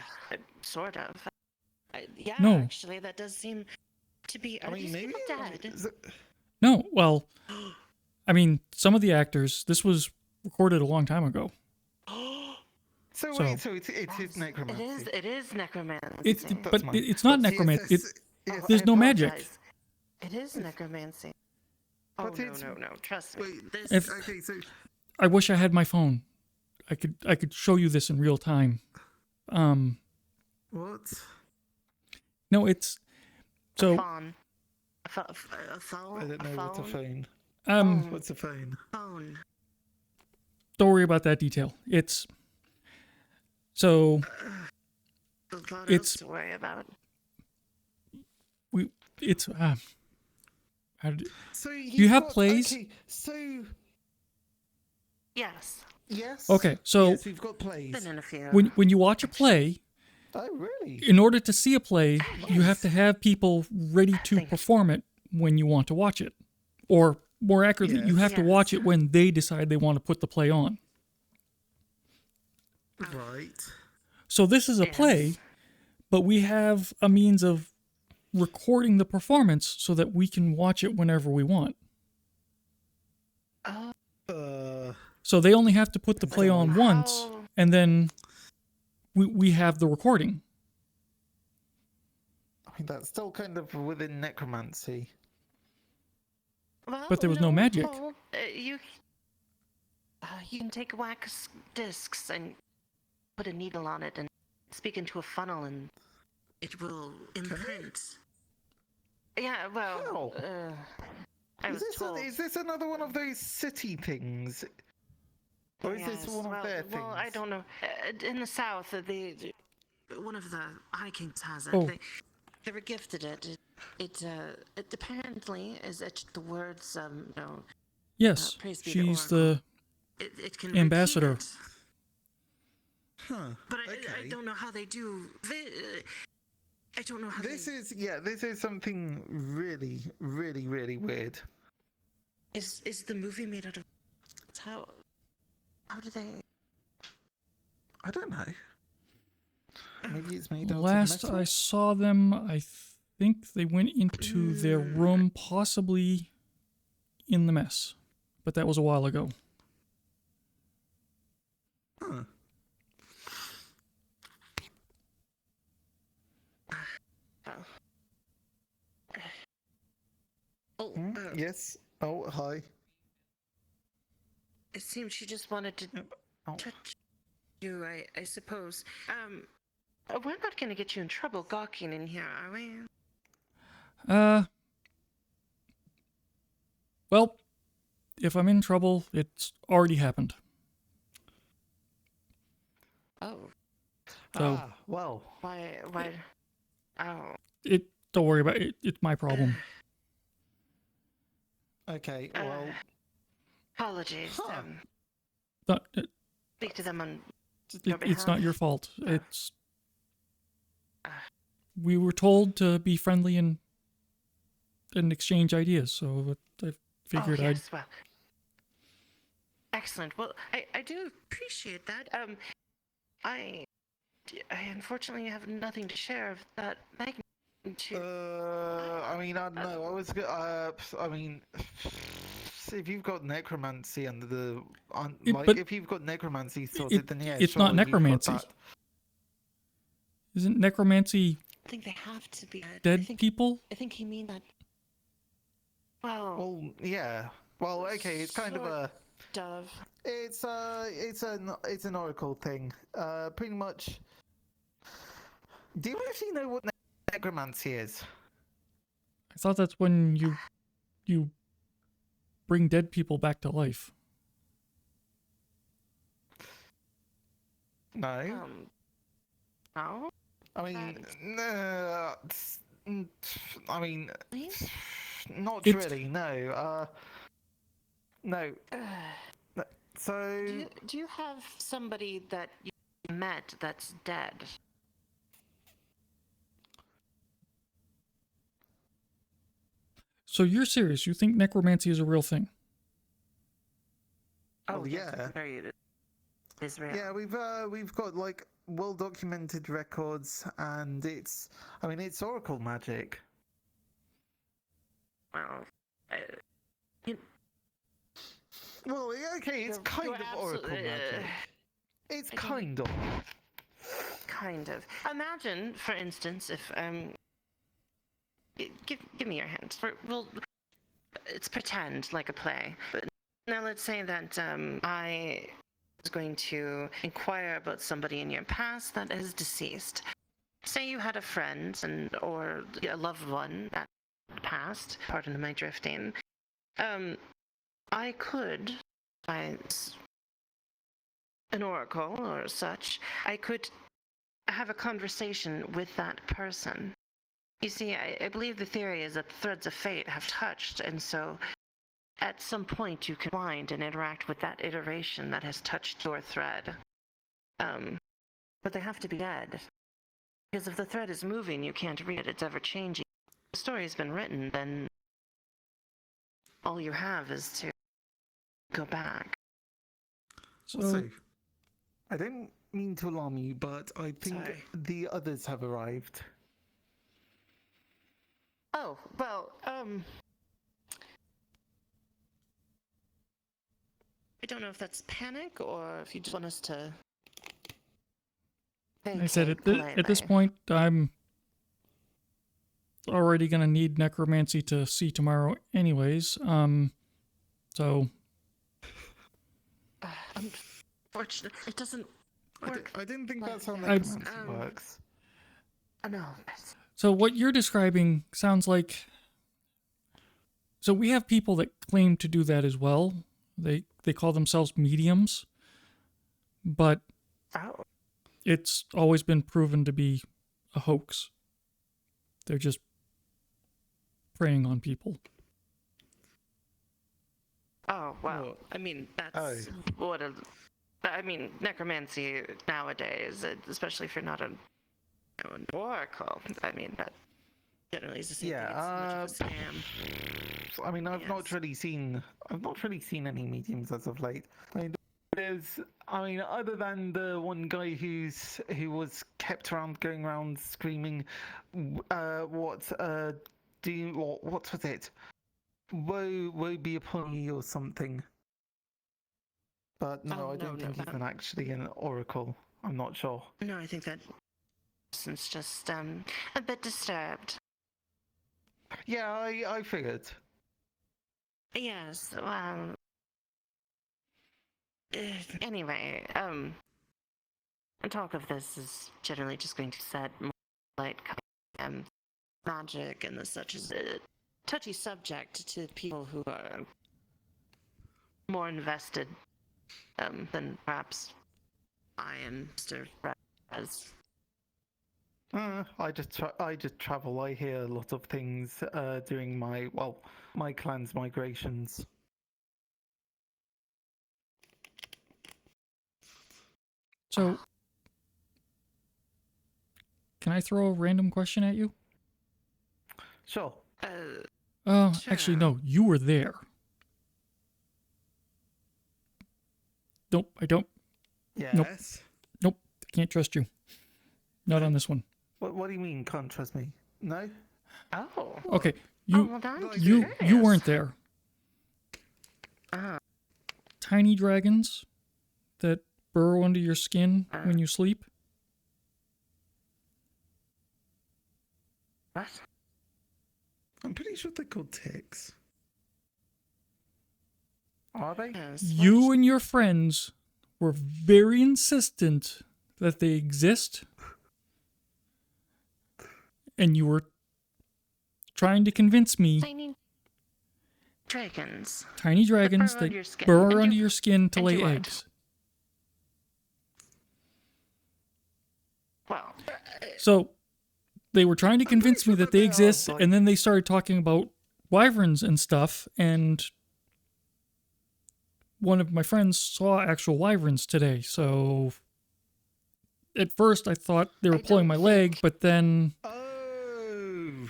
sort of. Yeah, No. actually, that does seem to be. Are these people dead? No, well, I mean, some of the actors. This was recorded a long time ago. So wait, so it is necromancy. It is necromancy. It's not necromancy. There's no magic. It is necromancy. Oh, no. Trust me. Okay, so I wish I had my phone. I could show you this in real time. What? No, it's so. A phone. I don't know what's a phone. What's a phone? Phone. Don't worry about that detail. It's so. There's a lot It's else to worry about. It's how did, So do you have plays? Okay, so yes. Okay, so yes, we've got plays. Been in a few. when you watch a play, Oh, really? in order to see a play, you have to have people ready to perform it when you want to watch it, or more accurately, you have to watch it when they decide they want to put the play on. Right. So this is a play, but we have a means of recording the performance so that we can watch it whenever we want. So they only have to put the play on once, and then we have the recording. I mean, that's still kind of within necromancy. Well, But there was no magic. Paul, you can take wax discs and put a needle on it and speak into a funnel, and it will imprint. Yeah, well, I was told. Is this another one of those city things? Or is this one of their things? Well, I don't know. In the south, one of the High Kings has it. Oh. They were gifted it. It apparently is etched the words, Yes, praise be she's to the it can ambassador. repeat it. Huh. But I don't know how they do. I don't know how this is something really, really, really weird. Is the movie made out of? How do they? I don't know. Maybe it's made out of Last metal? I saw them, I think they went into their room, possibly in the mess. but that was a while ago. Huh. Yes. Oh, hi. It seems she just wanted to touch you, I suppose. We're not going to get you in trouble gawking in here, are we? Well, if I'm in trouble, it's already happened. Oh. So, well. Why? Oh. Don't worry about it. It's my problem. Okay, well. Apologies. Not, Speak to them on your behalf. it's not your fault. It's. We were told to be friendly and exchange ideas, so I figured oh, yes, I'd. Well, excellent. Well, I do appreciate that. I unfortunately have nothing to share of that magnitude. I mean, I don't know. I mean, if you've got necromancy under the, if you've got necromancy sorted, then yeah, it's not necromancy. Isn't necromancy? I think they have to be dead people. I think you mean that. Well, yeah. Well, okay, it's kind of a. It's an oracle thing. Pretty much. Do you actually know what necromancy is? I thought that's when you bring dead people back to life. No. No. I mean, no. I mean, not really. No. No. So. Do you have somebody that you met that's dead? So you're serious? You think necromancy is a real thing? Oh yeah. Israel. Yeah, we've got like well documented records, and it's oracle magic. Well, well, okay, it's kind of oracle magic. It's kind of. Kind of. Imagine, for instance, if give me your hand. It's pretend like a play. But now let's say that I was going to inquire about somebody in your past that is deceased. Say you had a friend or a loved one that passed. Pardon my drifting. I could, by an oracle or such, I could have a conversation with that person. You see, I believe the theory is that the threads of fate have touched, and so at some point you can wind and interact with that iteration that has touched your thread. But they have to be dead. Because if the thread is moving, you can't read it, it's ever changing. If the story has been written, then all you have is to go back. So, I don't mean to alarm you, but I think the others have arrived. Oh, well, I don't know if that's panic or if you just want us to. I said at this point, I'm already gonna need necromancy to see tomorrow, anyways. So. Unfortunately, it doesn't work. I didn't think that's how necromancy works. No. So what you're describing sounds like. So we have people that claim to do that as well. They call themselves mediums, but it's always been proven to be a hoax. They're just preying on people. Oh, well, I mean, that's I mean, necromancy nowadays, especially if you're not an oracle, I mean, that generally is the same thing. It's much of a scam. I mean, I've not really seen any mediums as of late. I mean, other than the one guy who was kept going around screaming, what was it? Woe be upon you or something. But no, Oh, I don't no, think no, he's actually an oracle. I'm not sure. No, I think that person's just a bit disturbed. Yeah, I figured. Yes, well. Anyway, talk of this is generally just going to set more light, magic and the such as a touchy subject to people who are more invested than perhaps I and Mr. Raz. I just travel. I hear a lot of things during my clan's migrations. So, can I throw a random question at you? Sure. Sure. Actually, no. You were there. Nope, I don't. Yes. Nope, I can't trust you. Not on this one. What do you mean? Can't trust me? No. Oh. Okay, well, you weren't there. Uh-huh. Tiny dragons that burrow under your skin when you sleep. What? I'm pretty sure they're called ticks. Are they? You and your friends were very insistent that they exist, and you were trying to convince me. Tiny dragons. Tiny dragons that burrow under your skin to lay eggs. Well. So, they were trying to convince me that they exist, and then they started talking about wyverns and stuff, and one of my friends saw actual wyverns today, so at first I thought they were pulling my leg, but then... Oh!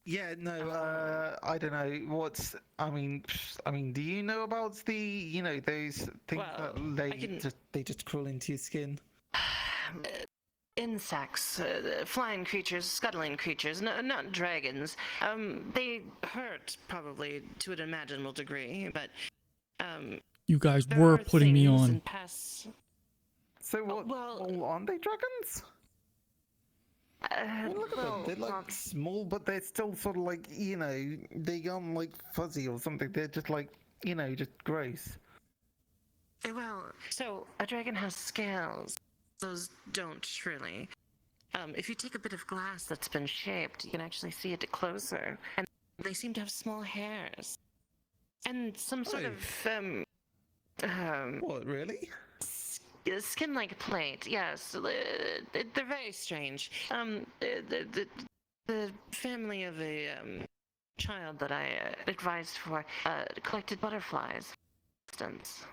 Yeah, no, I don't know. I mean, do you know about those things that they just crawl into your skin? Insects, flying creatures, scuttling creatures, not dragons. They hurt, probably, to an imaginable degree, but, You guys were putting me on. So what? Well, aren't they dragons? Look at them. They're like small, but they're still sort of like, they aren't like fuzzy or something. They're just like, just gross. Well, so a dragon has scales. Those don't really. If you take a bit of glass that's been shaped, you can actually see it closer, and they seem to have small hairs and some sort of what, really? Skin-like plate. Yes, they're very strange. The family of a child that I advised for collected butterflies, for instance.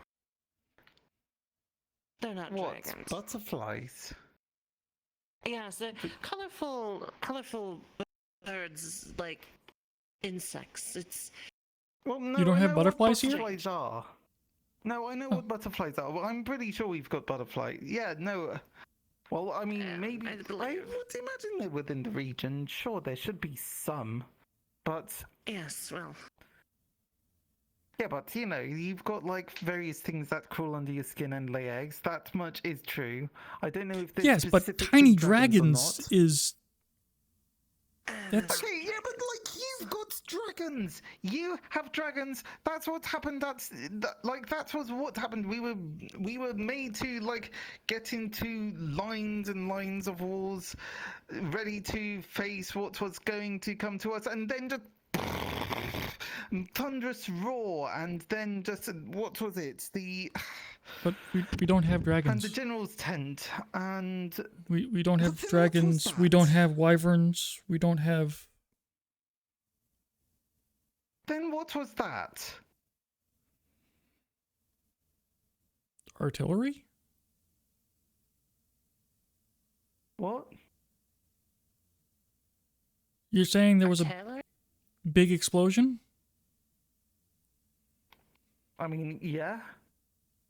They're not dragons. Butterflies? Yes, they're colorful birds, like insects. It's. Well, no, You don't I have know butterflies what here? butterflies are. No, I know what butterflies are. Well, I'm pretty sure we've got butterflies. Yeah, no. Well, I mean, maybe. I would imagine they're within the region. Sure, there should be some. But. Yes, well. Yeah, but you've got like various things that crawl under your skin and lay eggs. That much is true. I don't know if Yes, but tiny dragons is... That's... Okay, yeah, but like you've got dragons. You have dragons. That's what happened. That's what happened. We were made to like get into lines and lines of walls, ready to face what was going to come to us, and then just thunderous roar, and then just what was it? But we don't have dragons. And the general's tent, and we don't have dragons. We don't have wyverns. We don't have. Then what was that? Artillery? What? You're saying there was a big explosion? I mean, yeah.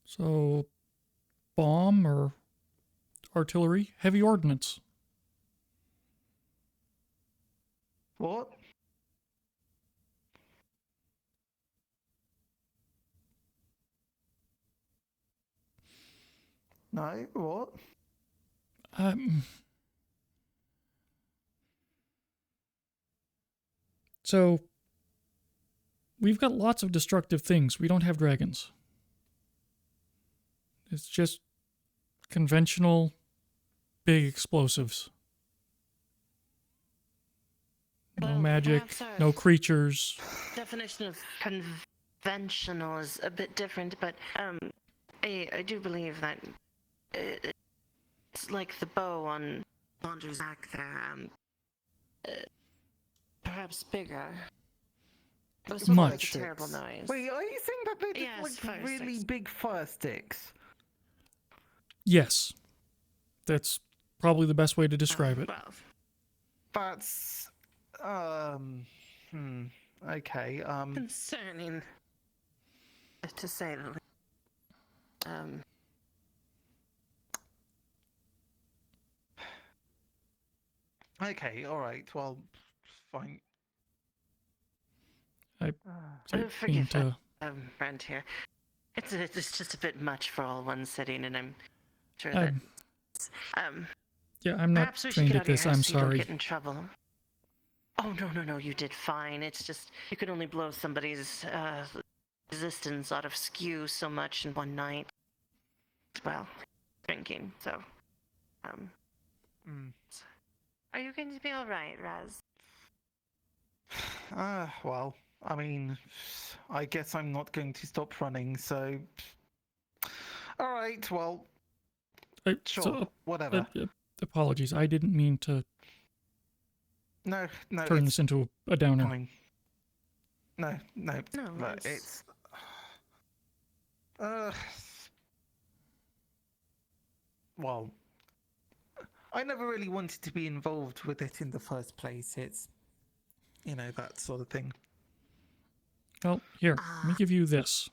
So, bomb or artillery? Heavy ordnance. What? No, what? So, we've got lots of destructive things. We don't have dragons. It's just conventional big explosives. No magic, no creatures. Definition of conventional is a bit different, but I do believe that it's like the bow on Landry's back there. Perhaps bigger. It was Much. like a terrible noise. Wait, are you saying that they're Yes, like fire really sticks. big fire sticks? Yes. That's probably the best way to describe it. That's okay. Concerning, to say the least. Okay, all right. Well, fine. I Forgive to... friend here. It's just a bit much for all one sitting, and I'm sure that. Yeah, I'm not perhaps we should trained get at out of your this. house I'm so you don't sorry. get in trouble. Oh no, you did fine. It's just you could only blow somebody's existence out of skew so much in one night. Well, drinking. So, are you going to be all right, Raz? Well, I mean, I guess I'm not going to stop running. So, all right. Well, sure. Whatever. Apologies. I didn't mean to. No, turn this into a downer. Fine. No, look, it's well, I never really wanted to be involved with it in the first place. It's, that sort of thing. Well, here, let me give you this.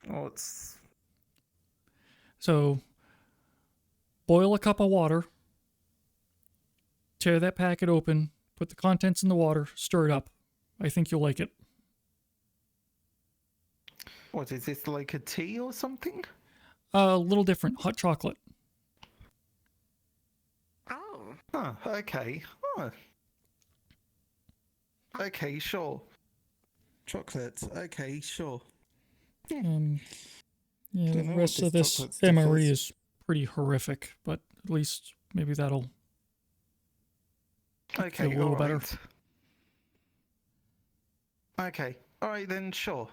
What's... So, boil a cup of water, tear that packet open, put the contents in the water, stir it up. I think you'll like it. What, is this like a tea or something? A little different. Hot chocolate. Oh. Huh, okay. Huh. Okay, sure. Chocolate. Okay, sure. Yeah, the Don't know rest what of this this chocolate stuff MRE is. is pretty horrific, but at least maybe that'll Okay, feel a little better. alright. Okay, alright then, sure.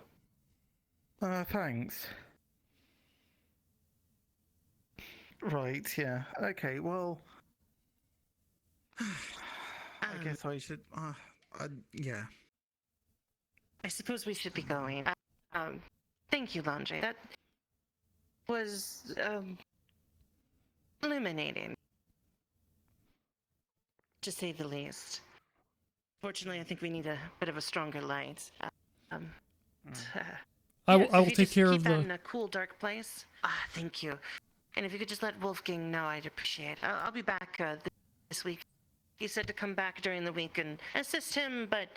Thanks. Right, yeah. Okay, well... I guess I should... yeah. I suppose we should be going. Thank you, Landry. That was illuminating, to say the least. Fortunately, I think we need a bit of a stronger light. I Yes, will if you take just care keep of that the... in a cool, dark place. Thank you. And if you could just let Wolfgang know, I'd appreciate it. I'll be back this week. He said to come back during the week and assist him, but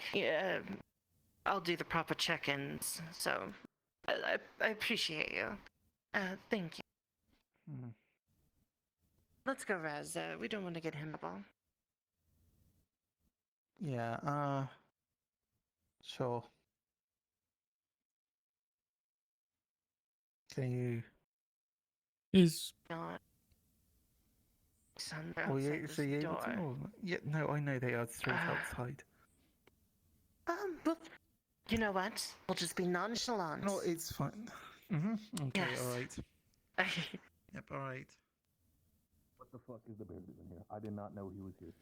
I'll do the proper check-ins. So I appreciate you. Thank you. Let's go, Raz. We don't want to get him in trouble. Yeah, sure. Can you... Is... Not. Son, Are you outside this actually able to? door. Or... Yeah, no, I know they are straight outside. Well, you know what? We'll just be nonchalant. No, it's fine. Okay, Yes. alright. Yep, alright. What the fuck is the bear doing here? I did not know he was here.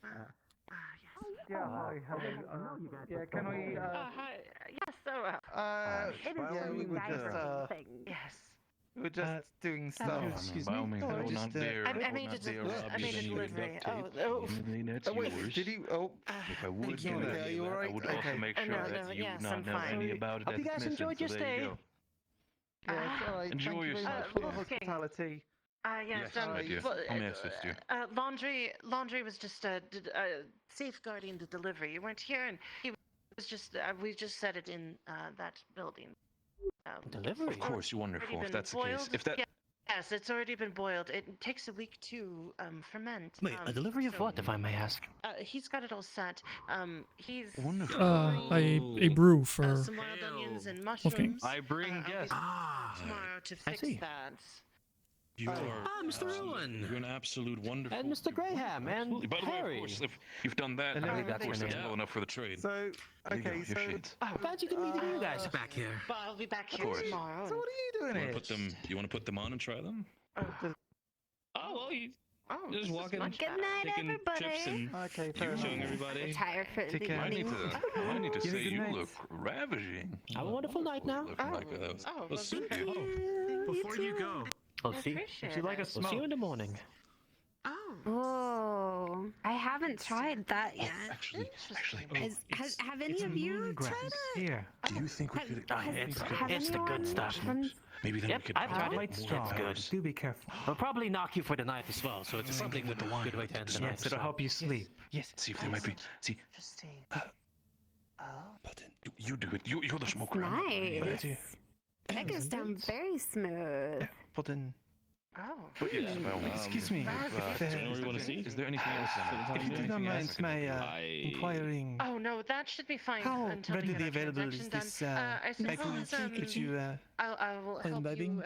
Yeah, hi, hello. Yeah, can we, Hi. Yes, so, yeah, we were just, yes. we were just doing stuff. By all means, I will not dare. I made a delivery. That's wait, yours. did you? Oh, If I would you. give it Okay, to you you, I alright? would Okay. also make sure that you yes, would I'm not know fine. any about it. Hope you that's guys missing, enjoyed so your there stay. you go. Yeah, it's alright. Enjoy Thank you very yourself. much for the Yes. hospitality. Yes, my dear. How may I assist you? Laundry was just safeguarding the delivery. You weren't here, and he was just. We just set it in that building. Of course, wonderful. If that's the case, if that. Yes, it's already been boiled. It takes a week to ferment. Wait, a delivery of what, if I may ask? He's got it all set. He's a brew for some wild onions and Wolfgang. mushrooms. I bring guests. Tomorrow to I fix see. that. You are Mr. Ruin! You're an absolute wonderful. And Mr. Graham, and Absolutely. By the way, Harry. of course, if you've done that, And Harry, of that's course, my that's name. well enough for the trade. So, okay, so Fancy good meeting you guys back here. But I'll be back Of here course. tomorrow. So what are you doing here? You want to put them on and try them? Oh, well, you this just is walking, much Good night, taking everybody. chips and Okay, fair showing enough. everybody. Tired for the care. I need evening. I need to Give say me good you night. look ravaging. Have a wonderful night now. Looking like that was, Oh, was well, suit thank you. you. Before you go, I'll see. appreciate If you like a it. smoke, we'll see you in the morning. Oh. Whoa, I haven't tried that yet. Actually, Have any of you tried it? Here. do you think we could? It's the good stuff. Maybe then Yep, we could. I've tried it. Quite strong. It's good. Do be careful. It'll probably knock you for the night as well, so it's something good way to end the night. Yes, it'll help you sleep. Yes. See if there might be. See. Interesting. You do it. You're the smoker. Nice. That goes down very smooth. Well then, Oh. But yes, by all means. excuse me. Generally want to see? Is there anything else? If you don't mind my inquiring, Oh no, that should be fine how until we get readily our available is transaction this done. I suppose could you I will help imbibing?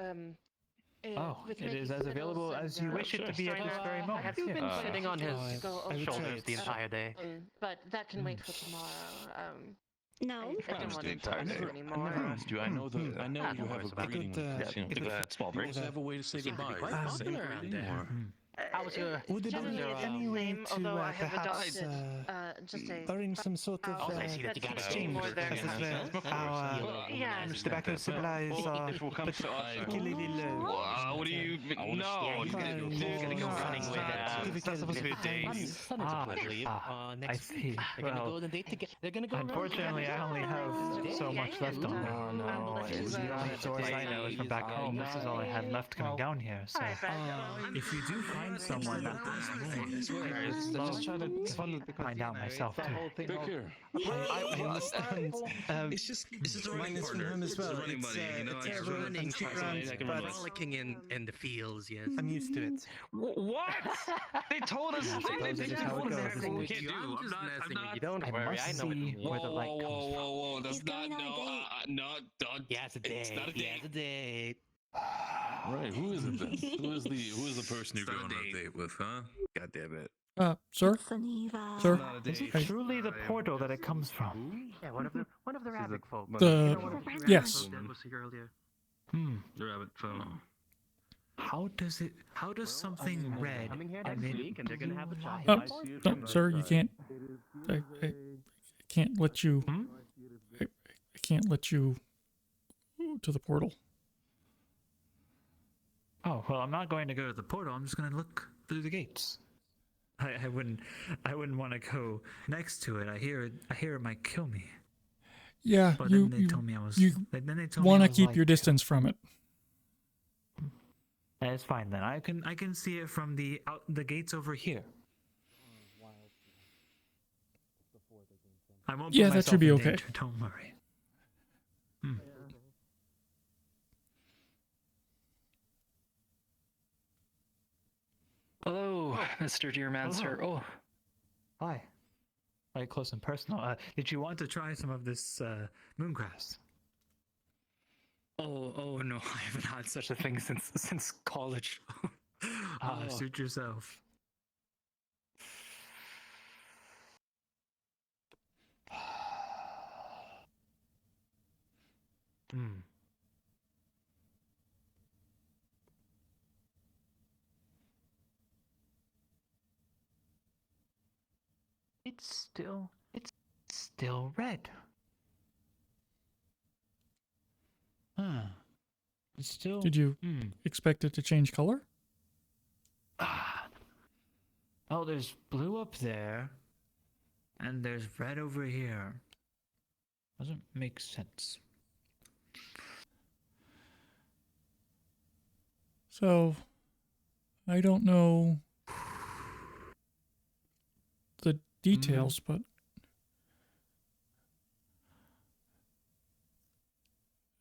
you Oh, with it making is as fiddles available as you and, wish it to be at I this know very I moment. have You've been some sitting on his to go over shoulders the it, entire day. but that can wait for tomorrow. No. I don't want to I never anymore. asked you. I know that. I know you have a breeding. Small You break. also have a way to say Seems to be goodbye. quite Is it the same popular around breeding, there. or- How was your... Would there Generally, be it's any the way same, to although I have perhaps adopted just a arrange some sort of I see that you got exchange more there. as if our Yeah. tobacco supplies are If we'll come to us. particularly low? What do you? No, Dude, gonna go running with it. It's not supposed to be a date. I believe. I Next see. week. They're gonna go Well, on a date together. They're gonna go. unfortunately, I only have so much left on me. Oh no. As far as I know, is from back home. This is all I had left coming down here. So, if you do find someone that just trying to find out myself too. Look here. I understand. It's just a running partner. from him as well. It's a running buddy. You know, I can run. running, I can run. frolicking in the fields. Yes. I'm used to it. What? They told us. They just told us everything We we can't do. I'm just messing with you. Don't Don't I worry. must I know see it. where the light comes from. Whoa! That's He's going not on a date. no. Yeah, it's a date. It's not a Yeah, date. it's a date. Right, who is it then? Who is the person you're It's not going a on a date. date with, huh? God damn it. Sir? Geneva. Sir? Is it truly the portal that it comes from? Yeah, one of the rabbit folk. Yes. Was here earlier. The rabbit phone. How does something red Coming here and next then week, and they're gonna have a child. No, sir, you can't. I can't let you. I can't let you to the portal. Oh well, I'm not going to go to the portal. I'm just going to look through the gates. I wouldn't want to go next to it. I hear it might kill me. Yeah, But you then they told me I was. you Then they told me want I to was keep like, your distance from it. That's fine then. I can see it from the gates over here. I won't. Yeah, put that should myself be in okay. danger, don't worry. Hello, Mr. Deermancer. Oh, Hi. Right close and personal. Did you want to try some of this moongrass? oh no, I haven't had such a thing since college. Suit yourself. It's still red. Huh. It's still. Did you expect it to change color? Oh, there's blue up there, and there's red over here. Doesn't make sense. So, I don't know the details, but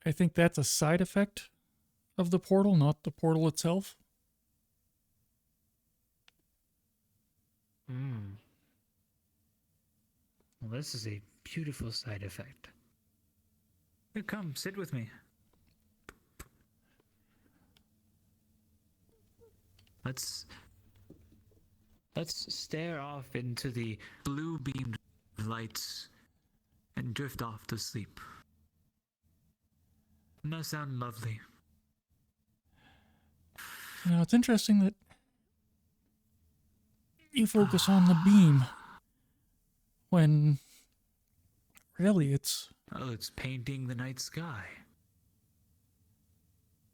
I think that's a side effect of the portal, not the portal itself. Hmm. Well, this is a beautiful side effect. Here, come, sit with me. Let's stare off into the blue beamed lights and drift off to sleep. Doesn't that sound lovely? You know, it's interesting that you focus on the beam when really it's... Oh, it's painting the night sky.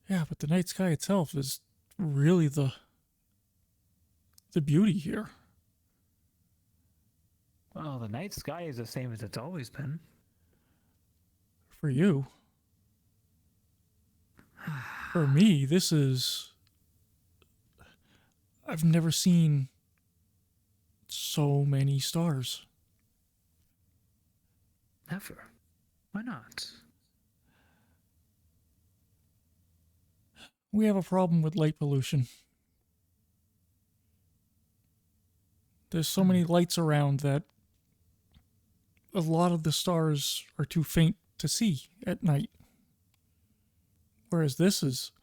Yeah, but the night sky itself is really the beauty here. Well, the night sky is the same as it's always been. For you. For me, this is... I've never seen so many stars. Never. Why not? We have a problem with light pollution. There's so many lights around that a lot of the stars are too faint to see at night. Whereas this is...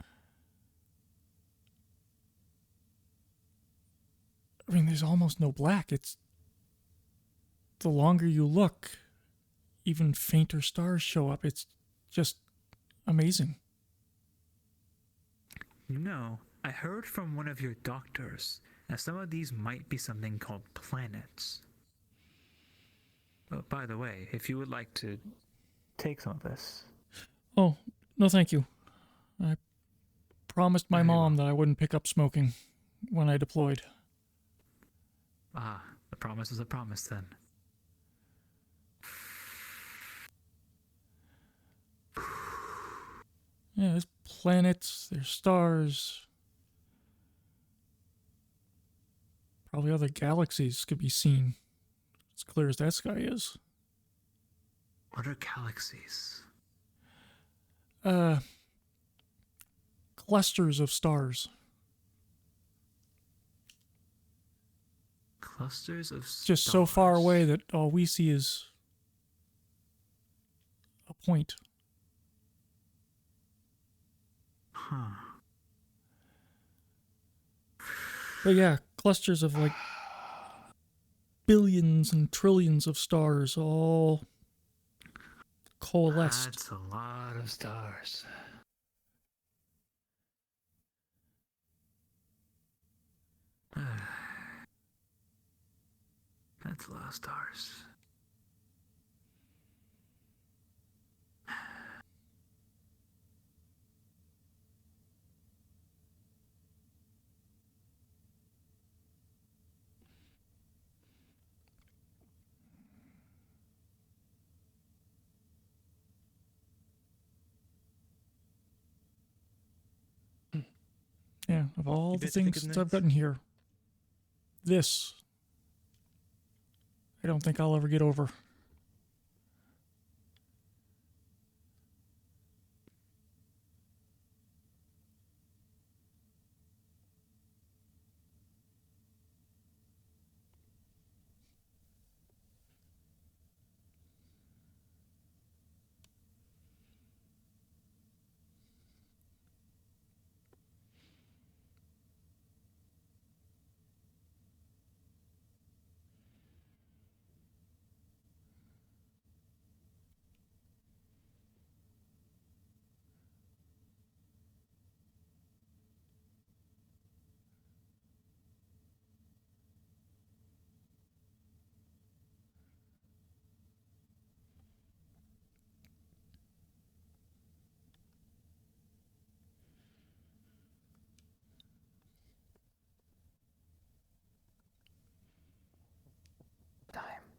I mean, there's almost no black. It's... The longer you look, even fainter stars show up. It's just amazing. You know, I heard from one of your doctors that some of these might be something called planets. Oh, by the way, if you would like to take some of this. Oh, no thank you. I promised my mom that I wouldn't pick up smoking when I deployed. Ah, the promise is a promise then. Yeah, there's planets, there's stars. Probably other galaxies could be seen. As clear as that sky is. What are galaxies? Clusters of stars. Clusters of stars? Just so far away that all we see is a point. Huh. But yeah, clusters of like billions and trillions of stars all coalesced. That's a lot of stars. That's a lot of stars. Yeah, of all the bet you think things of that I've nights? gotten here, this, I don't think I'll ever get over.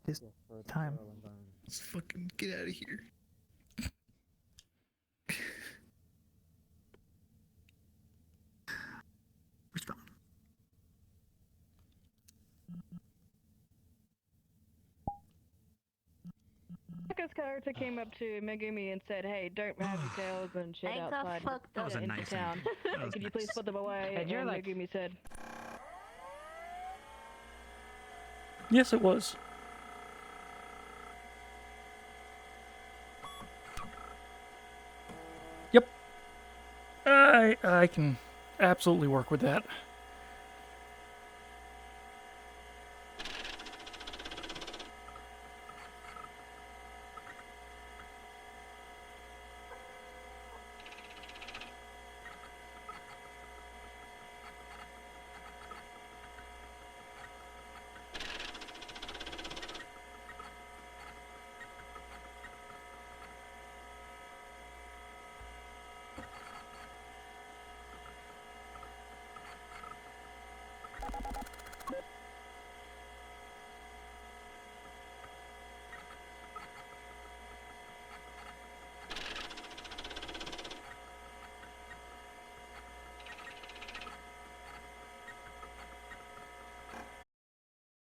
This time. Let's fucking get out of here. Respond. this character came up to Megumi and said, "Hey, don't have your tails and shit Ain't outside that fucked up? That was a into nice town. ending. That was Could you nice. please put them away?" And you're and like- Megumi said, Yes, it was. Yep. I can absolutely work with that.